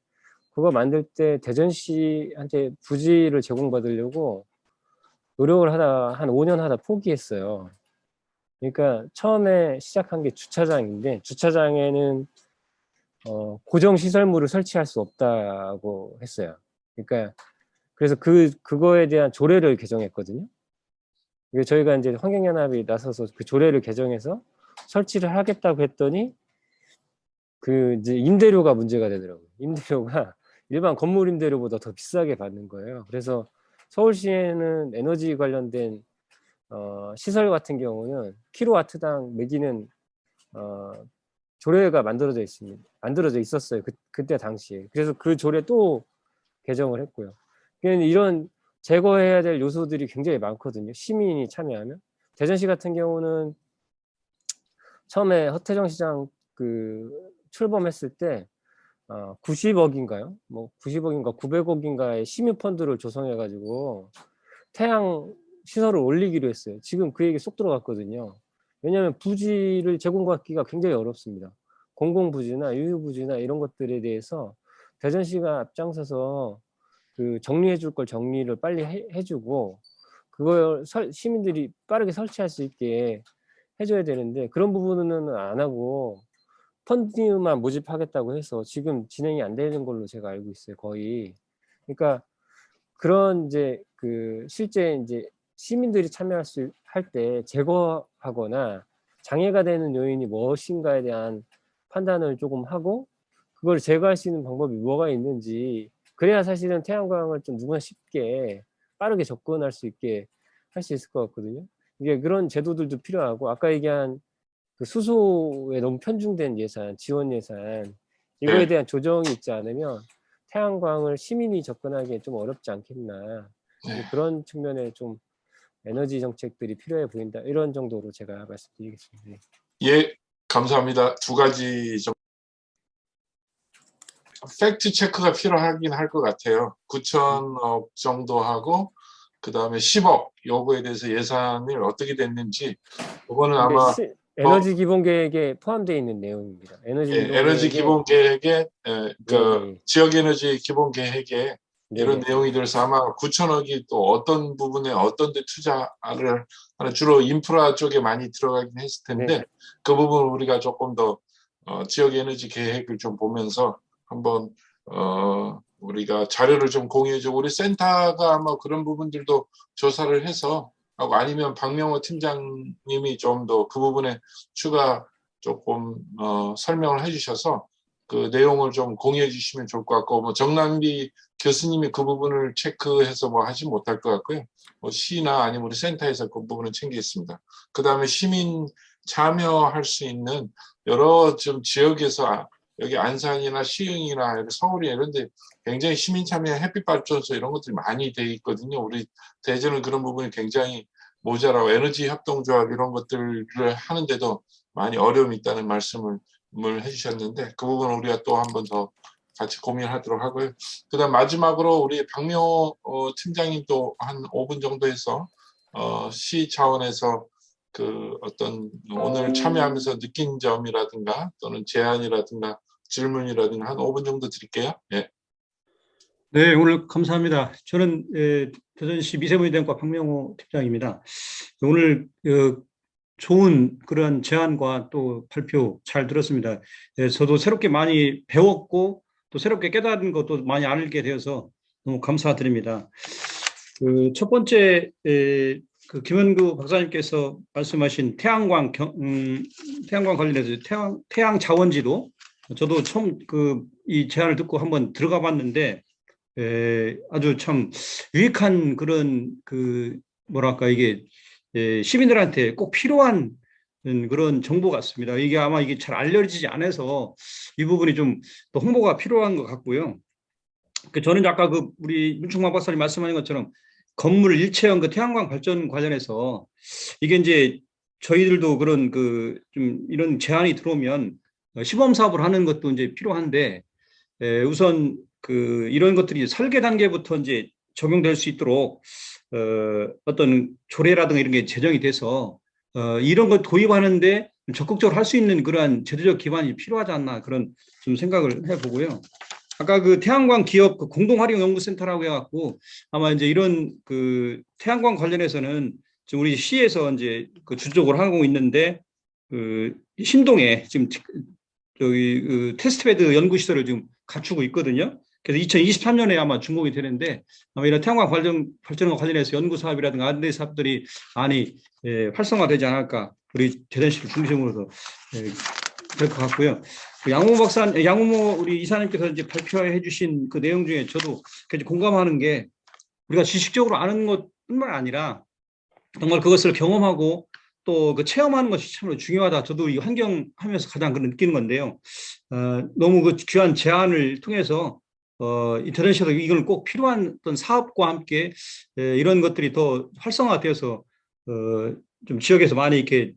그거 만들 때 대전시한테 부지를 제공받으려고 노력을 하다 한 5년 하다 포기했어요. 그러니까 처음에 시작한 게 주차장인데 주차장에는 고정 시설물을 설치할 수 없다고 했어요. 그러니까 그래서 그거에 대한 조례를 개정했거든요. 저희가 이제 환경연합이 나서서 그 조례를 개정해서 설치를 하겠다고 했더니 그 이제 임대료가 문제가 되더라고요. 임대료가 일반 건물 임대료보다 더 비싸게 받는 거예요. 그래서 서울시에는 에너지 관련된 시설 같은 경우는 킬로와트당 매기는 조례가 만들어져 있습니다. 만들어져 있었어요. 그때 당시에. 그래서 그 조례 또 개정을 했고요. 그러니까 이런 제거해야 될 요소들이 굉장히 많거든요. 시민이 참여하면. 대전시 같은 경우는 처음에 허태정 시장 그 출범했을 때 90억인가요? 뭐 90억인가 900억인가의 심의 펀드를 조성해 가지고 태양 시설을 올리기로 했어요. 지금 그 얘기 쏙 들어갔거든요. 왜냐하면 부지를 제공받기가 굉장히 어렵습니다. 공공부지나 유휴부지나 이런 것들에 대해서 대전시가 앞장서서 그 정리해 줄 걸 정리를 빨리 해주고 그걸 시민들이 빠르게 설치할 수 있게 해줘야 되는데 그런 부분은 안 하고 펀드만 모집하겠다고 해서 지금 진행이 안 되는 걸로 제가 알고 있어요. 거의. 그러니까 그런 이제 그 실제 이제 시민들이 참여할 수 할 때 제거하거나 장애가 되는 요인이 무엇인가에 대한 판단을 조금 하고 그걸 제거할 수 있는 방법이 뭐가 있는지 그래야 사실은 태양광을 좀 누구나 쉽게 빠르게 접근할 수 있게 할 수 있을 것 같거든요. 이게 그런 제도들도 필요하고 아까 얘기한 그 수소에 너무 편중된 예산, 지원 예산 이거에 대한 조정이 있지 않으면 태양광을 시민이 접근하기에 좀 어렵지 않겠나. 그런 측면에 좀 에너지 정책들이 필요해 보인다. 이런 정도로 제가 말씀드리겠습니다. 예, 감사합니다. 두 가지 팩트 체크가 필요하긴 할 것 같아요. 9천억 정도 하고 그 다음에 10억 요거에 대해서 예산을 어떻게 됐는지 그거는 아마 에너지 기본 계획에 포함되어 있는 내용입니다. 에너지 기본 계획에 그 지역 에너지 기본 계획에 이런 내용이 들어서 아마 9천억이 또 어떤 부분에 어떤 데 투자를 하는 주로 인프라 쪽에 많이 들어가긴 했을 텐데 그 부분 우리가 조금 더 지역 에너지 계획을 좀 보면서 한번 우리가 자료를 좀 공유해주고 우리 센터가 아마 그런 부분들도 조사를 해서 하고 아니면 박명호 팀장님이 좀 더 그 부분에 추가 조금 설명을 해주셔서 그 내용을 좀 공유해 주시면 좋을 것 같고 뭐 정남비 교수님이 그 부분을 체크해서 뭐 하지 못할 것 같고요. 뭐 시나 아니면 우리 센터에서 그 부분은 챙기겠습니다. 그 다음에 시민 참여할 수 있는 여러 좀 지역에서 여기 안산이나 시흥이나 서울이나 이런 데 굉장히 시민 참여 햇빛발전소 이런 것들이 많이 돼 있거든요. 우리 대전은 그런 부분이 굉장히 모자라고 에너지 협동조합 이런 것들을 하는데도 많이 어려움이 있다는 말씀을 해주셨는데 그 부분은 우리가 또 한 번 더 같이 고민하도록 하고요. 그 다음 마지막으로 우리 박명호 팀장님 또 한 5분 정도 해서 시 차원에서 그 어떤 오늘 참여하면서 느낀 점이라든가 또는 제안이라든가 질문이라든가 한 5분 정도 드릴게요. 예. 네, 오늘 감사합니다. 저는 대전시 미세먼지대응과 박명호 팀장입니다. 오늘 좋은 그런 제안과 또 발표 잘 들었습니다. 저도 새롭게 많이 배웠고 또 새롭게 깨달은 것도 많이 알게 되어서 너무 감사드립니다. 첫 번째 그 김현구 박사님께서 말씀하신 태양광 관련해서 태양 자원지도 저도 처음 이 제안을 듣고 한번 들어가 봤는데 아주 참 유익한 그런 뭐랄까 이게 시민들한테 꼭 필요한 그런 정보 같습니다. 이게 아마 이게 잘 알려지지 않아서 이 부분이 좀 더 홍보가 필요한 것 같고요. 저는 아까 우리 문충만 박사님 말씀하신 것처럼 건물 일체형 태양광 발전 관련해서 이게 이제 저희들도 그런 좀 이런 제안이 들어오면 시범 사업을 하는 것도 이제 필요한데 우선 이런 것들이 설계 단계부터 이제 적용될 수 있도록 어떤 조례라든가 이런 게 제정이 돼서 이런 것 도입하는데 적극적으로 할 수 있는 그러한 제도적 기반이 필요하지 않나 그런 좀 생각을 해보고요. 아까 태양광 기업 공동활용 연구센터라고 해갖고 아마 이제 이런 태양광 관련해서는 지금 우리 시에서 이제 주적으로 하고 있는데 신동에 지금 저기 테스트베드 연구시설을 지금 갖추고 있거든요. 그래서 2023년에 아마 준공이 되는데 아마 이런 태양광 발전과 관련해서 연구 사업이라든가 안내 사업들이 많이 활성화되지 않을까 우리 대전시를 중심으로서 될 것 같고요. 양우모 우리 이사님께서 이제 발표해 주신 그 내용 중에 저도 굉장히 공감하는 게 우리가 지식적으로 아는 것뿐만 아니라 정말 그것을 경험하고 또 그 체험하는 것이 참 중요하다. 저도 이 환경하면서 가장 그 느끼는 건데요. 너무 그 귀한 제안을 통해서 인터넷에서 이걸 꼭 필요한 어떤 사업과 함께 이런 것들이 더 활성화되어서 좀 지역에서 많이 이렇게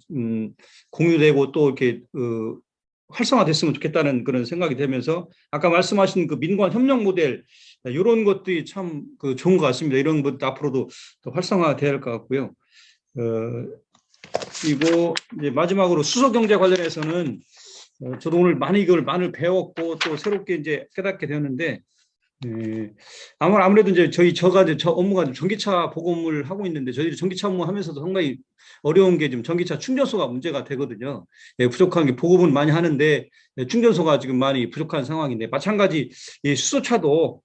공유되고 또 이렇게 활성화됐으면 좋겠다는 그런 생각이 들면서 아까 말씀하신 그 민관 협력 모델 이런 것들이 참 그 좋은 것 같습니다. 이런 것도 앞으로도 더 활성화돼야 할 것 같고요. 그리고 이제 마지막으로 수소 경제 관련해서는 저도 오늘 이걸 많이 배웠고 또 새롭게 이제 깨닫게 되었는데 아무래도 이제 저 업무가 전기차 보급을 하고 있는데 저희들이 전기차 업무하면서도 상당히 어려운 게 지금 전기차 충전소가 문제가 되거든요. 부족한 게 보급은 많이 하는데 충전소가 지금 많이 부족한 상황인데 마찬가지 이 수소차도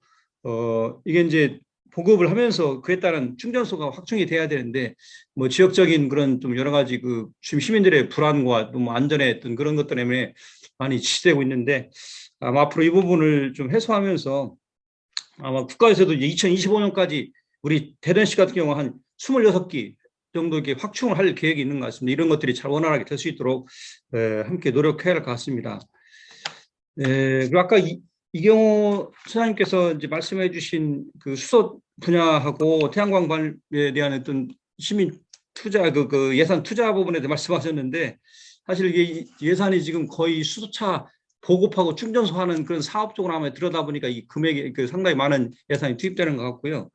이게 이제 보급을 하면서 그에 따른 충전소가 확충이 돼야 되는데 뭐 지역적인 그런 좀 여러 가지 그 시민들의 불안과 또 뭐 안전에 어떤 그런 것들 때문에 많이 지체되고 있는데 아마 앞으로 이 부분을 좀 해소하면서 아마 국가에서도 이제 2025년까지 우리 대전시 같은 경우 한 26기 정도 이렇게 확충을 할 계획이 있는 것 같습니다. 이런 것들이 잘 원활하게 될 수 있도록 함께 노력해야 할 것 같습니다. 그리고 아까 이경호 소장님께서 이제 말씀해 주신 그 수소 분야하고 태양광 발에 대한 어떤 시민 투자 그 예산 투자 부분에 대해 말씀하셨는데 사실 이게 예산이 지금 거의 수소차 보급하고 충전소 하는 그런 사업 쪽으로 하면 들여다보니까 이 금액이 상당히 많은 예산이 투입되는 것 같고요.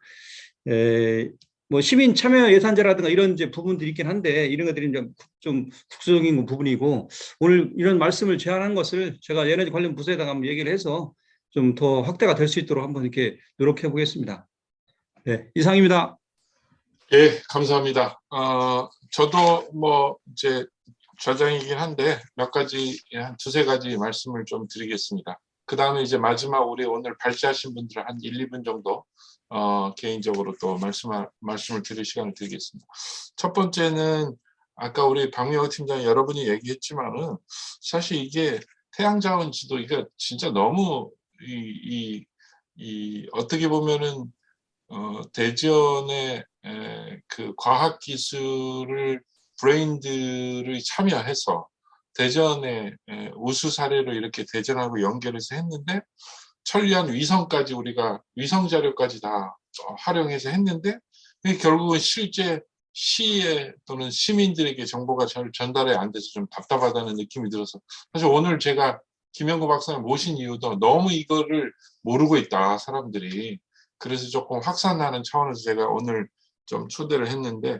뭐 시민 참여 예산제라든가 이런 이제 부분들이 있긴 한데 이런 것들이 이제 좀 국수적인 부분이고 오늘 이런 말씀을 제안한 것을 제가 에너지 관련 부서에다가 한번 얘기를 해서 좀 더 확대가 될 수 있도록 한번 이렇게 노력해 보겠습니다. 네, 이상입니다. 예, 감사합니다. 저도 뭐 이제 좌장이긴 한데 몇 가지 한 두세 가지 말씀을 좀 드리겠습니다. 그 다음에 이제 마지막 우리 오늘 발제하신 분들은 한 1, 2분 정도 개인적으로 또 말씀을 드릴 시간을 드리겠습니다. 첫 번째는 아까 우리 박명호 팀장이 여러분이 얘기했지만은 사실 이게 태양자원 지도 이게 진짜 너무 어떻게 보면은 대전의 그 과학기술을 브레인들이 참여해서 대전의 우수 사례로 이렇게 대전하고 연결해서 했는데 천리안 위성까지 우리가 위성 자료까지 다 활용해서 했는데 결국은 실제 시에 또는 시민들에게 정보가 잘 전달이 안 돼서 좀 답답하다는 느낌이 들어서 사실 오늘 제가 김영구 박사님 모신 이유도 너무 이거를 모르고 있다 사람들이 그래서 조금 확산하는 차원에서 제가 오늘 좀 초대를 했는데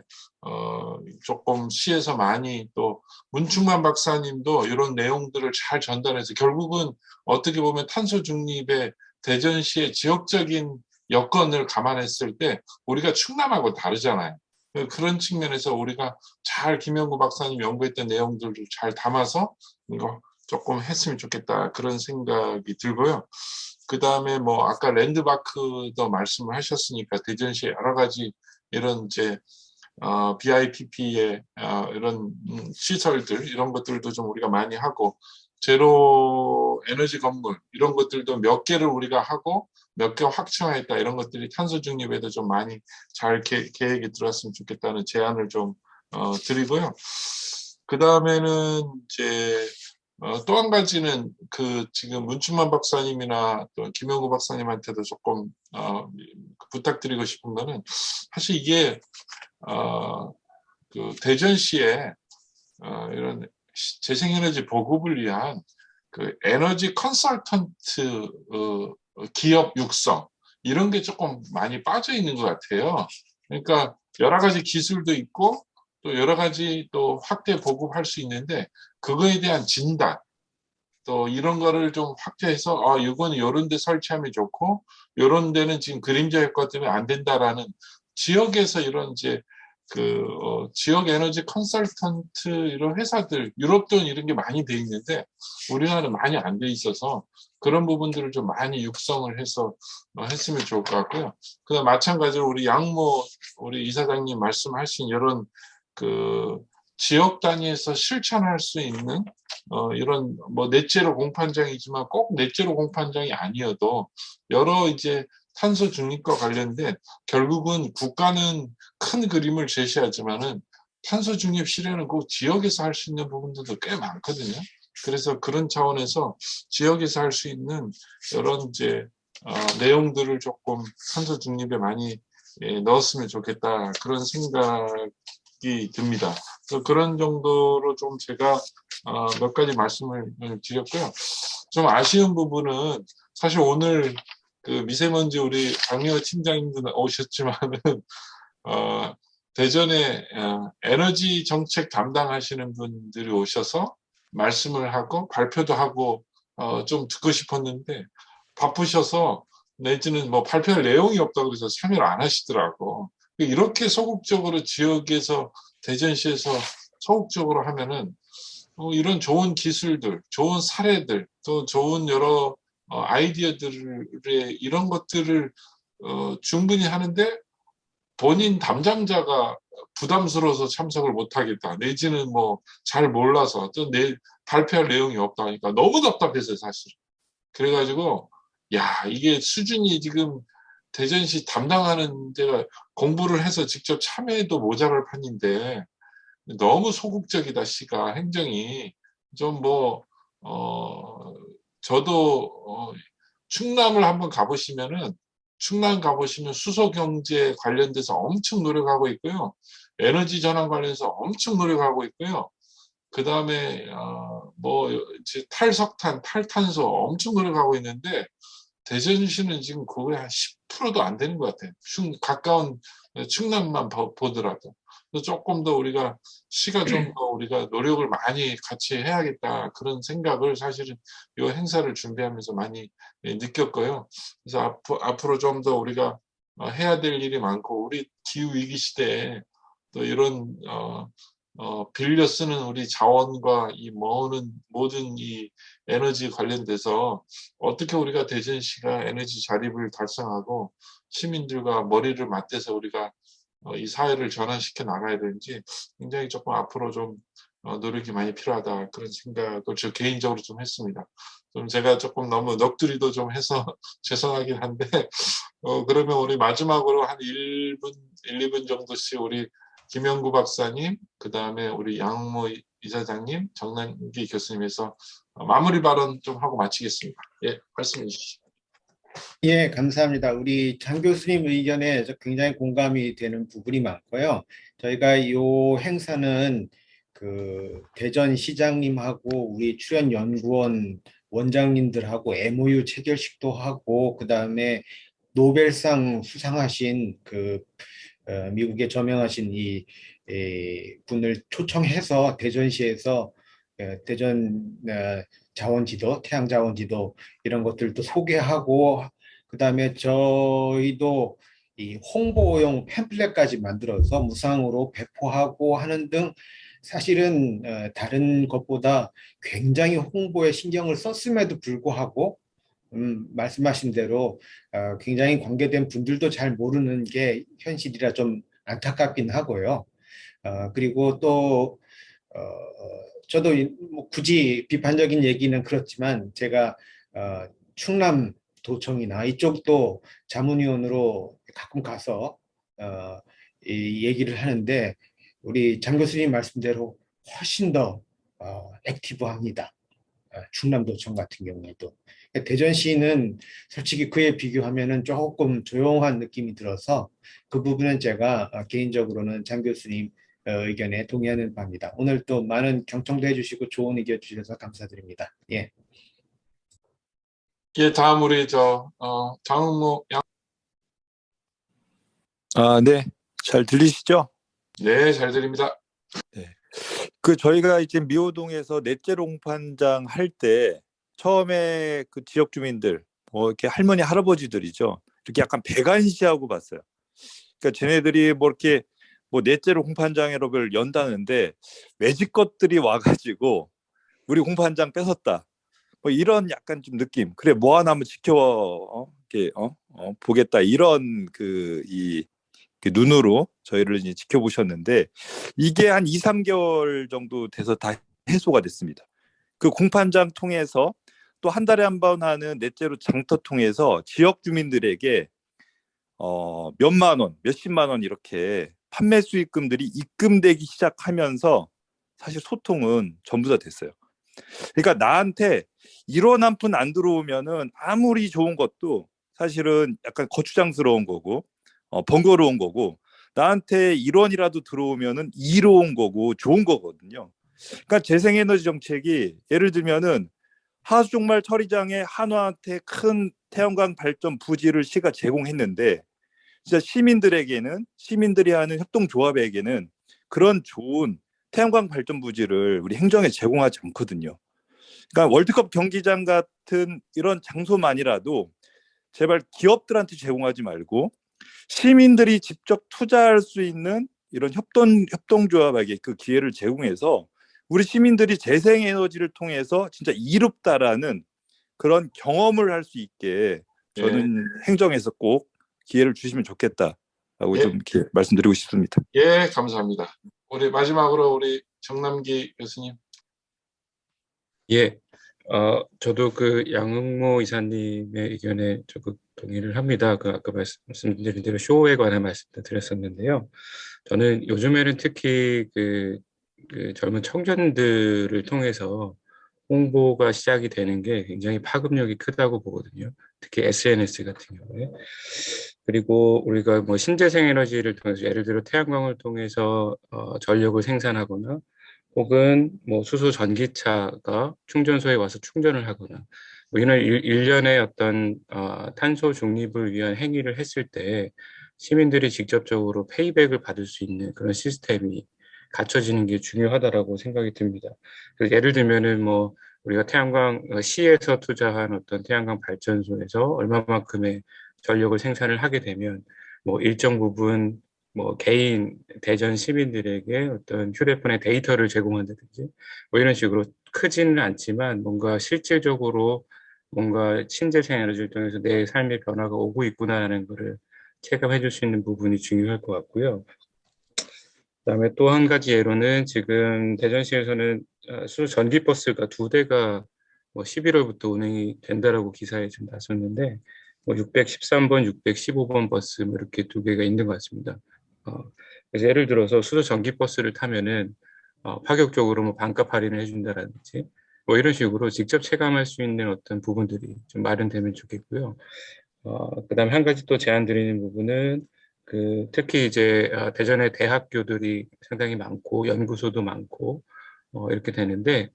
조금 시에서 많이 또 문충만 박사님도 이런 내용들을 잘 전달해서 결국은 어떻게 보면 탄소 중립의 대전시의 지역적인 여건을 감안했을 때 우리가 충남하고 다르잖아요. 그런 측면에서 우리가 잘 김영구 박사님 연구했던 내용들을 잘 담아서 이거 조금 했으면 좋겠다 그런 생각이 들고요. 그 다음에 뭐 아까 랜드마크도 말씀을 하셨으니까 대전시에 여러 가지 이런 이제 BIPP의 이런 시설들 이런 것들도 좀 우리가 많이 하고 제로 에너지 건물 이런 것들도 몇 개를 우리가 하고 몇 개 확충하겠다 이런 것들이 탄소 중립에도 좀 많이 잘 계획이 들어왔으면 좋겠다는 제안을 좀 드리고요. 그 다음에는 이제 또 한 가지는 그 지금 문충만 박사님이나 또 김영구 박사님한테도 조금 부탁드리고 싶은 거는 사실 이게 그 대전시에 이런 재생에너지 보급을 위한 그 에너지 컨설턴트 기업 육성 이런 게 조금 많이 빠져 있는 것 같아요. 그러니까 여러 가지 기술도 있고 또 여러 가지 또 확대 보급할 수 있는데 그거에 대한 진단 또 이런 거를 좀 확대해서 이거는 이런 데 설치하면 좋고 이런 데는 지금 그림자 효과 때문에 안 된다라는 지역에서 이런 이제 그 지역 에너지 컨설턴트 이런 회사들 유럽도 이런 게 많이 돼 있는데 우리나라는 많이 안 돼 있어서 그런 부분들을 좀 많이 육성을 해서 했으면 좋을 것 같고요. 그다음 마찬가지로 우리 양모 우리 이사장님 말씀하신 이런 그 지역 단위에서 실천할 수 있는 이런 뭐 넷제로 공판장이지만 꼭 넷제로 공판장이 아니어도 여러 이제 탄소 중립과 관련된 결국은 국가는 큰 그림을 제시하지만은 탄소 중립 실현은 꼭 지역에서 할 수 있는 부분들도 꽤 많거든요. 그래서 그런 차원에서 지역에서 할 수 있는 이런 이제 내용들을 조금 탄소 중립에 많이 넣었으면 좋겠다 그런 생각이 듭니다. 그래서 그런 정도로 좀 제가 몇 가지 말씀을 드렸고요. 좀 아쉬운 부분은 사실 오늘 그 미세먼지 우리 박미호 팀장님도 오셨지만은 대전에 에너지 정책 담당하시는 분들이 오셔서 말씀을 하고 발표도 하고 좀 듣고 싶었는데 바쁘셔서 내지는 뭐 발표할 내용이 없다고 그래서 참여를 안 하시더라고. 이렇게 소극적으로 지역에서 대전시에서 소극적으로 하면은 이런 좋은 기술들, 좋은 사례들, 또 좋은 여러 아이디어들의 이런 것들을 충분히 하는데 본인 담당자가 부담스러워서 참석을 못하겠다. 내지는 뭐 잘 몰라서 또 발표할 내용이 없다 하니까 너무 답답했어요, 사실. 그래가지고 야, 이게 수준이 지금 대전시 담당하는 데가 공부를 해서 직접 참여해도 모자랄 판인데 너무 소극적이다, 시가 행정이. 좀 뭐 저도 충남을 한번 가보시면은 충남 가보시면 수소 경제 관련돼서 엄청 노력하고 있고요. 에너지 전환 관련해서 엄청 노력하고 있고요. 그 다음에 뭐 이제 탈석탄, 탈탄소 엄청 노력하고 있는데 대전시는 지금 그거에 한 10%도 안 되는 것 같아요. 가까운 충남만 보더라도. 조금 더 우리가 시가 좀 더 우리가 노력을 많이 같이 해야겠다 그런 생각을 사실은 이 행사를 준비하면서 많이 느꼈고요. 그래서 앞으로 좀 더 우리가 해야 될 일이 많고 우리 기후 위기 시대에 또 이런 빌려 쓰는 우리 자원과 이 모든 이 에너지 관련돼서 어떻게 우리가 대전시가 에너지 자립을 달성하고 시민들과 머리를 맞대서 우리가 이 사회를 전환시켜 나가야 되는지 굉장히 조금 앞으로 좀 노력이 많이 필요하다 그런 생각을 저 개인적으로 좀 했습니다. 좀 제가 조금 너무 넋두리도 좀 해서 죄송하긴 한데 그러면 우리 마지막으로 한 1분, 2분 정도씩 우리 김영구 박사님, 그 다음에 우리 양모 이사장님, 정남기 교수님에서 마무리 발언 좀 하고 마치겠습니다. 예, 말씀해 주시죠. 예, 감사합니다. 우리 장 교수님 의견에 굉장히 공감이 되는 부분이 많고요. 저희가 이 행사는 그 대전시장님하고 우리 출연연구원 원장님들하고 MOU 체결식도 하고 그다음에 노벨상 수상하신 그 미국에 저명하신 이 분을 초청해서 대전시에서 대전 자원지도, 태양 자원지도 이런 것들도 소개하고 그다음에 저희도 이 홍보용 팸플렛까지 만들어서 무상으로 배포하고 하는 등 사실은 다른 것보다 굉장히 홍보에 신경을 썼음에도 불구하고 말씀하신 대로 굉장히 관계된 분들도 잘 모르는 게 현실이라 좀 안타깝긴 하고요. 그리고 또 저도 뭐 굳이 비판적인 얘기는 그렇지만 제가 충남 도청이나 이쪽도 자문위원으로 가끔 가서 이 얘기를 하는데 우리 장 교수님 말씀대로 훨씬 더 액티브합니다. 충남도청 같은 경우에도. 대전시는 솔직히 그에 비교하면은 조금 조용한 느낌이 들어서 그 부분은 제가 개인적으로는 장 교수님 의견에 동의하는 바입니다. 오늘 또 많은 경청도 해주시고 좋은 의견 주셔서 감사드립니다. 예. 예, 다음 우리 장모 양. 네, 잘 들리시죠? 네, 잘 들립니다. 네. 그 저희가 이제 미호동에서 넷제로 공판장 할 때 처음에 그 지역 주민들 이렇게 할머니 할아버지들이죠. 이렇게 약간 배관시하고 봤어요. 그러니까 쟤네들이 뭐 이렇게 뭐 넷제로 공판장을 연다는데 외집 것들이 와가지고 우리 공판장 뺏었다. 뭐 이런 약간 좀 느낌. 그래 뭐 하나 한번 지켜 이렇게 보겠다 이런 이 눈으로 저희를 이제 지켜보셨는데 이게 한 2, 3개월 정도 돼서 다 해소가 됐습니다. 그 공판장 통해서 또 한 달에 한 번 하는 넷째로 장터 통해서 지역 주민들에게 몇만 원, 몇십만 원 이렇게 판매 수익금들이 입금되기 시작하면서 사실 소통은 전부 다 됐어요. 그러니까 나한테 1원 한 푼 안 들어오면은 아무리 좋은 것도 사실은 약간 거추장스러운 거고 번거로운 거고, 나한테 1원이라도 들어오면은 이로운 거고 좋은 거거든요. 그러니까 재생에너지 정책이 예를 들면은 하수종말 처리장에 한화한테 큰 태양광 발전 부지를 시가 제공했는데 진짜 시민들이 하는 협동조합에게는 그런 좋은 태양광 발전 부지를 우리 행정에 제공하지 않거든요. 그러니까 월드컵 경기장 같은 이런 장소만이라도 제발 기업들한테 제공하지 말고 시민들이 직접 투자할 수 있는 이런 협동조합에게 그 기회를 제공해서 우리 시민들이 재생에너지를 통해서 진짜 이롭다라는 그런 경험을 할 수 있게 저는 행정에서 꼭 기회를 주시면 좋겠다라고 좀 이렇게 말씀드리고 싶습니다. 예, 감사합니다. 우리 마지막으로 우리 정남기 교수님. 예, 저도 그 양흥모 이사님의 의견에 적극 동의를 합니다. 그 아까 말씀드린 대로 쇼에 관한 말씀도 드렸었는데요. 저는 요즘에는 특히 그 젊은 청년들을 통해서 홍보가 시작이 되는 게 굉장히 파급력이 크다고 보거든요. 특히 SNS 같은 경우에. 그리고 우리가 뭐 신재생 에너지를 통해서 예를 들어 태양광을 통해서 전력을 생산하거나 혹은 뭐 수소 전기차가 충전소에 와서 충전을 하거나 뭐 이런 일련의 어떤 탄소 중립을 위한 행위를 했을 때 시민들이 직접적으로 페이백을 받을 수 있는 그런 시스템이 갖춰지는 게 중요하다라고 생각이 듭니다. 그래서 예를 들면은 뭐 우리가 태양광 시에서 투자한 어떤 태양광 발전소에서 얼마만큼의 전력을 생산을 하게 되면 뭐 일정 부분 뭐 개인 대전 시민들에게 어떤 휴대폰의 데이터를 제공한다든지 뭐 이런 식으로 크지는 않지만 뭔가 실질적으로 뭔가 신재생 에너지를 통해서 내 삶의 변화가 오고 있구나라는 것을 체감해 줄 수 있는 부분이 중요할 것 같고요. 그다음에 또 한 가지 예로는 지금 대전시에서는 수소 전기버스가 2대가 뭐 11월부터 운행이 된다라고 기사에 좀 났었는데 뭐 613번, 615번 버스 뭐 이렇게 2개가 있는 것 같습니다. 그래서 예를 들어서 수소 전기버스를 타면은 파격적으로 뭐 반값 할인을 해준다라든지 뭐 이런 식으로 직접 체감할 수 있는 어떤 부분들이 좀 마련되면 좋겠고요. 그다음에 한 가지 또 제안 드리는 부분은 특히 이제 대전에 대학교들이 상당히 많고 연구소도 많고 이렇게 되는데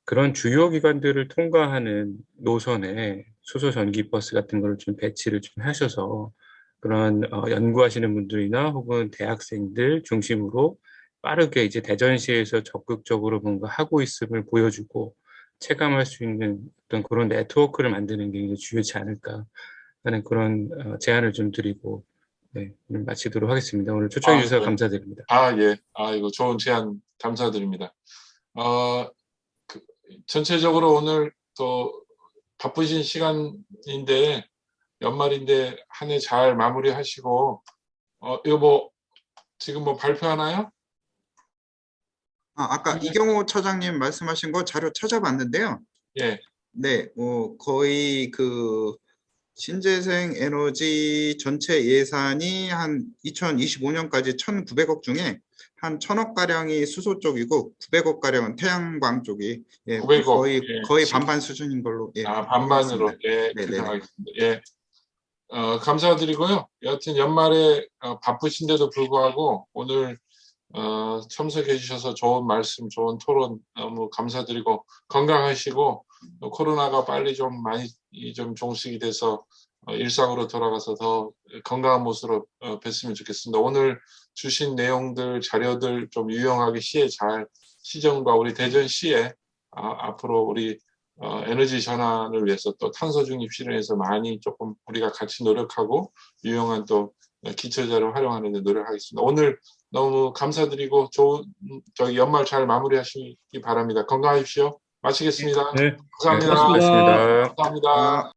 그런 주요 기관들을 통과하는 노선에 수소 전기 버스 같은 거를 좀 배치를 좀 하셔서 그런 연구하시는 분들이나 혹은 대학생들 중심으로 빠르게 이제 대전시에서 적극적으로 뭔가 하고 있음을 보여주고 체감할 수 있는 어떤 그런 네트워크를 만드는 게 중요하지 않을까 하는 그런 제안을 좀 드리고 네, 오늘 마치도록 하겠습니다. 오늘 초청해 주셔서 감사드립니다. 예. 이거 좋은 제안 감사드립니다. 전체적으로 오늘 또 바쁘신 시간인데 연말인데 한 해 잘 마무리하시고 이거 뭐 지금 뭐 발표하나요? 아까 이경호 처장님 말씀하신 거 자료 찾아봤는데요. 예. 네, 거의 그 신재생 에너지 전체 예산이 한 2025년까지 1,900억 중에 한 1,000억 가량이 수소 쪽이고 900억 가량은 태양광 쪽이 900억, 거의 반반 수준인 걸로 반반으로 네네. 계산하겠습니다. 예. 감사드리고요. 여하튼 연말에 바쁘신데도 불구하고 오늘 참석해 주셔서 좋은 말씀, 좋은 토론 너무 감사드리고 건강하시고 코로나가 빨리 좀 많이 좀 종식이 돼서 일상으로 돌아가서 더 건강한 모습으로 뵀으면 좋겠습니다. 오늘 주신 내용들, 자료들 좀 유용하게 시에 잘 시정과 우리 대전시에 앞으로 우리 에너지 전환을 위해서 또 탄소 중립 실현에서 많이 조금 우리가 같이 노력하고 유용한 또 기초자료 활용하는 데 노력하겠습니다. 오늘 너무 감사드리고 좋은 연말 잘 마무리하시기 바랍니다. 건강하십시오. 마치겠습니다. 네, 감사합니다. 고맙습니다. 감사합니다.